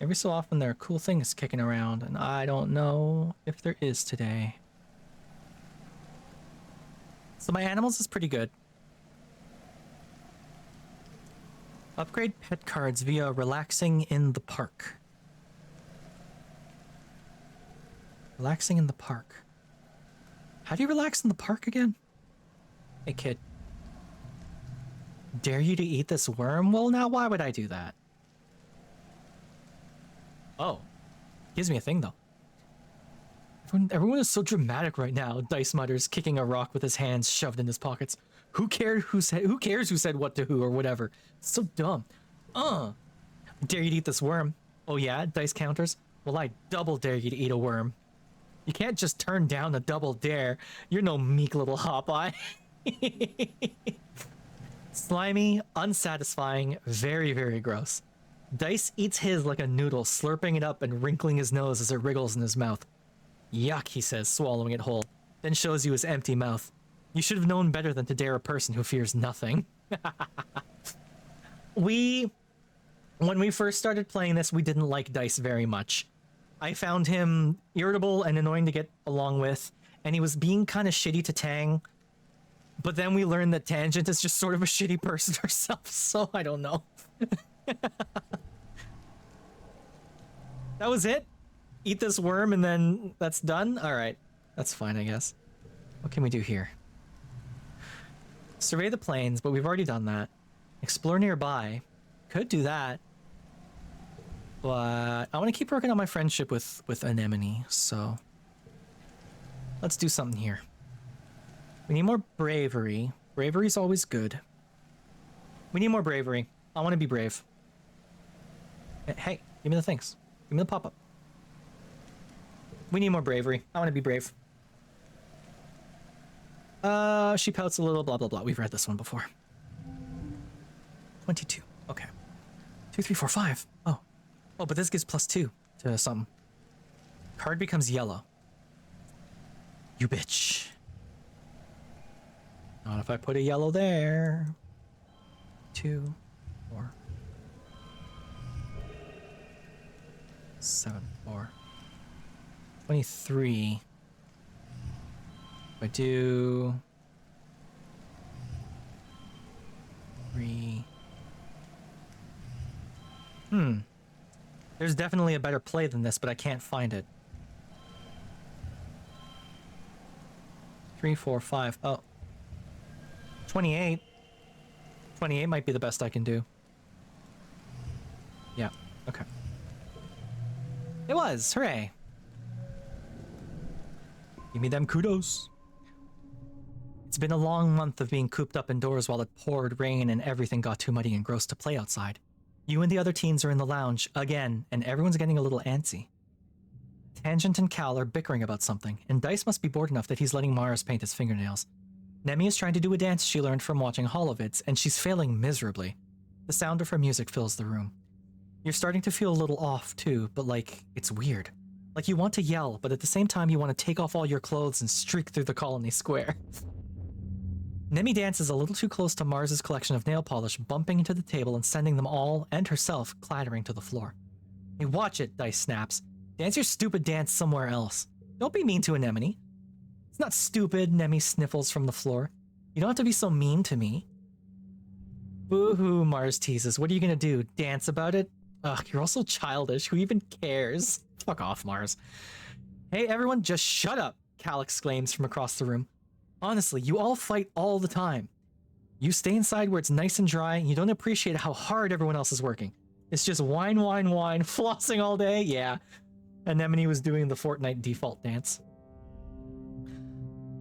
Every so often there are cool things kicking around, and I don't know if there is today. So my animals is pretty good. Upgrade pet cards via relaxing in the park. Relaxing in the park. How do you relax in the park again? Hey, kid. Dare you to eat this worm? Well, now why would I do that? Oh. Gives me a thing, though. Everyone is so dramatic right now. Dice mutters, kicking a rock with his hands shoved in his pockets. Who cares who said what to who or whatever? It's so dumb. Dare you to eat this worm? Oh yeah, dice counters? Well, I double dare you to eat a worm. You can't just turn down a double dare. You're no meek little hop-eye. Slimy, unsatisfying, very, very gross. Dice eats his like a noodle, slurping it up and wrinkling his nose as it wriggles in his mouth. Yuck, he says, swallowing it whole, then shows you his empty mouth. You should have known better than to dare a person who fears nothing. When we first started playing this, we didn't like Dice very much. I found him irritable and annoying to get along with, and he was being kind of shitty to Tang. But then we learned that Tangent is just sort of a shitty person herself, so I don't know. That was it? Eat this worm and then that's done? Alright, that's fine, I guess. What can we do here? Survey the plains, but we've already done that. Explore nearby. Could do that. But I want to keep working on my friendship with Anemone, so... Let's do something here. We need more bravery. Bravery's always good. We need more bravery. I want to be brave. Hey, give me the things. Give me the pop-up. We need more bravery. I want to be brave. She pouts a little, blah, blah, blah. We've read this one before. 22. Okay. 2, 3, 4, 5. Oh. Oh, but this gives +2 to something. Card becomes yellow. You bitch. Not if I put a yellow there. 2, 4. 7, 4. 23. If I do 3. There's definitely a better play than this, but I can't find it. 3, 4, 5. Oh. 28. 28 might be the best I can do. Yeah, okay. It was! Hooray! Give me them kudos. It's been a long month of being cooped up indoors while it poured rain and everything got too muddy and gross to play outside. You and the other teens are in the lounge, again, and everyone's getting a little antsy. Tangent and Cal are bickering about something, and Dice must be bored enough that he's letting Mars paint his fingernails. Nemi is trying to do a dance she learned from watching holovids, and she's failing miserably. The sound of her music fills the room. You're starting to feel a little off, too, but it's weird. Like you want to yell, but at the same time you want to take off all your clothes and streak through the colony square. Nemi dances a little too close to Mars's collection of nail polish, bumping into the table and sending them all, and herself, clattering to the floor. Hey, watch it, Dice snaps. Dance your stupid dance somewhere else. Don't be mean to Anemone. It's not stupid, Nemi sniffles from the floor. You don't have to be so mean to me. Boo-hoo, Mars teases. What are you gonna do, dance about it? Ugh, you're also childish. Who even cares? Fuck off, Mars. Hey, everyone, just shut up, Cal exclaims from across the room. Honestly, you all fight all the time. You stay inside where it's nice and dry, and you don't appreciate how hard everyone else is working. It's just whine, whine, whine, flossing all day, yeah. Anemone was doing the Fortnite default dance.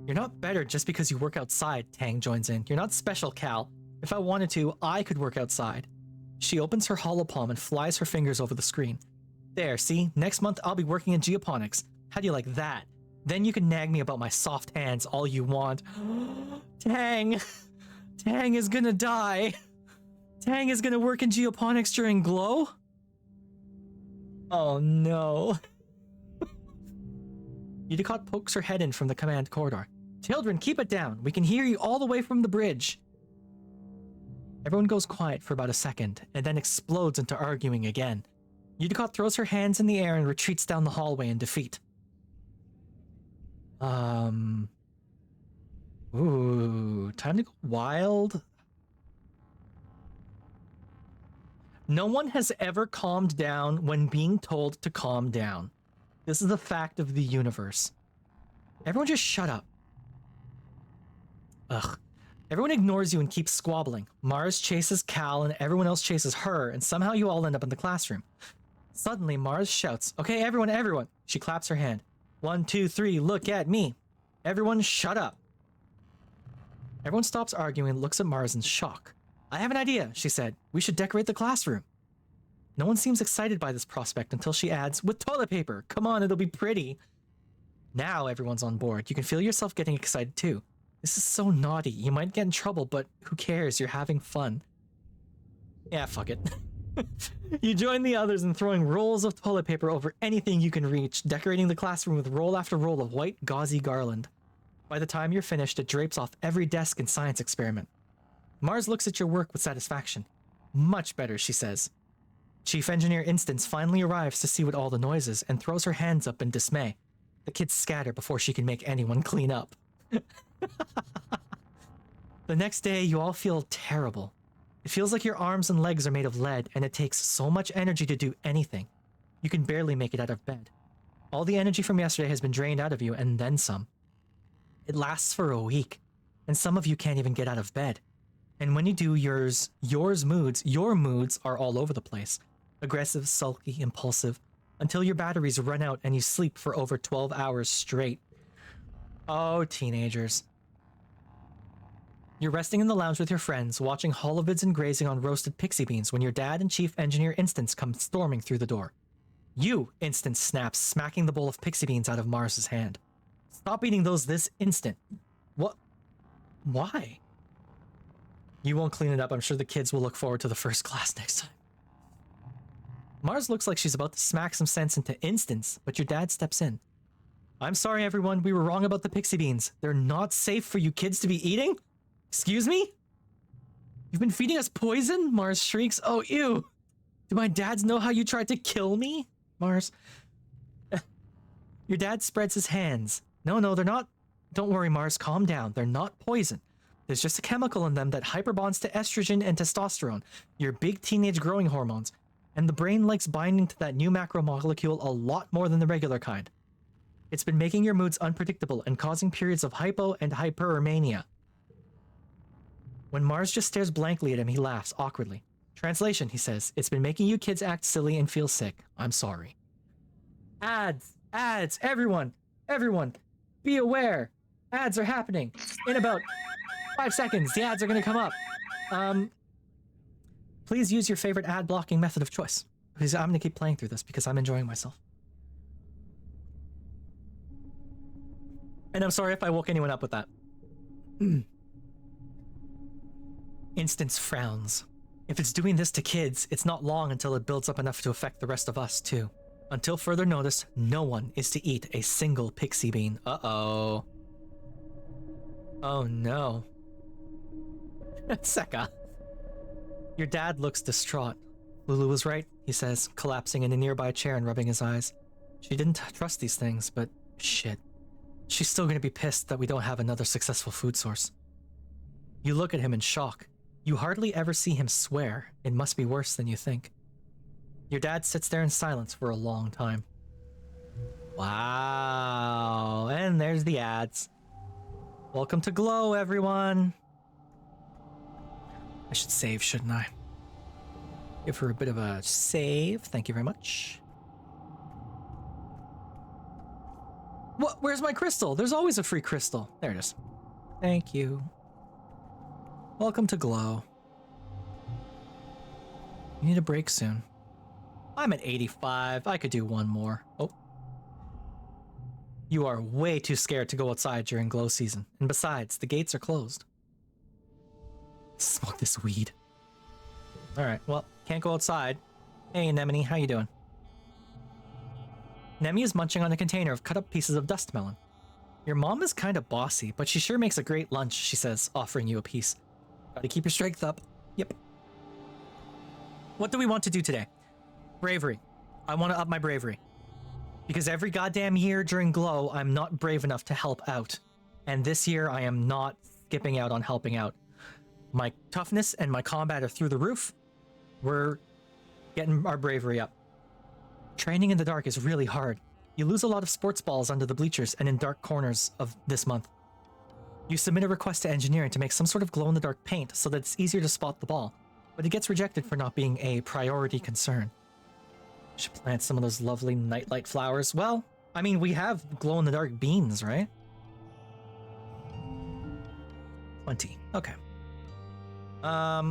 You're not better just because you work outside, Tang joins in. You're not special, Cal. If I wanted to, I could work outside. She opens her holopalm and flies her fingers over the screen. There, see? Next month I'll be working in geoponics. How do you like that? Then you can nag me about my soft hands all you want. Tang! Tang is gonna die! Tang is gonna work in geoponics during Glow? Oh no. Udicott pokes her head in from the command corridor. Children, keep it down. We can hear you all the way from the bridge. Everyone goes quiet for about a second, and then explodes into arguing again. Udicott throws her hands in the air and retreats down the hallway in defeat. Ooh, time to go wild. No one has ever calmed down when being told to calm down. This is a fact of the universe. Everyone just shut up. Ugh. Everyone ignores you and keeps squabbling. Mars chases Cal and everyone else chases her, and somehow you all end up in the classroom. Suddenly, Mars shouts, "Okay, everyone, everyone!" She claps her hand. 1, 2, 3, look at me. Everyone shut up. Everyone stops arguing and looks at Mars in shock. I have an idea, she said. We should decorate the classroom. No one seems excited by this prospect until she adds, with toilet paper. Come on, it'll be pretty. Now everyone's on board. You can feel yourself getting excited too. This is so naughty. You might get in trouble, but who cares? You're having fun. Yeah, fuck it. You join the others in throwing rolls of toilet paper over anything you can reach, decorating the classroom with roll after roll of white, gauzy garland. By the time you're finished, it drapes off every desk and science experiment. Mars looks at your work with satisfaction. Much better, she says. Chief Engineer Instance finally arrives to see what all the noise is and throws her hands up in dismay. The kids scatter before she can make anyone clean up. The next day, you all feel terrible. It feels like your arms and legs are made of lead, and it takes so much energy to do anything. You can barely make it out of bed. All the energy from yesterday has been drained out of you, and then some. It lasts for a week, and some of you can't even get out of bed. And when you do, your moods are all over the place. Aggressive, sulky, impulsive, until your batteries run out and you sleep for over 12 hours straight. Oh, teenagers. You're resting in the lounge with your friends, watching holovids and grazing on roasted pixie beans when your dad and Chief Engineer Instance come storming through the door. You, Instant snaps, smacking the bowl of pixie beans out of Mars's hand. Stop eating those this instant. What? Why? You won't clean it up. I'm sure the kids will look forward to the first class next time. Mars looks like she's about to smack some sense into Instance, but your dad steps in. I'm sorry, everyone. We were wrong about the pixie beans. They're not safe for you kids to be eating? Excuse me? You've been feeding us poison? Mars shrieks. Oh, ew. Do my dads know how you tried to kill me? Mars. Your dad spreads his hands. No, they're not. Don't worry, Mars. Calm down. They're not poison. There's just a chemical in them that hyperbonds to estrogen and testosterone, your big teenage growing hormones, and the brain likes binding to that new macromolecule a lot more than the regular kind. It's been making your moods unpredictable and causing periods of hypo and hypermania. When Mars just stares blankly at him, he laughs awkwardly. Translation, he says, it's been making you kids act silly and feel sick. I'm sorry. Ads, everyone, be aware. Ads are happening. In about 5 seconds, the ads are going to come up. Please use your favorite ad blocking method of choice. Because I'm going to keep playing through this because I'm enjoying myself. And I'm sorry if I woke anyone up with that. Instance frowns. If it's doing this to kids, it's not long until it builds up enough to affect the rest of us, too. Until further notice, no one is to eat a single pixie bean. Uh-oh. Oh no. Sekka. Your dad looks distraught. Lulu was right, he says, collapsing in a nearby chair and rubbing his eyes. She didn't trust these things, but shit. She's still gonna be pissed that we don't have another successful food source. You look at him in shock. You hardly ever see him swear. It must be worse than you think. Your dad sits there in silence for a long time. Wow. And there's the ads. Welcome to Glow, everyone. I should save, shouldn't I? Give her a bit of a save. Thank you very much. What? Where's my crystal? There's always a free crystal. There it is. Thank you. Welcome to Glow. You need a break soon. I'm at 85. I could do one more. Oh. You are way too scared to go outside during Glow season. And besides, the gates are closed. Smoke this weed. Alright, well, can't go outside. Hey, Anemone, how you doing? Nemi is munching on a container of cut-up pieces of dust melon. Your mom is kind of bossy, but she sure makes a great lunch, she says, offering you a piece. Gotta keep your strength up. Yep. What do we want to do today? Bravery. I want to up my bravery. Because every goddamn year during Glow, I'm not brave enough to help out. And this year, I am not skipping out on helping out. My toughness and my combat are through the roof. We're getting our bravery up. Training in the dark is really hard. You lose a lot of sports balls under the bleachers and in dark corners of this month. You submit a request to engineering to make some sort of glow-in-the-dark paint so that it's easier to spot the ball, but it gets rejected for not being a priority concern. Should plant some of those lovely nightlight flowers. Well, I mean, we have glow-in-the-dark beans, right? 20. Okay. Da,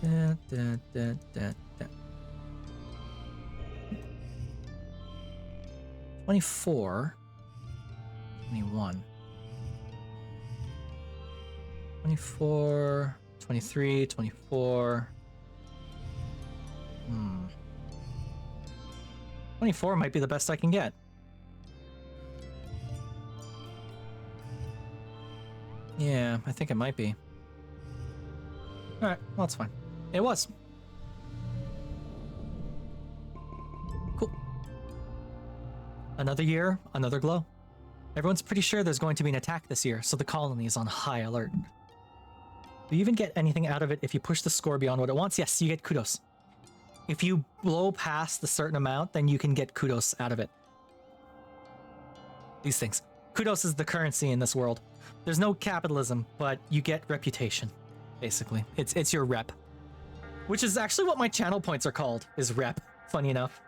da, da, da, da. 24. 21. 24. 23. 24. 24 might be the best I can get. Yeah, I think it might be. Alright, well, that's fine. It was. Cool. Another year, another Glow. Everyone's pretty sure there's going to be an attack this year, so the colony is on high alert. Do you even get anything out of it if you push the score beyond what it wants? Yes, you get kudos. If you blow past a certain amount, then you can get kudos out of it. These things. Kudos is the currency in this world. There's no capitalism, but you get reputation, basically. It's your rep. Which is actually what my channel points are called, is rep, funny enough.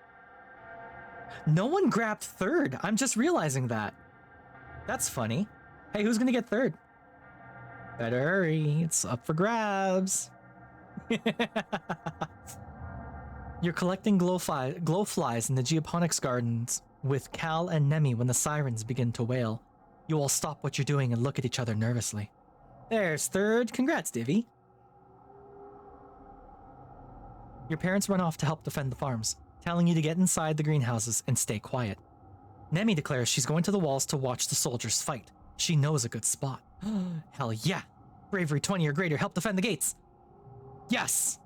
No one grabbed third. I'm just realizing that. That's funny. Hey, who's gonna get third? Better hurry, it's up for grabs. You're collecting glowflies in the geoponics gardens with Cal and Nemi when the sirens begin to wail. You all stop what you're doing and look at each other nervously. There's third. Congrats, Divvy. Your parents run off to help defend the farms, telling you to get inside the greenhouses and stay quiet. Nemi declares she's going to the walls to watch the soldiers fight. She knows a good spot. Hell yeah. Bravery 20 or greater, help defend the gates. Yes!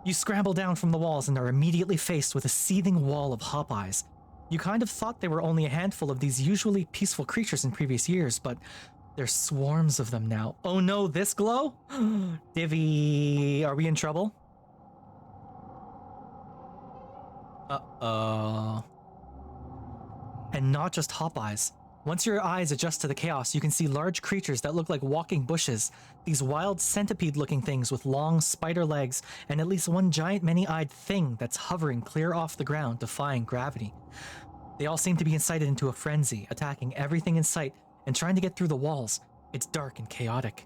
You scramble down from the walls and are immediately faced with a seething wall of hop eyes. You kind of thought they were only a handful of these usually peaceful creatures in previous years, but there's swarms of them now. Oh no, this glow? Divvy, are we in trouble? Uh-oh. And not just hop eyes. Once your eyes adjust to the chaos, you can see large creatures that look like walking bushes. These wild centipede-looking things with long spider legs and at least one giant many-eyed thing that's hovering clear off the ground, defying gravity. They all seem to be incited into a frenzy, attacking everything in sight and trying to get through the walls. It's dark and chaotic.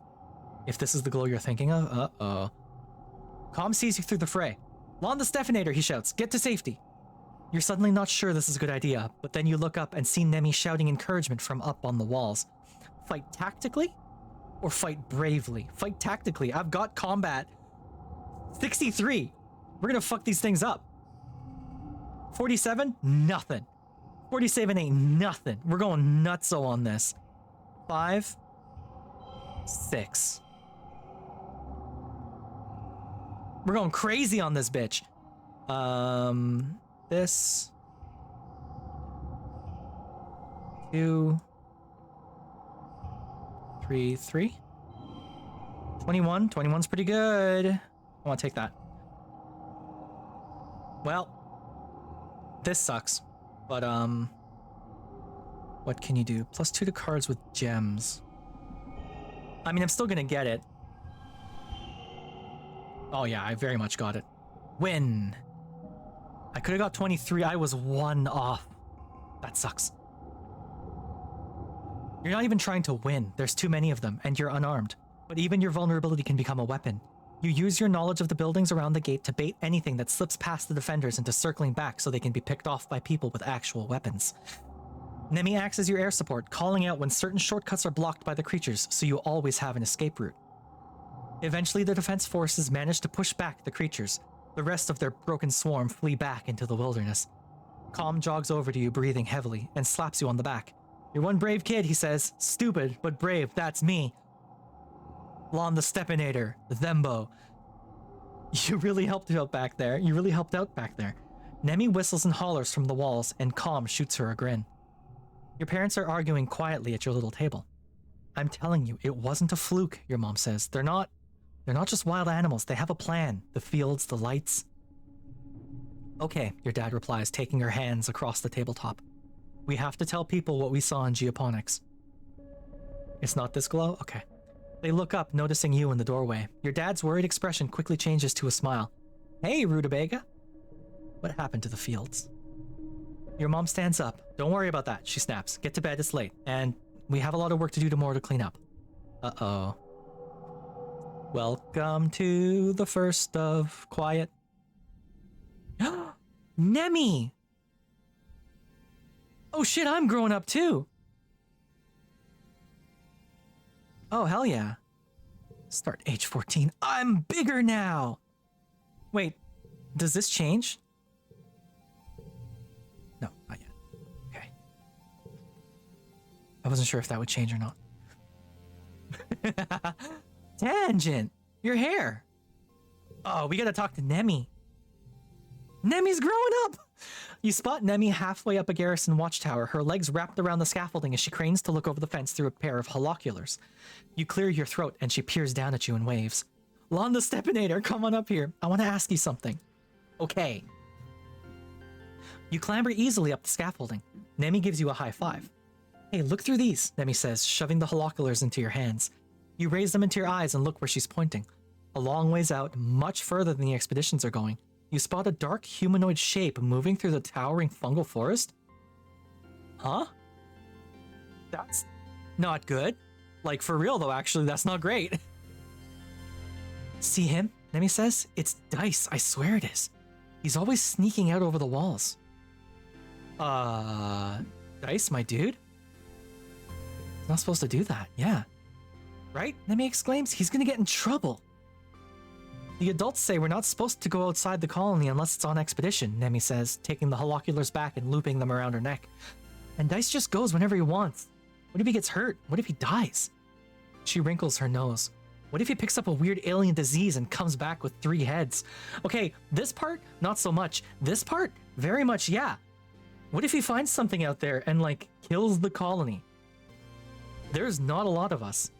If this is the glow you're thinking of, uh-oh. Calm sees you through the fray. "Lawn the Stephanator," he shouts. "Get to safety." You're suddenly not sure this is a good idea, but then you look up and see Nemi shouting encouragement from up on the walls. Fight tactically? Or fight bravely? Fight tactically. I've got combat 63. We're gonna fuck these things up. 47? Nothing. 47 ain't nothing. We're going nutso on this. 5, 6. We're going crazy on this bitch. This 2 3 3 21. 21's pretty good. I want to take that. Well, this sucks, but what can you do? +2 to cards with gems. I mean, I'm still gonna get it. Oh yeah, I very much got it. Win. I could have got 23. I was 1 off. That sucks. You're not even trying to win. There's too many of them, and you're unarmed. But even your vulnerability can become a weapon. You use your knowledge of the buildings around the gate to bait anything that slips past the defenders into circling back so they can be picked off by people with actual weapons. Nemi acts as your air support, calling out when certain shortcuts are blocked by the creatures, so you always have an escape route. Eventually, the defense forces manage to push back the creatures. The rest of their broken swarm flee back into the wilderness. Calm jogs over to you, breathing heavily, and slaps you on the back. "You're one brave kid," he says. "Stupid, but brave, that's me. Lawn the Stephanator, Thembo." You really helped out back there. Nemi whistles and hollers from the walls, and Calm shoots her a grin. Your parents are arguing quietly at your little table. "I'm telling you, it wasn't a fluke," your mom says. They're not just wild animals. They have a plan. The fields, the lights. "Okay," your dad replies, taking her hands across the tabletop. "We have to tell people what we saw in geoponics." It's not this glow? Okay. They look up, noticing you in the doorway. Your dad's worried expression quickly changes to a smile. "Hey, Rutabaga." "What happened to the fields?" Your mom stands up. "Don't worry about that," she snaps. "Get to bed, it's late. And we have a lot of work to do tomorrow to clean up." Uh-oh. Welcome to the first of quiet. Nemi! Oh shit, I'm growing up too! Oh, hell yeah. Start age 14. I'm bigger now! Wait, does this change? No, not yet. Okay. I wasn't sure if that would change or not. Tangent! Your hair! Oh, we gotta talk to Nemi. Nemi's growing up! You spot Nemi halfway up a garrison watchtower, her legs wrapped around the scaffolding as she cranes to look over the fence through a pair of holoculars. You clear your throat and she peers down at you and waves. "Lawn the Stephanator, come on up here. I want to ask you something." "Okay." You clamber easily up the scaffolding. Nemi gives you a high five. "Hey, look through these," Nemi says, shoving the holoculars into your hands. You raise them into your eyes and look where she's pointing. A long ways out, much further than the expeditions are going, you spot a dark humanoid shape moving through the towering fungal forest. Huh? That's not good. Like, for real though, actually, that's not great. "See him?" Nemi says. "It's Dice, I swear it is." He's always sneaking out over the walls. Dice, my dude? He's not supposed to do that, yeah. Right? Nemi exclaims, he's gonna get in trouble. The adults say we're not supposed to go outside the colony unless it's on expedition, Nemi says, taking the holoculars back and looping them around her neck. And Dice just goes whenever he wants. What if he gets hurt? What if he dies? She wrinkles her nose. What if he picks up a weird alien disease and comes back with 3 heads? Okay, this part, not so much. This part, very much, yeah. What if he finds something out there and, like, kills the colony? There's not a lot of us.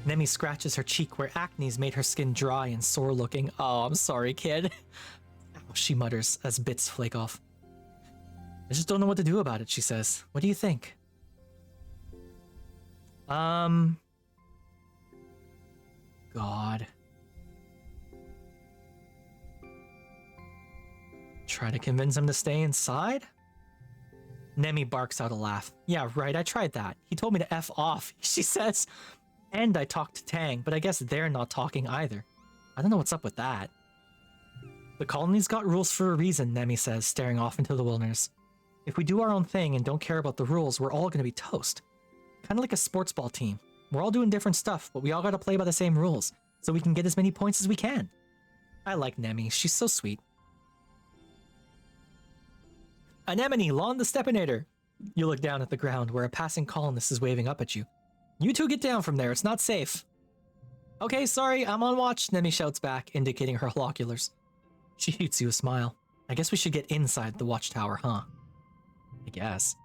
Nemi scratches her cheek where acne's made her skin dry and sore looking. Oh, I'm sorry, kid. She mutters as bits flake off. I just don't know what to do about it, she says. What do you think? God. Try to convince him to stay inside? Nemi barks out a laugh. Yeah, right, I tried that. He told me to F off, she says. And I talked to Tang, but I guess they're not talking either. I don't know what's up with that. The colony's got rules for a reason, Nemi says, staring off into the wilderness. If we do our own thing and don't care about the rules, we're all gonna be toast. Kinda like a sports ball team. We're all doing different stuff, but we all gotta play by the same rules, so we can get as many points as we can. I like Nemi, she's so sweet. Anemone, lawn the Stepinator! You look down at the ground where a passing colonist is waving up at you. You two get down from there, it's not safe. Okay, sorry, I'm on watch, Nemi shouts back, indicating her holoculars. She shoots you a smile. I guess we should get inside the watchtower, huh? I guess.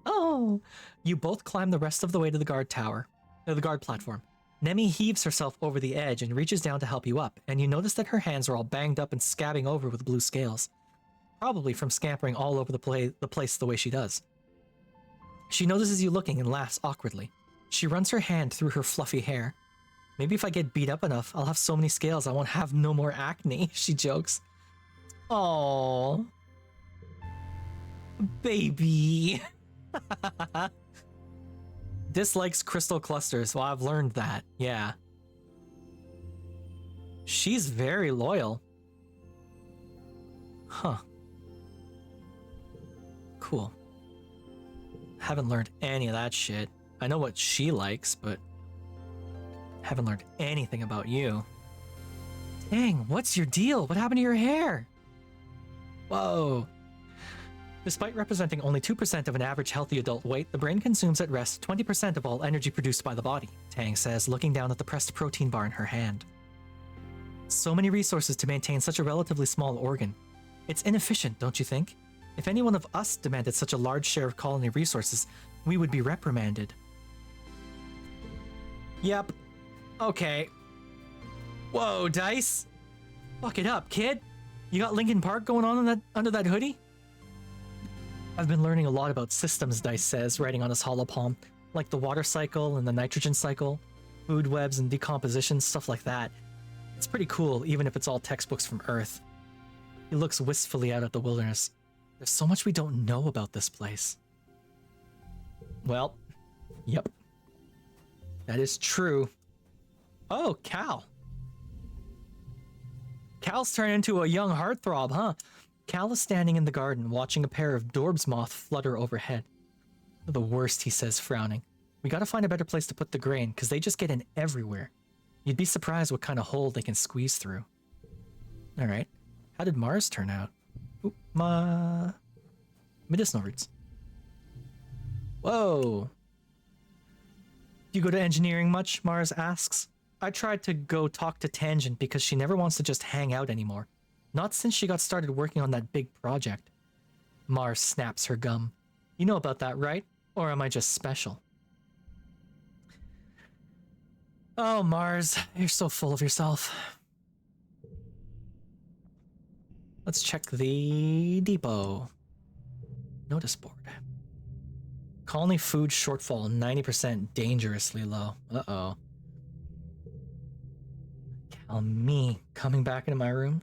Oh! You both climb the rest of the way to the guard tower, the guard platform. Nemi heaves herself over the edge and reaches down to help you up, and you notice that her hands are all banged up and scabbing over with blue scales. Probably from scampering all over the place the way she does. She notices you looking and laughs awkwardly. She runs her hand through her fluffy hair. Maybe if I get beat up enough, I'll have so many scales I won't have no more acne, she jokes. Aww. Baby. Dislikes crystal clusters. Well, I've learned that, yeah. She's very loyal. Huh. Cool. Haven't learned any of that shit. I know what she likes, but haven't learned anything about you. Dang, what's your deal? What happened to your hair? Whoa. Despite representing only 2% of an average healthy adult weight, the brain consumes at rest 20% of all energy produced by the body, Tang says, looking down at the pressed protein bar in her hand. So many resources to maintain such a relatively small organ. It's inefficient, don't you think? If any one of us demanded such a large share of colony resources, we would be reprimanded. Yep. Okay. Whoa, Dice. Fuck it up, kid. You got Linkin Park going on under that hoodie? I've been learning a lot about systems, Dice says, writing on his holopalm, like the water cycle and the nitrogen cycle, food webs and decomposition, stuff like that. It's pretty cool, even if it's all textbooks from Earth. He looks wistfully out at the wilderness. There's so much we don't know about this place. Well, yep. That is true. Oh, Cal. Cal's turned into a young heartthrob, huh? Cal is standing in the garden, watching a pair of Dorb's moth flutter overhead. The worst, he says, frowning. We gotta find a better place to put the grain, because they just get in everywhere. You'd be surprised what kind of hole they can squeeze through. Alright. How did Mars turn out? Oop, medicinal roots. Whoa. Do you go to engineering much? Mars asks. I tried to go talk to Tangent because she never wants to just hang out anymore. Not since she got started working on that big project. Mars snaps her gum. You know about that, right? Or am I just special? Oh, Mars, you're so full of yourself. Let's check the depot. Notice board. Colony food shortfall 90%, dangerously low. Uh-oh. Cal, me coming back into my room?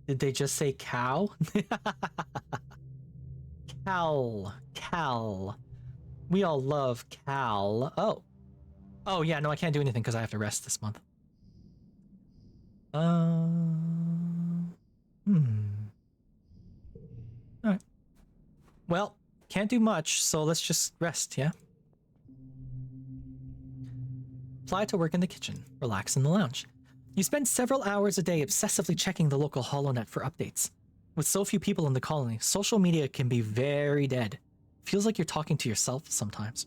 Did they just say cow? Cal. We all love Cal. Oh. Oh, yeah, no, I can't do anything because I have to rest this month. Alright. Well, can't do much, so let's just rest, yeah? Apply to work in the kitchen, relax in the lounge. You spend several hours a day obsessively checking the local HoloNet for updates. With so few people in the colony, social media can be very dead. Feels like you're talking to yourself sometimes.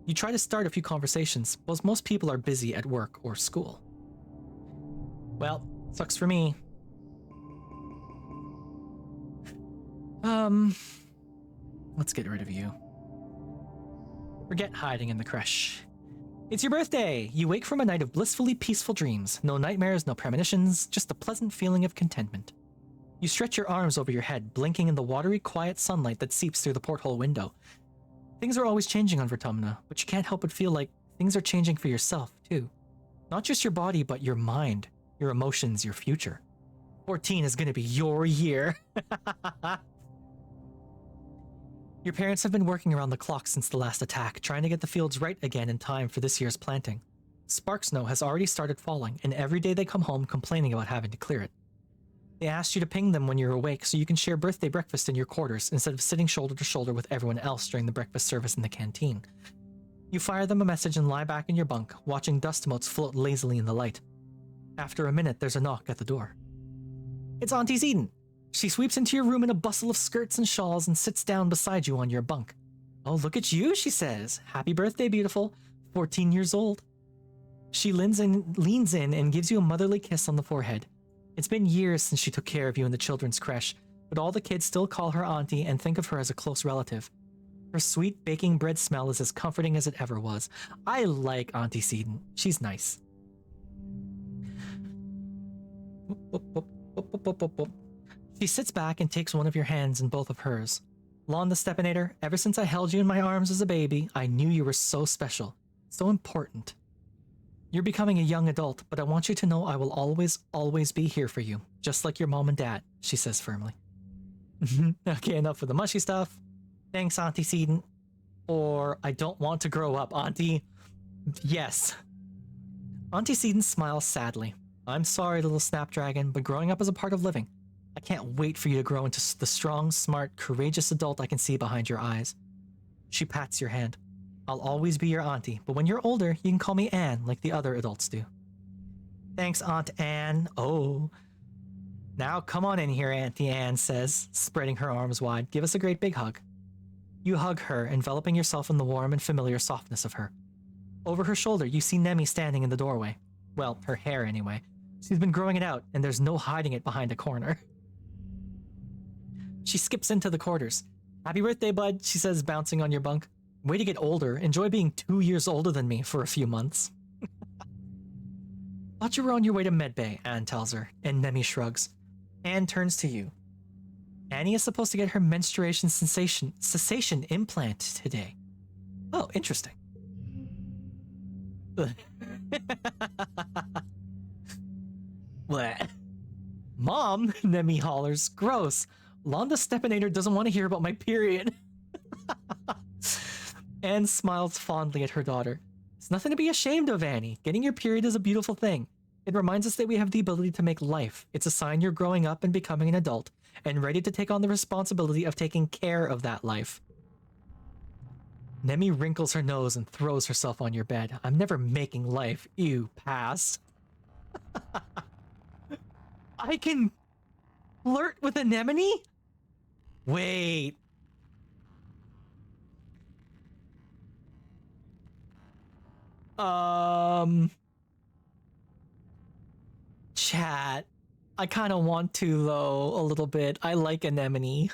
You try to start a few conversations, but most people are busy at work or school. Well, sucks for me. Let's get rid of you. Forget hiding in the creche. It's your birthday! You wake from a night of blissfully peaceful dreams. No nightmares, no premonitions, just a pleasant feeling of contentment. You stretch your arms over your head, blinking in the watery, quiet sunlight that seeps through the porthole window. Things are always changing on Vertumna, but you can't help but feel like things are changing for yourself, too. Not just your body, but your mind, your emotions, your future. 14 is gonna be your year. Your parents have been working around the clock since the last attack, trying to get the fields right again in time for this year's planting. Spark snow has already started falling, and every day they come home complaining about having to clear it. They asked you to ping them when you're awake so you can share birthday breakfast in your quarters instead of sitting shoulder to shoulder with everyone else during the breakfast service in the canteen. You fire them a message and lie back in your bunk, watching dust motes float lazily in the light. After a minute, there's a knock at the door. It's Auntie Eden. She sweeps into your room in a bustle of skirts and shawls and sits down beside you on your bunk. Oh, look at you, she says. Happy birthday, beautiful. 14 years old. She leans in and gives you a motherly kiss on the forehead. It's been years since she took care of you in the children's creche, but all the kids still call her auntie and think of her as a close relative. Her sweet baking bread smell is as comforting as it ever was. I like Auntie Seeden. She's nice. She sits back and takes one of your hands in both of hers. Lon the Stepinator, ever since I held you in my arms as a baby, I knew you were so special, so important. You're becoming a young adult, but I want you to know I will always, always be here for you, just like your mom and dad, she says firmly. Okay, enough of the mushy stuff. Thanks, Auntie Seeden. Or, I don't want to grow up, Auntie. Yes. Auntie Seeden smiles sadly. I'm sorry, little Snapdragon, but growing up is a part of living. I can't wait for you to grow into the strong, smart, courageous adult I can see behind your eyes. She pats your hand. I'll always be your auntie, but when you're older, you can call me Anne like the other adults do. Thanks, Aunt Anne. Oh. Now come on in here, Auntie Anne says, spreading her arms wide. Give us a great big hug. You hug her, enveloping yourself in the warm and familiar softness of her. Over her shoulder, you see Nemi standing in the doorway. Well, her hair anyway. She's been growing it out, and there's no hiding it behind a corner. She skips into the quarters. Happy birthday, bud, she says, bouncing on your bunk. Way to get older. Enjoy being 2 years older than me for a few months. Thought you were on your way to medbay, Anne tells her, and Nemi shrugs. Anne turns to you. Annie is supposed to get her menstruation cessation implant today. Oh, interesting. Bleh. Mom, Nemi hollers. Gross. Londa Stepinator doesn't want to hear about my period. Anne smiles fondly at her daughter. It's nothing to be ashamed of, Annie. Getting your period is a beautiful thing. It reminds us that we have the ability to make life. It's a sign you're growing up and becoming an adult, and ready to take on the responsibility of taking care of that life. Nemi wrinkles her nose and throws herself on your bed. I'm never making life. Ew, pass. I can flirt with Anemone? Wait. Chat. I kind of want to, though, a little bit. I like Anemone.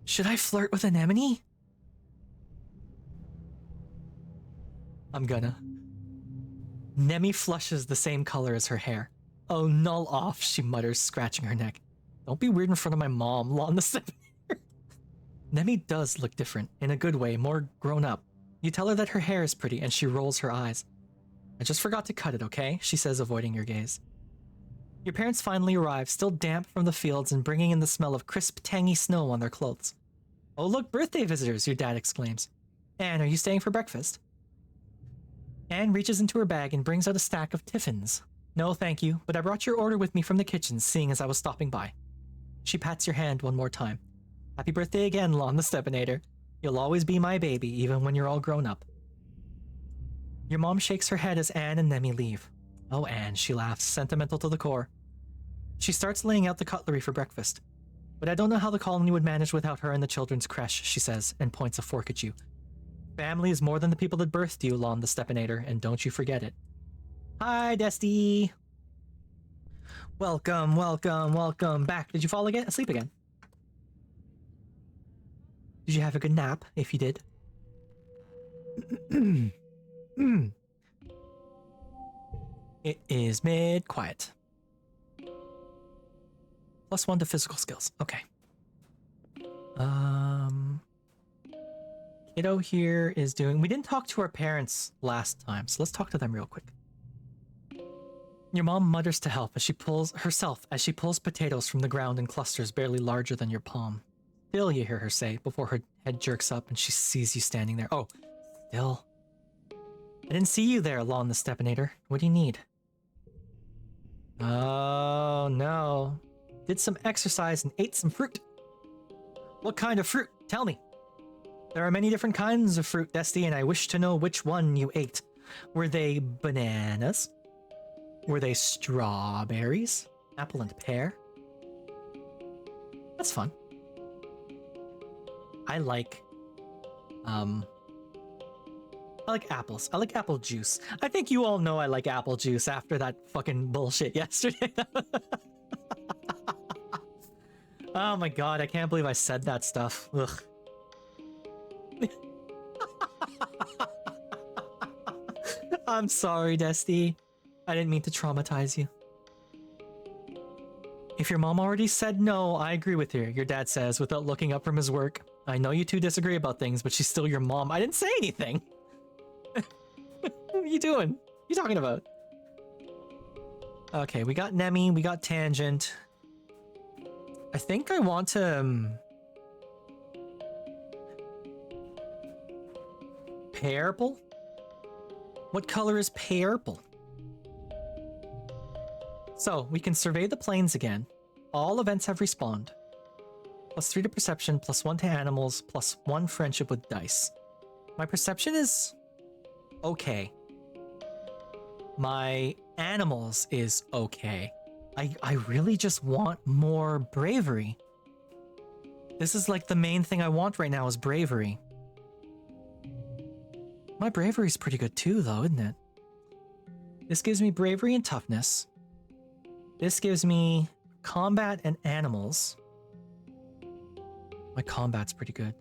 Should I flirt with Anemone? I'm gonna. Nemi flushes the same color as her hair. Oh, null off, she mutters, scratching her neck. Don't be weird in front of my mom, Lon the Stepinator. Nemi does look different, in a good way, more grown up. You tell her that her hair is pretty, and she rolls her eyes. I just forgot to cut it, okay? She says, avoiding your gaze. Your parents finally arrive, still damp from the fields and bringing in the smell of crisp, tangy snow on their clothes. Oh, look, birthday visitors, your dad exclaims. Anne, are you staying for breakfast? Anne reaches into her bag and brings out a stack of tiffins. No, thank you, but I brought your order with me from the kitchen, seeing as I was stopping by. She pats your hand one more time. Happy birthday again, Lon the Stepinator. You'll always be my baby, even when you're all grown up. Your mom shakes her head as Anne and Nemi leave. Oh, Anne, she laughs, sentimental to the core. She starts laying out the cutlery for breakfast. But I don't know how the colony would manage without her in the children's creche, she says, and points a fork at you. Family is more than the people that birthed you, Lon the Stepinator, and don't you forget it. Hi, Desty! Welcome, welcome, welcome back. Did you fall again? Asleep again? Did you have a good nap, if you did? It is mid-quiet. +1 to physical skills. Okay. Kiddo here is doing... We didn't talk to our parents last time, so let's talk to them real quick. Your mom mutters to help as she pulls potatoes from the ground in clusters barely larger than your palm. Still, you hear her say, before her head jerks up and she sees you standing there. Oh, still. I didn't see you there, Lon the Stepinator. What do you need? Oh, no. Did some exercise and ate some fruit. What kind of fruit? Tell me. There are many different kinds of fruit, Desty, and I wish to know which one you ate. Were they bananas? Were they strawberries? Apple and pear? That's fun. I like apples. I like apple juice. I think you all know I like apple juice after that fucking bullshit yesterday. Oh my god, I can't believe I said that stuff. Ugh. I'm sorry, Desty. I didn't mean to traumatize you. If your mom already said no, I agree with her, your dad says without looking up from his work. I know you two disagree about things, but she's still your mom. I didn't say anything. What are you doing? What are you talking about? Okay, we got Nemi, we got Tangent. I think I want to... Purple? What color is purple? So, we can survey the plains again. All events have respawned. +3 to perception, +1 to animals, +1 friendship with dice. My perception is... okay. My animals is okay. I really just want more bravery. This is like the main thing I want right now is bravery. My bravery's pretty good too, though, isn't it? This gives me bravery and toughness. This gives me combat and animals. My combat's pretty good.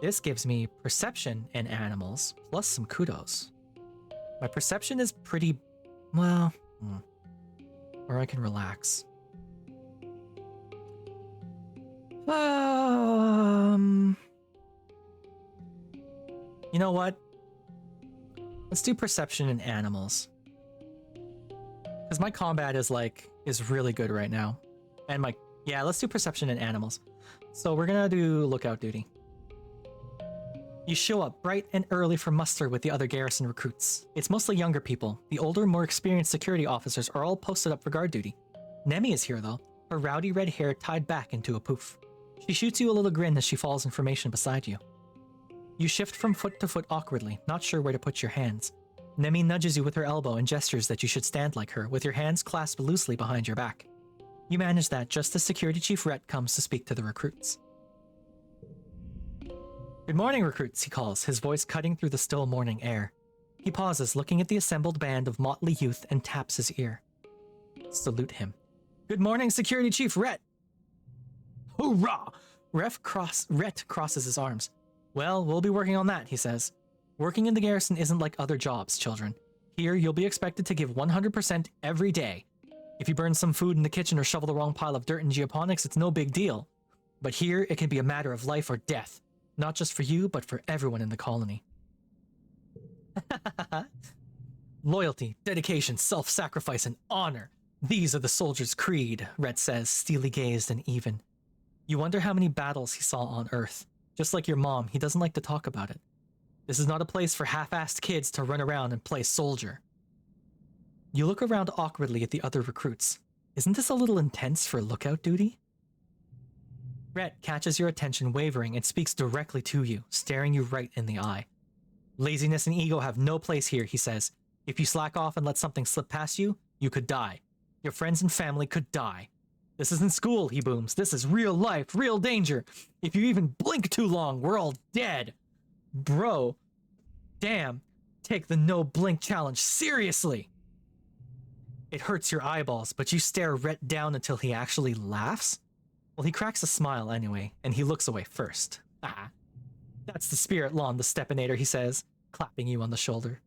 This gives me perception and animals, plus some kudos. My perception is pretty... well... Or I can relax. You know what? Let's do perception and animals. Because my combat is really good right now. And yeah, let's do perception and animals. So we're gonna do lookout duty. You show up bright and early for muster with the other garrison recruits. It's mostly younger people. The older, more experienced security officers are all posted up for guard duty. Nemi is here though, her rowdy red hair tied back into a poof. She shoots you a little grin as she falls in formation beside you. You shift from foot to foot awkwardly, not sure where to put your hands. Nemi nudges you with her elbow and gestures that you should stand like her, with your hands clasped loosely behind your back. You manage that just as Security Chief Rhett comes to speak to the recruits. Good morning, recruits, he calls, his voice cutting through the still morning air. He pauses, looking at the assembled band of motley youth, and taps his ear. Salute him. Good morning, Security Chief Rhett! Hoorah! Rhett crosses his arms. Well, we'll be working on that, he says. Working in the garrison isn't like other jobs, children. Here, you'll be expected to give 100% every day. If you burn some food in the kitchen or shovel the wrong pile of dirt in geoponics, it's no big deal. But here, it can be a matter of life or death. Not just for you, but for everyone in the colony. Loyalty, dedication, self-sacrifice, and honor. These are the soldier's creed, Rhett says, steely-gazed and even. You wonder how many battles he saw on Earth. Just like your mom, he doesn't like to talk about it. This is not a place for half-assed kids to run around and play soldier. You look around awkwardly at the other recruits. Isn't this a little intense for lookout duty? Rhett catches your attention wavering and speaks directly to you, staring you right in the eye. Laziness and ego have no place here, he says. If you slack off and let something slip past you, you could die. Your friends and family could die. This isn't school, he booms. This is real life, real danger. If you even blink too long, we're all dead. Bro, damn, take the no blink challenge seriously. It hurts your eyeballs, but you stare Rhett down until he actually laughs. Well, he cracks a smile anyway, and he looks away first. Ah, that's the spirit, Lon the Stepinator, he says, clapping you on the shoulder.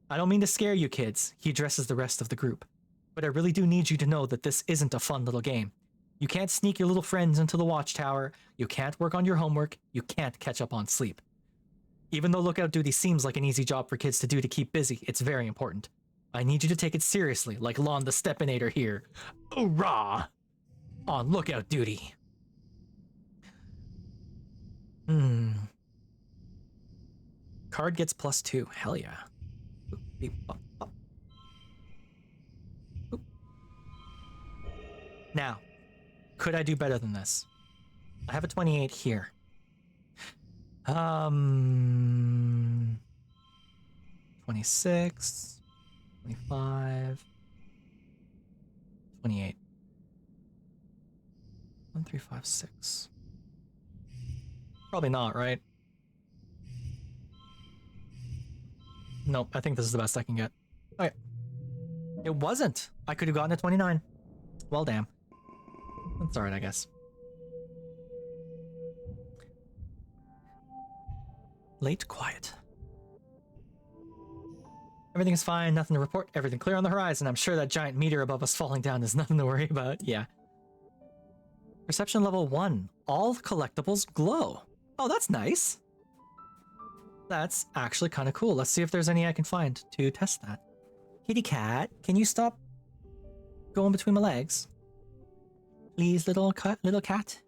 I don't mean to scare you kids, he addresses the rest of the group, but I really do need you to know that this isn't a fun little game. You can't sneak your little friends into the watchtower, you can't work on your homework, you can't catch up on sleep. Even though lookout duty seems like an easy job for kids to do to keep busy, it's very important. I need you to take it seriously, like Lon the Stepinator here. Hoorah! On lookout duty. Card gets +2. Hell yeah. Boop, beep, bop, bop. Boop. Now, could I do better than this? I have a 28 here. 26, 25, 28. 1, 3, 5, 6. Probably not, right? Nope, I think this is the best I can get. Okay. It wasn't. I could have gotten a 29. Well, damn. That's alright, I guess. Late quiet. Everything is fine, nothing to report, everything clear on the horizon. I'm sure that giant meteor above us falling down is nothing to worry about. Yeah. Perception level 1. All collectibles glow. Oh, that's nice. That's actually kind of cool. Let's see if there's any I can find to test that. Kitty cat, can you stop going between my legs? Please, little cat, little cat.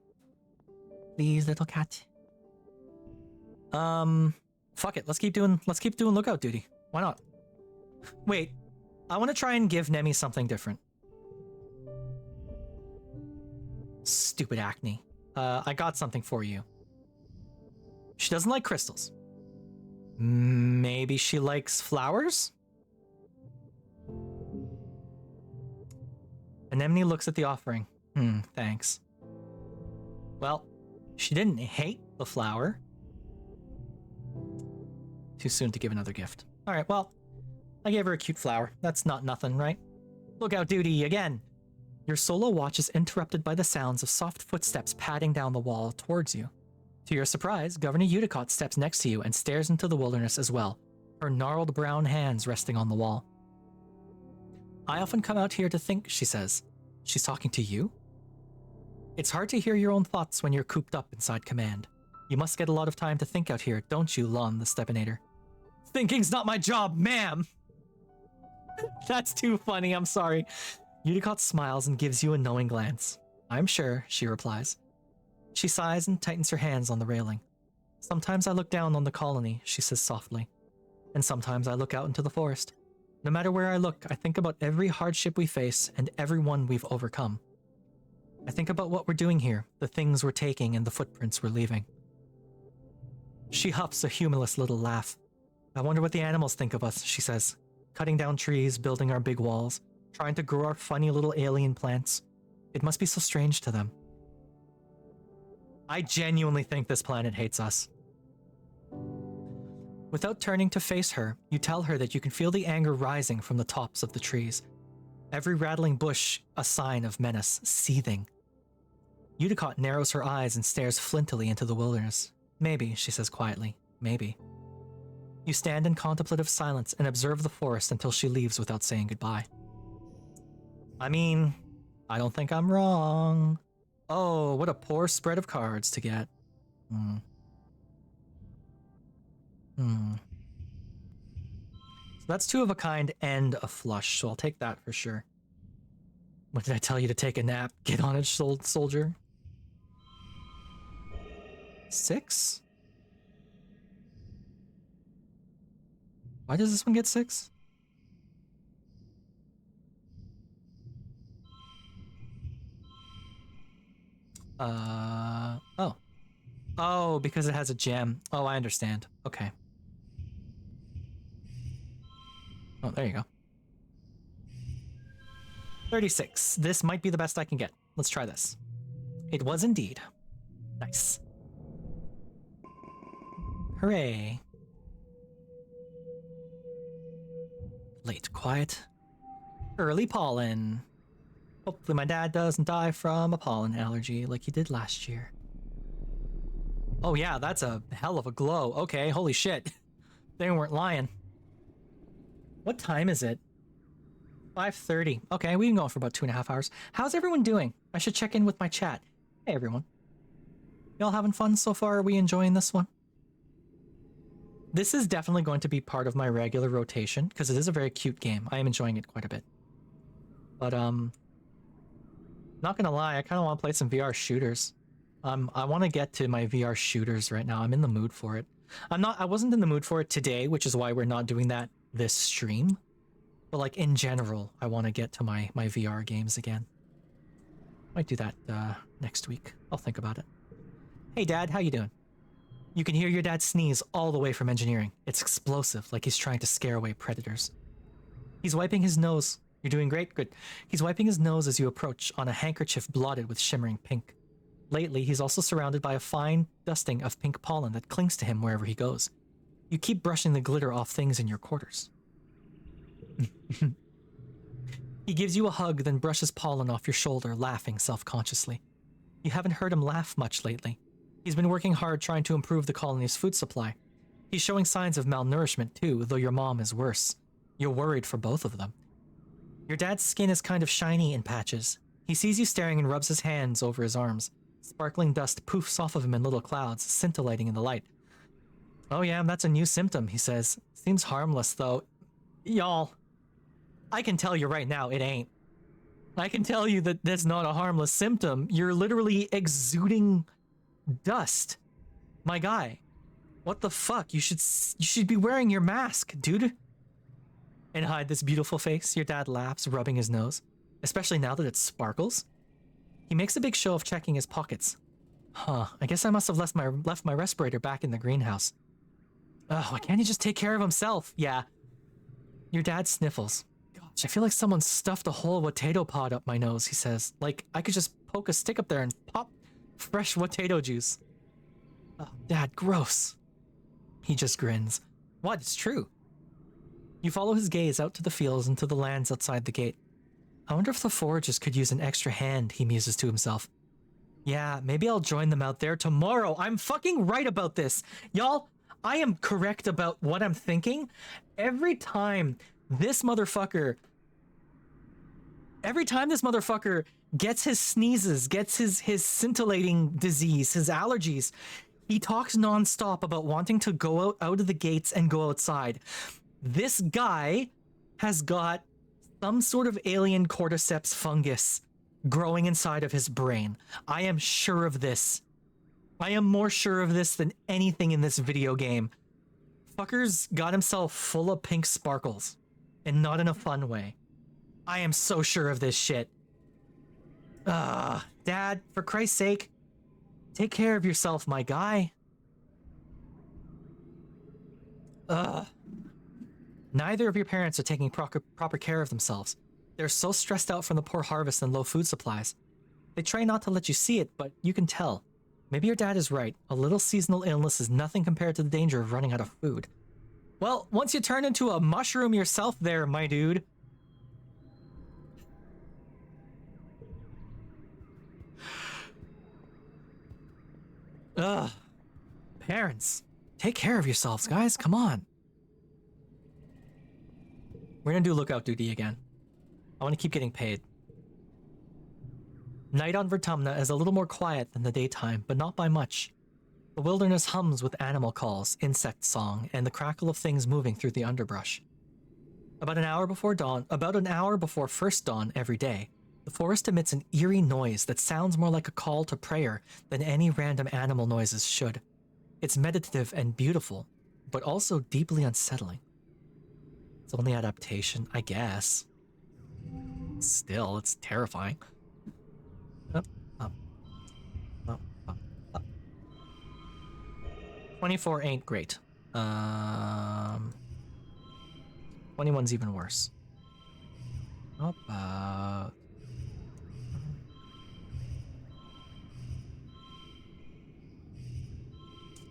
Please, little cat. Fuck it. Let's keep doing lookout duty. Why not? Wait, I want to try and give Nemi something different. Stupid acne. I got something for you. She doesn't like crystals. Maybe she likes flowers? Anemone looks at the offering. Thanks. Well, she didn't hate the flower. Too soon to give another gift. Alright, well, I gave her a cute flower. That's not nothing, right? Lookout duty again! Your solo watch is interrupted by the sounds of soft footsteps padding down the wall towards you. To your surprise, Governor Udicott steps next to you and stares into the wilderness as well, her gnarled brown hands resting on the wall. I often come out here to think, she says. She's talking to you? It's hard to hear your own thoughts when you're cooped up inside command. You must get a lot of time to think out here, don't you, Lon the Stepinator? Thinking's not my job, ma'am! That's too funny, I'm sorry. Udicott smiles and gives you a knowing glance. I'm sure, she replies. She sighs and tightens her hands on the railing. Sometimes I look down on the colony, she says softly. And sometimes I look out into the forest. No matter where I look, I think about every hardship we face and every one we've overcome. I think about what we're doing here, the things we're taking and the footprints we're leaving. She huffs a humorless little laugh. I wonder what the animals think of us, she says. Cutting down trees, building our big walls, trying to grow our funny little alien plants. It must be so strange to them. I genuinely think this planet hates us. Without turning to face her, you tell her that you can feel the anger rising from the tops of the trees. Every rattling bush a sign of menace, seething. Udicott narrows her eyes and stares flintily into the wilderness. Maybe, she says quietly, maybe. You stand in contemplative silence and observe the forest until she leaves without saying goodbye. I mean, I don't think I'm wrong. Oh, what a poor spread of cards to get. So that's 2 of a kind and a flush, so I'll take that for sure. What did I tell you to take a nap? Get on it, soldier. 6? Why does this one get 6? Oh. Oh, because it has a gem. Oh, I understand. Okay. Oh, there you go. 36. This might be the best I can get. Let's try this. It was indeed. Nice. Hooray. Late quiet. Early pollen. Hopefully my dad doesn't die from a pollen allergy like he did last year. Oh yeah, that's a hell of a glow. Okay, holy shit. They weren't lying. What time is it? 5:30. Okay, we can go for about 2.5 hours. How's everyone doing? I should check in with my chat. Hey everyone. Y'all having fun so far? Are we enjoying this one? This is definitely going to be part of my regular rotation because it is a very cute game. I am enjoying it quite a bit. But not gonna lie, I kind of want to play some VR shooters. I want to get to my VR shooters right now. I'm in the mood for it. I wasn't in the mood for it today, which is why we're not doing that this stream. But like in general, I want to get to my VR games again. Might do that next week. I'll think about it. Hey dad, how you doing? You can hear your dad sneeze all the way from engineering. It's explosive, like he's trying to scare away predators. He's wiping his nose. You're doing great, good. He's wiping his nose as you approach on a handkerchief blotted with shimmering pink. Lately, he's also surrounded by a fine dusting of pink pollen that clings to him wherever he goes. You keep brushing the glitter off things in your quarters. He gives you a hug, then brushes pollen off your shoulder, laughing self-consciously. You haven't heard him laugh much lately. He's been working hard trying to improve the colony's food supply. He's showing signs of malnourishment too, though your mom is worse. You're worried for both of them. Your dad's skin is kind of shiny in patches. He sees you staring and rubs his hands over his arms. Sparkling dust poofs off of him in little clouds, scintillating in the light. Oh yeah, that's a new symptom, he says. Seems harmless though. Y'all, I can tell you right now, it ain't. I can tell you that that's not a harmless symptom. You're literally exuding dust. My guy, what the fuck? You should be wearing your mask, dude. And hide this beautiful face, your dad laughs, rubbing his nose. Especially now that it sparkles. He makes a big show of checking his pockets. Huh, I guess I must have left my respirator back in the greenhouse. Oh, why can't he just take care of himself? Yeah. Your dad sniffles. Gosh, I feel like someone stuffed a whole potato pod up my nose, he says. Like, I could just poke a stick up there and pop fresh potato juice. Oh, Dad, gross. He just grins. What? It's true. You follow his gaze out to the fields and to the lands outside the gate. I wonder if the foragers could use an extra hand, he muses to himself. Yeah, maybe I'll join them out there tomorrow. I'm fucking right about this. Y'all, I am correct about what I'm thinking. Every time this motherfucker gets his sneezes, gets his scintillating disease, his allergies, he talks nonstop about wanting to go out of the gates and go outside. This guy has got some sort of alien cordyceps fungus growing inside of his brain. I am sure of this. I am more sure of this than anything in this video game. Fucker's got himself full of pink sparkles, and not in a fun way. I am so sure of this shit. Dad, for Christ's sake, take care of yourself, my guy. Neither of your parents are taking proper care of themselves. They're so stressed out from the poor harvest and low food supplies. They try not to let you see it, but you can tell. Maybe your dad is right. A little seasonal illness is nothing compared to the danger of running out of food. Well, once you turn into a mushroom yourself there, my dude. Parents, take care of yourselves, guys. Come on. We're gonna do lookout duty again. I want to keep getting paid. Night on Vertumna is a little more quiet than the daytime, but not by much. The wilderness hums with animal calls, insect song, and the crackle of things moving through the underbrush. About an hour before first dawn every day, the forest emits an eerie noise that sounds more like a call to prayer than any random animal noises should. It's meditative and beautiful, but also deeply unsettling. It's only adaptation, I guess. Still, it's terrifying. 24 ain't great. 21's even worse. How about...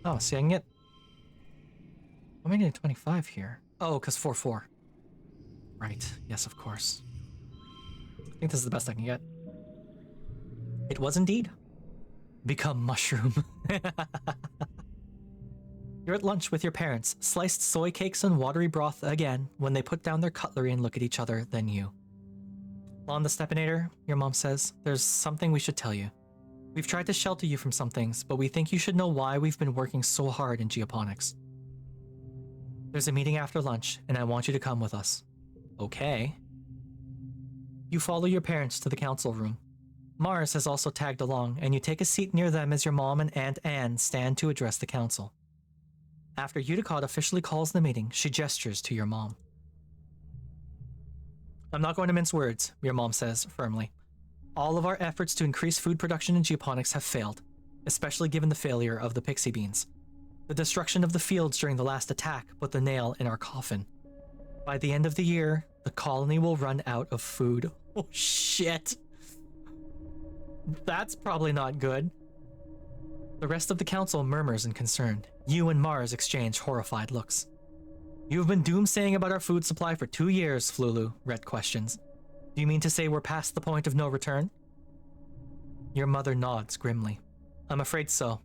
Oh, see, I can get... I'm getting 25 here. Oh, because 4-4. Right. Yes, of course. I think this is the best I can get. It was indeed. Become mushroom. You're at lunch with your parents, sliced soy cakes and watery broth again, when they put down their cutlery and look at each other, then you. On the Stepinator, your mom says, there's something we should tell you. We've tried to shelter you from some things, but we think you should know why we've been working so hard in geoponics. There's a meeting after lunch, and I want you to come with us. Okay. You follow your parents to the council room. Mars has also tagged along, and you take a seat near them as your mom and Aunt Anne stand to address the council. After Uticott officially calls the meeting, she gestures to your mom. I'm not going to mince words, your mom says firmly. All of our efforts to increase food production in geoponics have failed, especially given the failure of the pixie beans. The destruction of the fields during the last attack put the nail in our coffin. By the end of the year, the colony will run out of food. Oh shit. That's probably not good. The rest of the council murmurs in concern. You and Mars exchange horrified looks. You've been doomsaying about our food supply for 2 years, Flulu, Red questions. Do you mean to say we're past the point of no return? Your mother nods grimly. I'm afraid so.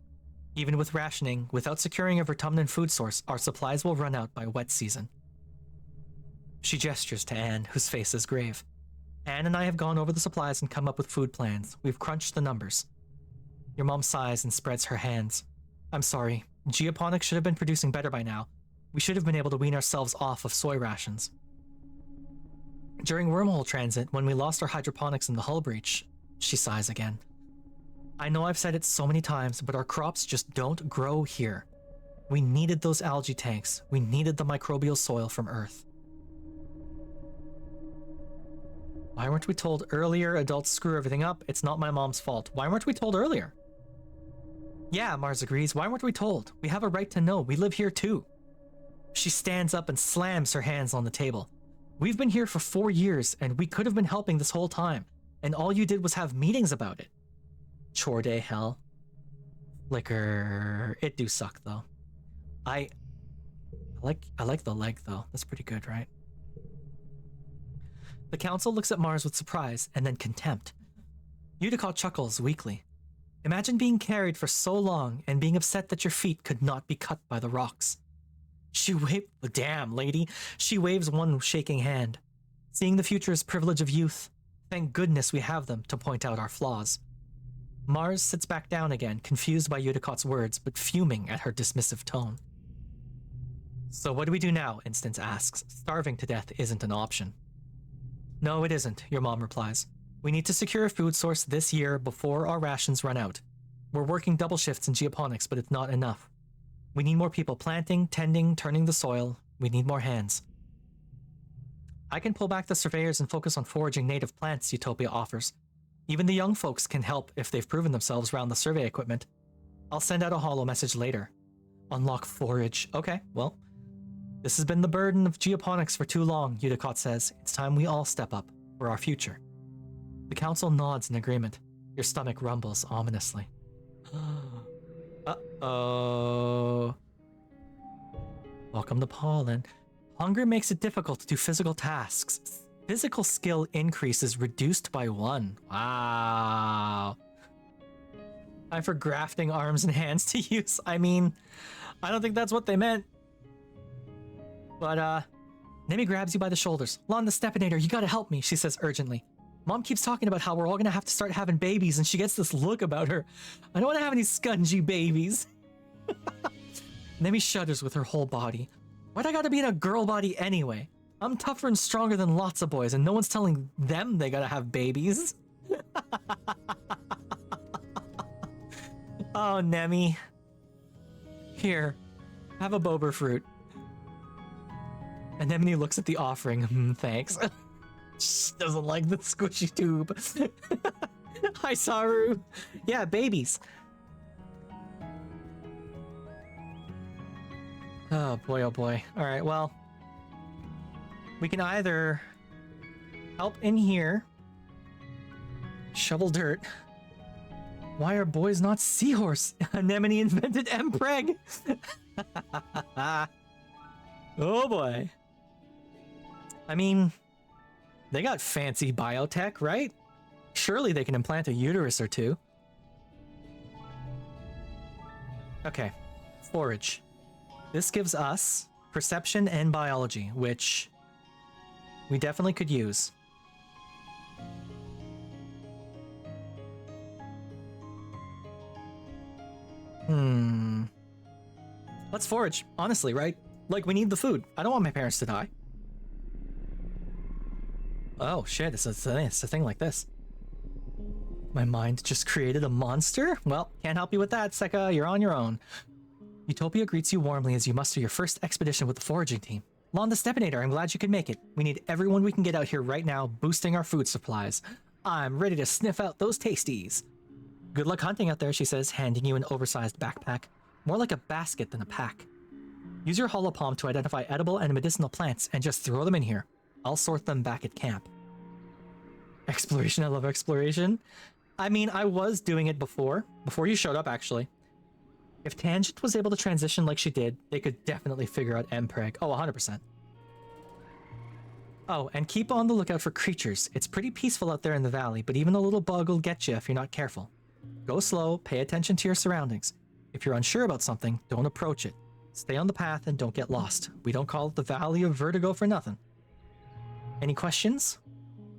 Even with rationing, without securing a Vertumnan food source, our supplies will run out by wet season. She gestures to Anne, whose face is grave. Anne and I have gone over the supplies and come up with food plans. We've crunched the numbers. Your mom sighs and spreads her hands. I'm sorry. Geoponics should have been producing better by now. We should have been able to wean ourselves off of soy rations. During wormhole transit, when we lost our hydroponics in the hull breach, she sighs again. I know I've said it so many times, but our crops just don't grow here. We needed those algae tanks. We needed the microbial soil from Earth. Why weren't we told earlier? Adults screw everything up. It's not my mom's fault. Why weren't we told earlier? Yeah, Mars agrees. Why weren't we told? We have a right to know. We live here too. She stands up and slams her hands on the table. We've been here for 4 years, and we could have been helping this whole time, and all you did was have meetings about it. Chore day hell. Liquor. It do suck though. I like the leg though. That's pretty good, right? The council looks at Mars with surprise and then contempt. Uticott chuckles weakly. Imagine being carried for so long and being upset that your feet could not be cut by the rocks. Damn, lady. She waves one shaking hand. Seeing the future is privilege of youth. Thank goodness we have them to point out our flaws. Mars sits back down again, confused by Uticott's words, but fuming at her dismissive tone. So what do we do now? Instance asks. Starving to death isn't an option. No, it isn't, your mom replies. We need to secure a food source this year before our rations run out. We're working double shifts in geoponics, but it's not enough. We need more people planting, tending, turning the soil. We need more hands. I can pull back the surveyors and focus on foraging native plants, Utopia offers. Even the young folks can help if they've proven themselves around the survey equipment. I'll send out a holo message later. Unlock forage. Okay, well. This has been the burden of geoponics for too long, Uticott says. It's time we all step up for our future. The council nods in agreement. Your stomach rumbles ominously. Uh-oh. Welcome to Pollen. Hunger makes it difficult to do physical tasks. Physical skill increases reduced by 1. Wow. Time for grafting arms and hands to use. I mean, I don't think that's what they meant. But, Nemi grabs you by the shoulders. Lon the Stepinator, you gotta help me, she says urgently. Mom keeps talking about how we're all gonna have to start having babies, and she gets this look about her. I don't wanna have any scungy babies. Nemi shudders with her whole body. Why'd I gotta be in a girl body anyway? I'm tougher and stronger than lots of boys, and no one's telling them they gotta have babies. Oh, Nemi. Here, have a bober fruit. Anemone looks at the offering. Thanks. She doesn't like the squishy tube. Hi, Saru. Yeah, babies. Oh boy, oh boy. Alright, well. We can either help in here. Shovel dirt. Why are boys not seahorse? Anemone invented Mpreg. Oh boy. I mean, they got fancy biotech, right? Surely they can implant a uterus or two. Okay, forage. This gives us perception and biology, which we definitely could use. Let's forage, honestly, right? Like, we need the food. I don't want my parents to die. Oh, shit, it's a thing like this. My mind just created a monster? Well, can't help you with that, Seka. You're on your own. Utopia greets you warmly as you muster your first expedition with the foraging team. Lon the Stepinator, I'm glad you could make it. We need everyone we can get out here right now, boosting our food supplies. I'm ready to sniff out those tasties. Good luck hunting out there, she says, handing you an oversized backpack. More like a basket than a pack. Use your holopalm to identify edible and medicinal plants and just throw them in here. I'll sort them back at camp. Exploration, I love exploration. I mean, I was doing it before you showed up, actually. If Tangent was able to transition like she did, they could definitely figure out Mpreg. Oh, 100%. Oh, and keep on the lookout for creatures. It's pretty peaceful out there in the valley, but even a little bug will get you if you're not careful. Go slow, pay attention to your surroundings. If you're unsure about something, don't approach it. Stay on the path and don't get lost. We don't call it the Valley of Vertigo for nothing. Any questions?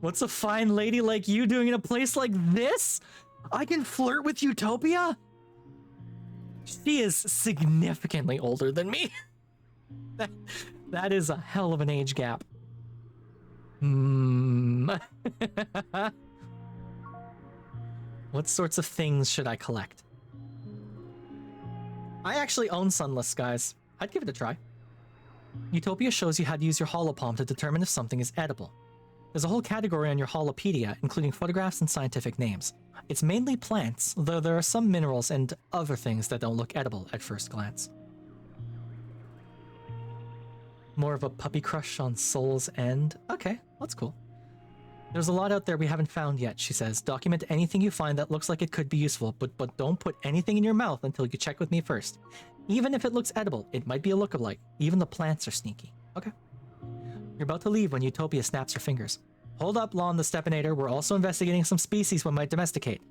What's a fine lady like you doing in a place like this? I can flirt with Utopia? She is significantly older than me. That is a hell of an age gap. What sorts of things should I collect? I actually own Sunless, guys. I'd give it a try. Utopia shows you how to use your holopalm to determine if something is edible. There's a whole category on your holopedia, including photographs and scientific names. It's mainly plants, though there are some minerals and other things that don't look edible at first glance. More of a puppy crush on Soul's End? Okay, that's cool. There's a lot out there we haven't found yet, she says. Document anything you find that looks like it could be useful, but don't put anything in your mouth until you check with me first. Even if it looks edible, it might be a lookalike. Even the plants are sneaky. Okay. You're about to leave when Utopia snaps her fingers. Hold up, Lon the Stepinator. We're also investigating some species we might domesticate.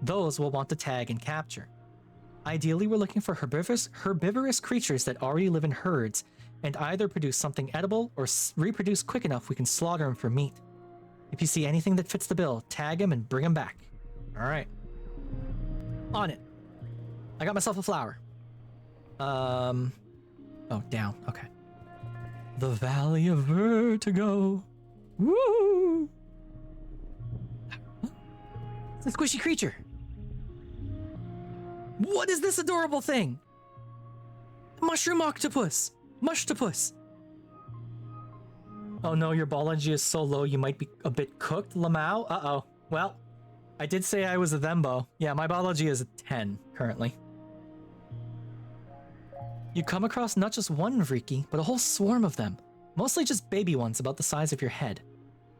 Those we'll want to tag and capture. Ideally, we're looking for herbivorous creatures that already live in herds and either produce something edible or reproduce quick enough we can slaughter them for meat. If you see anything that fits the bill, tag him and bring him back. All right. On it. I got myself a flower. Oh, down. Okay. The Valley of Vertigo. Woo! It's a squishy creature. What is this adorable thing? Mushroom octopus. Mushtopus. Oh no, your biology is so low you might be a bit cooked, Lamau. Uh-oh. Well, I did say I was a thembo. Yeah, my biology is a 10 currently. You come across not just one Vriki, but a whole swarm of them. Mostly just baby ones about the size of your head.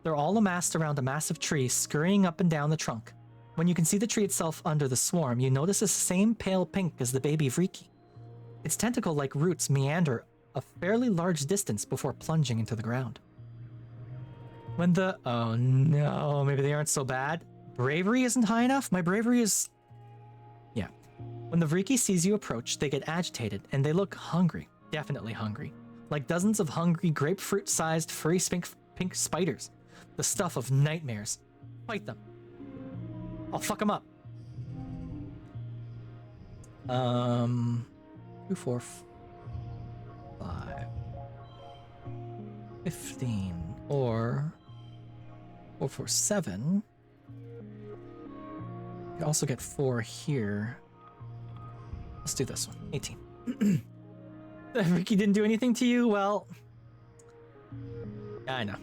They're all amassed around a massive tree, scurrying up and down the trunk. When you can see the tree itself under the swarm, you notice the same pale pink as the baby Vriki. Its tentacle-like roots meander a fairly large distance before plunging into the ground. When the... oh no, maybe they aren't so bad. Bravery isn't high enough? My bravery is... yeah. When the Vriki sees you approach, they get agitated, and they look hungry. Definitely hungry. Like dozens of hungry, grapefruit-sized, furry pink spiders. The stuff of nightmares. Fight them. I'll fuck them up. 2, 4, 5... 15, or 4, 4, 7. You also get 4 here. Let's do this one. 18. Ricky didn't do anything to you? Well, I know.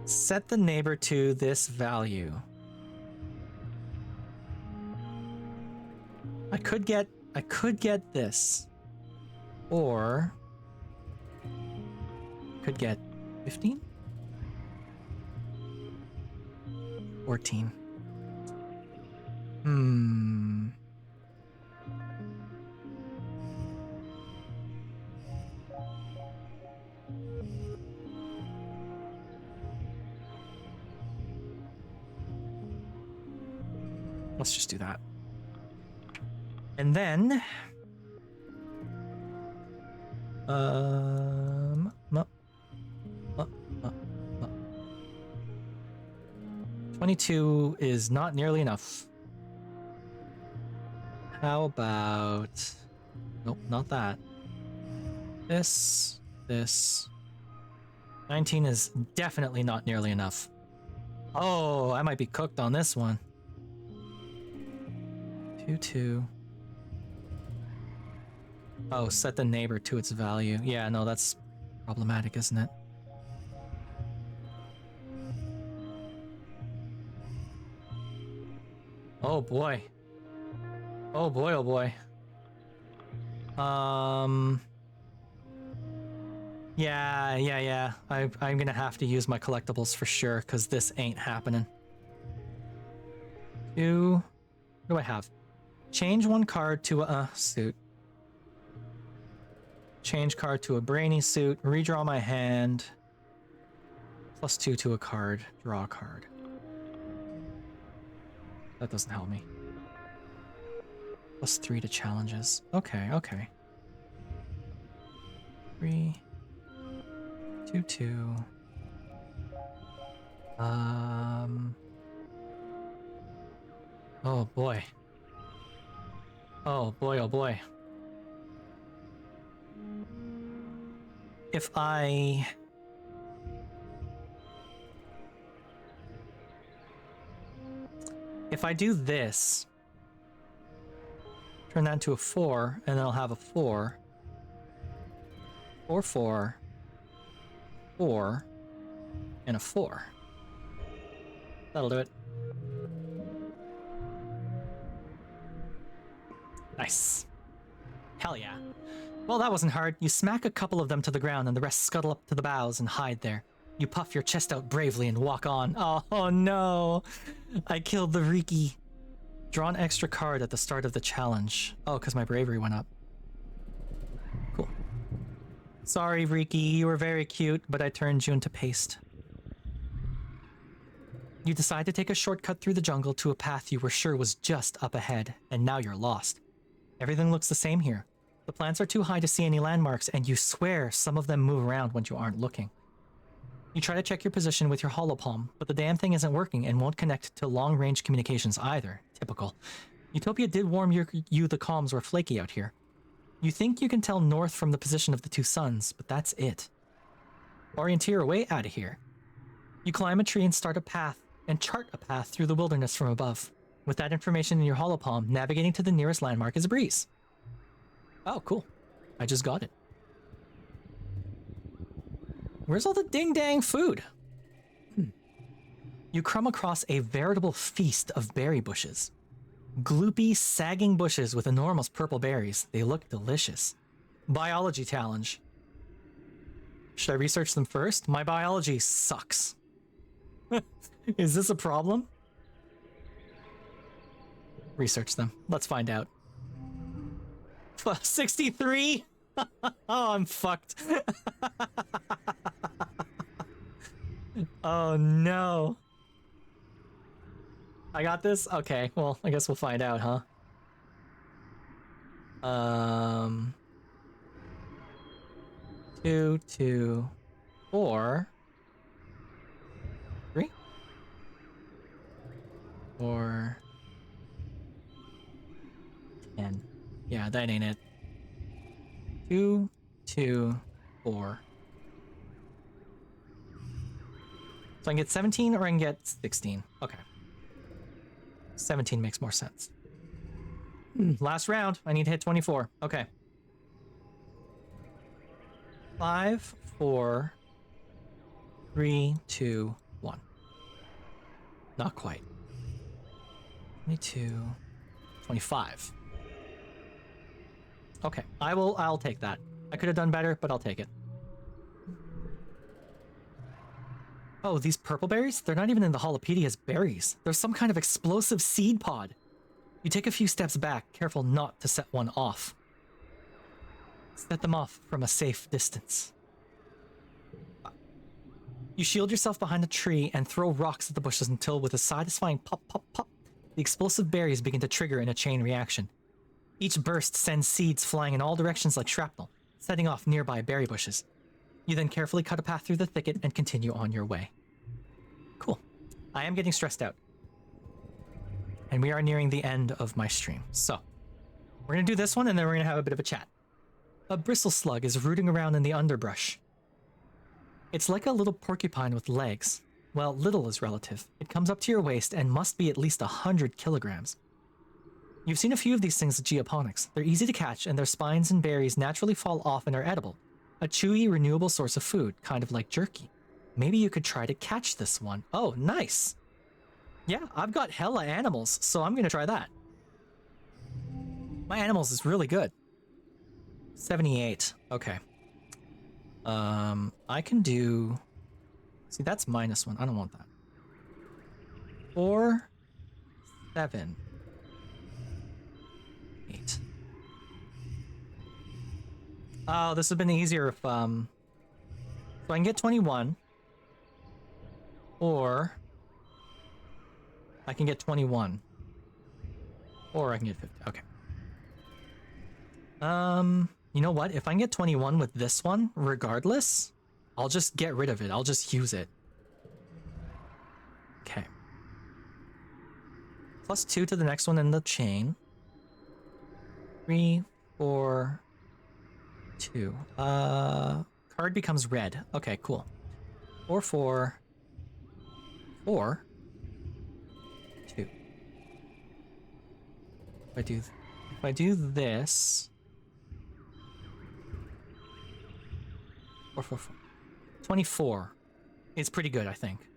Set the neighbor to this value. I could get I could get this. Or could get 15? 14. Let's just do that. And then... no. 22 is not nearly enough. How about... Nope, not that. This. 19 is definitely not nearly enough. Oh, I might be cooked on this one. 2. Oh, set the neighbor to its value. Yeah, no, that's problematic, isn't it? Oh boy. Oh boy, oh boy. Yeah. I'm gonna have to use my collectibles for sure, because this ain't happening. 2. What do I have? Change one card to a suit. Change card to a brainy suit. Redraw my hand. +2 to a card. Draw a card. That doesn't help me. +3 to challenges. Okay. 3. 2. Oh boy. Oh boy. If I do this, turn that into a 4, and then I'll have a 4, 4, and a 4. That'll do it. Nice. Hell yeah. Well, that wasn't hard. You smack a couple of them to the ground and the rest scuttle up to the boughs and hide there. You puff your chest out bravely and walk on. Oh no! I killed the Riki. Draw an extra card at the start of the challenge. Oh, because my bravery went up. Cool. Sorry, Riki, you were very cute, but I turned you into paste. You decide to take a shortcut through the jungle to a path you were sure was just up ahead, and now you're lost. Everything looks the same here. The plants are too high to see any landmarks, and you swear some of them move around when you aren't looking. You try to check your position with your holopalm, but the damn thing isn't working and won't connect to long-range communications either. Typical. Utopia did warn you the comms were flaky out here. You think you can tell north from the position of the two suns, but that's it. Orienteer your way out of here. You climb a tree and start a path, and chart a path through the wilderness from above. With that information in your holopalm, navigating to the nearest landmark is a breeze. Oh, cool. I just got it. Where's all the ding-dang food? You come across a veritable feast of berry bushes. Gloopy, sagging bushes with enormous purple berries. They look delicious. Biology challenge. Should I research them first? My biology sucks. Is this a problem? Research them. Let's find out. 63? Oh, I'm fucked. Oh no. I got this? Okay, well, I guess we'll find out, huh? 2, 2, 4, 3, 4, 10. Yeah, that ain't it. 2, 2, 4. So I can get 17 or I can get 16. Okay. 17 makes more sense. Last round. I need to hit 24. Okay. 5, 4, 3, 2, 1. Not quite. 22, 25. Okay, I'll take that. I could have done better, but I'll take it. Oh, these purple berries? They're not even in the Holopedia as berries. They're some kind of explosive seed pod. You take a few steps back, careful not to set one off. Set them off from a safe distance. You shield yourself behind a tree and throw rocks at the bushes until, with a satisfying pop, pop, pop, the explosive berries begin to trigger in a chain reaction. Each burst sends seeds flying in all directions like shrapnel, setting off nearby berry bushes. You then carefully cut a path through the thicket and continue on your way. Cool. I am getting stressed out. And we are nearing the end of my stream. So, we're going to do this one and then we're going to have a bit of a chat. A bristle slug is rooting around in the underbrush. It's like a little porcupine with legs. Well, little is relative. It comes up to your waist and must be at least 100 kilograms. You've seen a few of these things at geoponics. They're easy to catch and their spines and berries naturally fall off and are edible. A chewy, renewable source of food, kind of like jerky. Maybe you could try to catch this one. Oh, nice. Yeah, I've got hella animals, so I'm gonna try that. My animals is really good. 78. Okay. I can do... See, that's -1. I don't want that. 4, 7, 8. Oh, this would have been easier if, so I can get 21. Or... I can get 21. Or I can get 50. Okay. You know what? If I can get 21 with this one, regardless, I'll just get rid of it. I'll just use it. Okay. +2 to the next one in the chain. 3, 4, 2. Card becomes red. Okay, cool. 4, 4, 4, 2. If I do this... 4, 4, 4. 24 is pretty good, I think.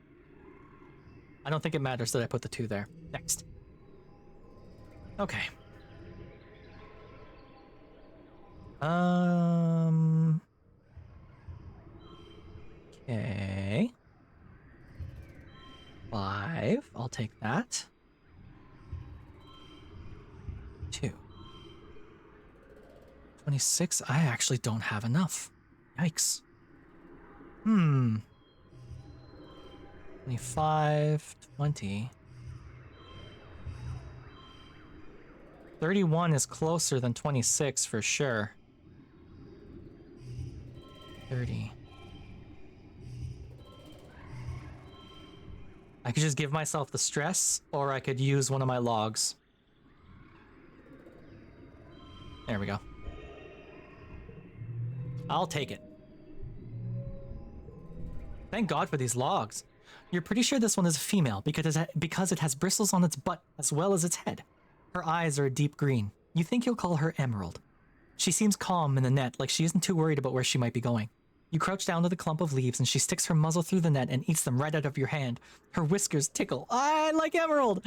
I don't think it matters that I put the 2 there. Next. Okay. Okay. 5. I'll take that. 2. 26. I actually don't have enough. Yikes. 25, 20. 31 is closer than 26 for sure. 30. I could just give myself the stress, or I could use one of my logs. There we go. I'll take it. Thank God for these logs. You're pretty sure this one is a female because it has bristles on its butt as well as its head. Her eyes are a deep green. You think you'll call her Emerald. She seems calm in the net, like she isn't too worried about where she might be going. You crouch down to the clump of leaves and she sticks her muzzle through the net and eats them right out of your hand. Her whiskers tickle. I like Emerald!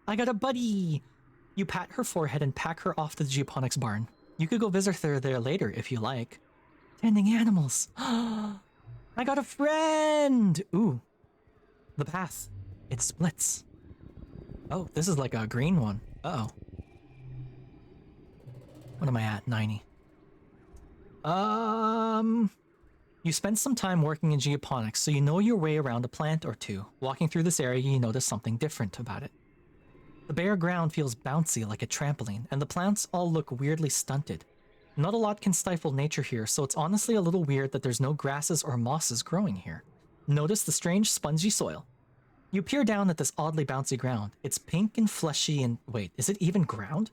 I got a buddy! You pat her forehead and pack her off to the geoponics barn. You could go visit her there later if you like. Tending animals. I got a friend! Ooh. The path. It splits. Oh, this is like a green one. Uh-oh. What am I at? 90. You spent some time working in geoponics, so you know your way around a plant or two. Walking through this area, you notice something different about it. The bare ground feels bouncy like a trampoline, and the plants all look weirdly stunted. Not a lot can stifle nature here, so it's honestly a little weird that there's no grasses or mosses growing here. Notice the strange spongy soil. You peer down at this oddly bouncy ground. It's pink and fleshy and... Wait, is it even ground?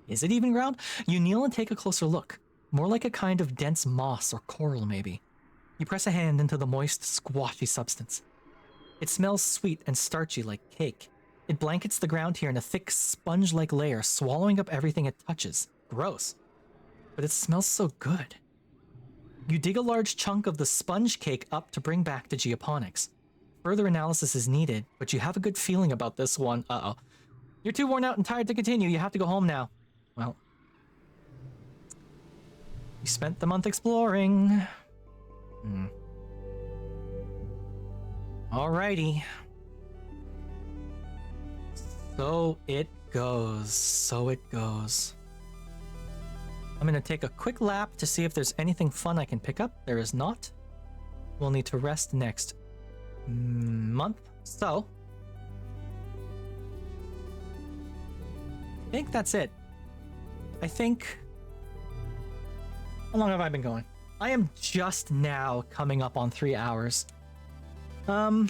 Is it even ground? You kneel and take a closer look. More like a kind of dense moss or coral, maybe. You press a hand into the moist, squashy substance. It smells sweet and starchy like cake. It blankets the ground here in a thick, sponge-like layer, swallowing up everything it touches. Gross. But it smells so good. You dig a large chunk of the sponge cake up to bring back to geoponics. Further analysis is needed, but you have a good feeling about this one. Uh-oh. You're too worn out and tired to continue. You have to go home now. Well, We spent the month exploring. Alrighty. So it goes. So it goes. I'm gonna take a quick lap to see if there's anything fun I can pick up. There is not. We'll need to rest next month. So I think that's it. I think... How long have I been going? I am just now coming up on 3 hours. I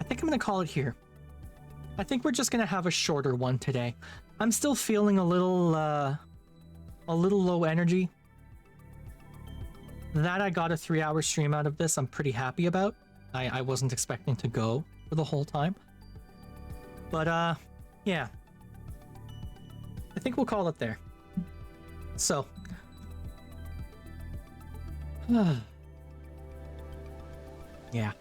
think I'm gonna call it here. I think we're just gonna have a shorter one today. I'm still feeling a little low energy. That I got a 3-hour stream out of this, I'm pretty happy about. I wasn't expecting to go for the whole time. But, yeah. I think we'll call it there. So. Yeah.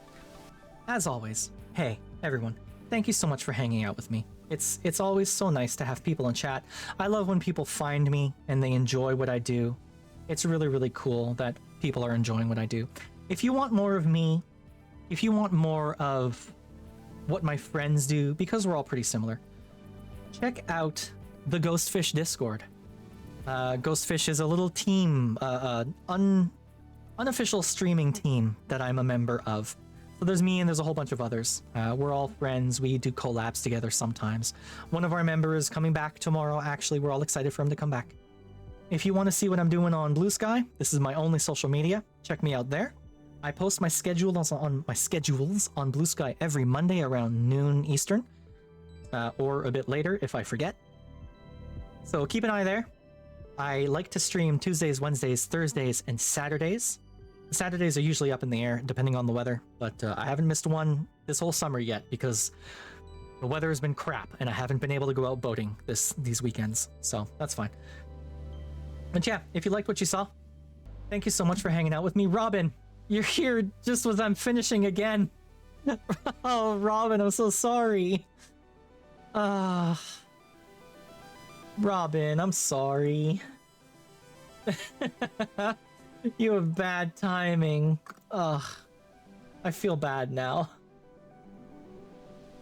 As always, hey, everyone, thank you so much for hanging out with me. It's always so nice to have people in chat. I love when people find me and they enjoy what I do. It's really, really cool that people are enjoying what I do. If you want more of me, if you want more of what my friends do, because we're all pretty similar, check out the Ghostfish Discord. Ghostfish is a little team, unofficial streaming team that I'm a member of. So there's me and there's a whole bunch of others. We're all friends. We do collabs together sometimes. One of our members is coming back tomorrow. Actually, we're all excited for him to come back. If you want to see what I'm doing on Blue Sky, this is my only social media. Check me out there. I post my schedules on Blue Sky every Monday around noon Eastern, or a bit later if I forget. So keep an eye there. I like to stream Tuesdays, Wednesdays, Thursdays, and Saturdays. The Saturdays are usually up in the air, depending on the weather, but I haven't missed one this whole summer yet because the weather has been crap and I haven't been able to go out boating these weekends, so that's fine. But yeah, if you liked what you saw, thank you so much for hanging out with me. Robin, you're here just as I'm finishing again. Oh, Robin, I'm so sorry. Robin, I'm sorry. You have bad timing. Ugh. I feel bad now.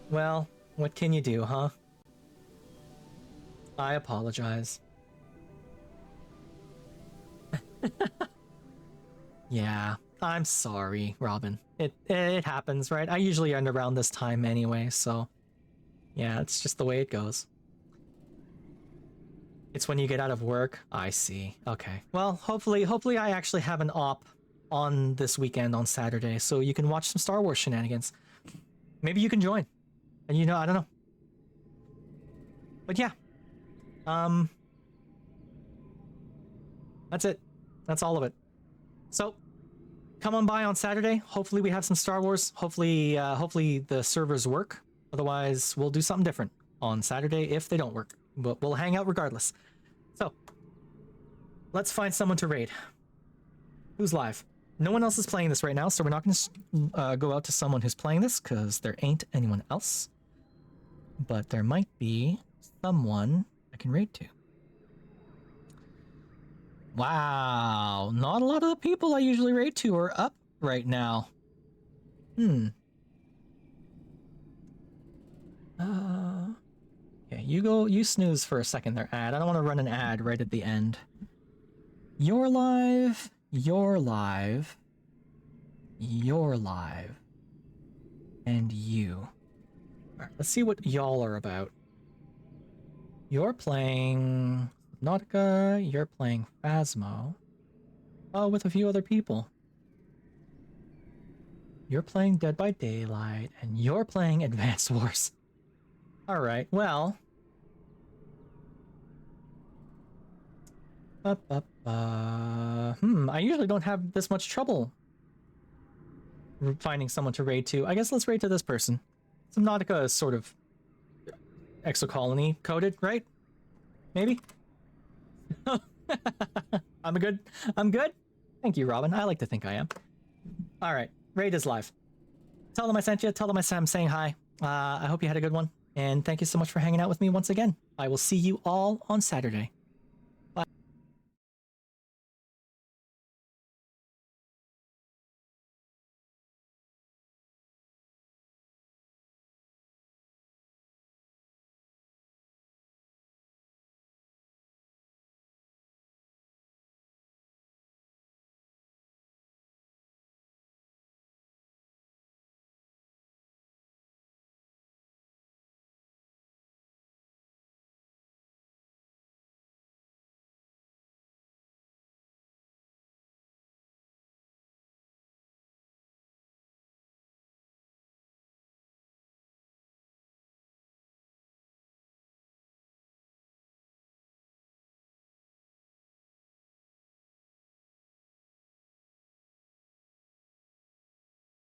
Well, what can you do, huh? I apologize. Yeah, I'm sorry, Robin. It happens, right? I usually end around this time anyway, so... Yeah, it's just the way it goes. It's when you get out of work? I see. Okay. Well, hopefully I actually have an op on this weekend on Saturday, so you can watch some Star Wars shenanigans. Maybe you can join. And you know, I don't know. But yeah. That's it. That's all of it. So, come on by on Saturday. Hopefully we have some Star Wars. Hopefully the servers work. Otherwise, we'll do something different on Saturday if they don't work. But we'll hang out regardless. So, let's find someone to raid. Who's live? No one else is playing this right now, so we're not going to go out to someone who's playing this, because there ain't anyone else. But there might be someone I can raid to. Wow, not a lot of the people I usually raid to are up right now. Okay, you snooze for a second there, ad. I don't want to run an ad right at the end. You're live, and you. Alright, let's see what y'all are about. You're playing Nautica, you're playing Phasmo. Oh, with a few other people. You're playing Dead by Daylight, and you're playing Advance Wars. Alright, well... I usually don't have this much trouble finding someone to raid to. I guess let's raid to this person. Subnautica is sort of exocolony coded, right? Maybe? I'm good? Thank you, Robin. I like to think I am. Alright, raid is live. Tell them I sent you, tell them I'm saying hi. I hope you had a good one. And thank you so much for hanging out with me once again. I will see you all on Saturday.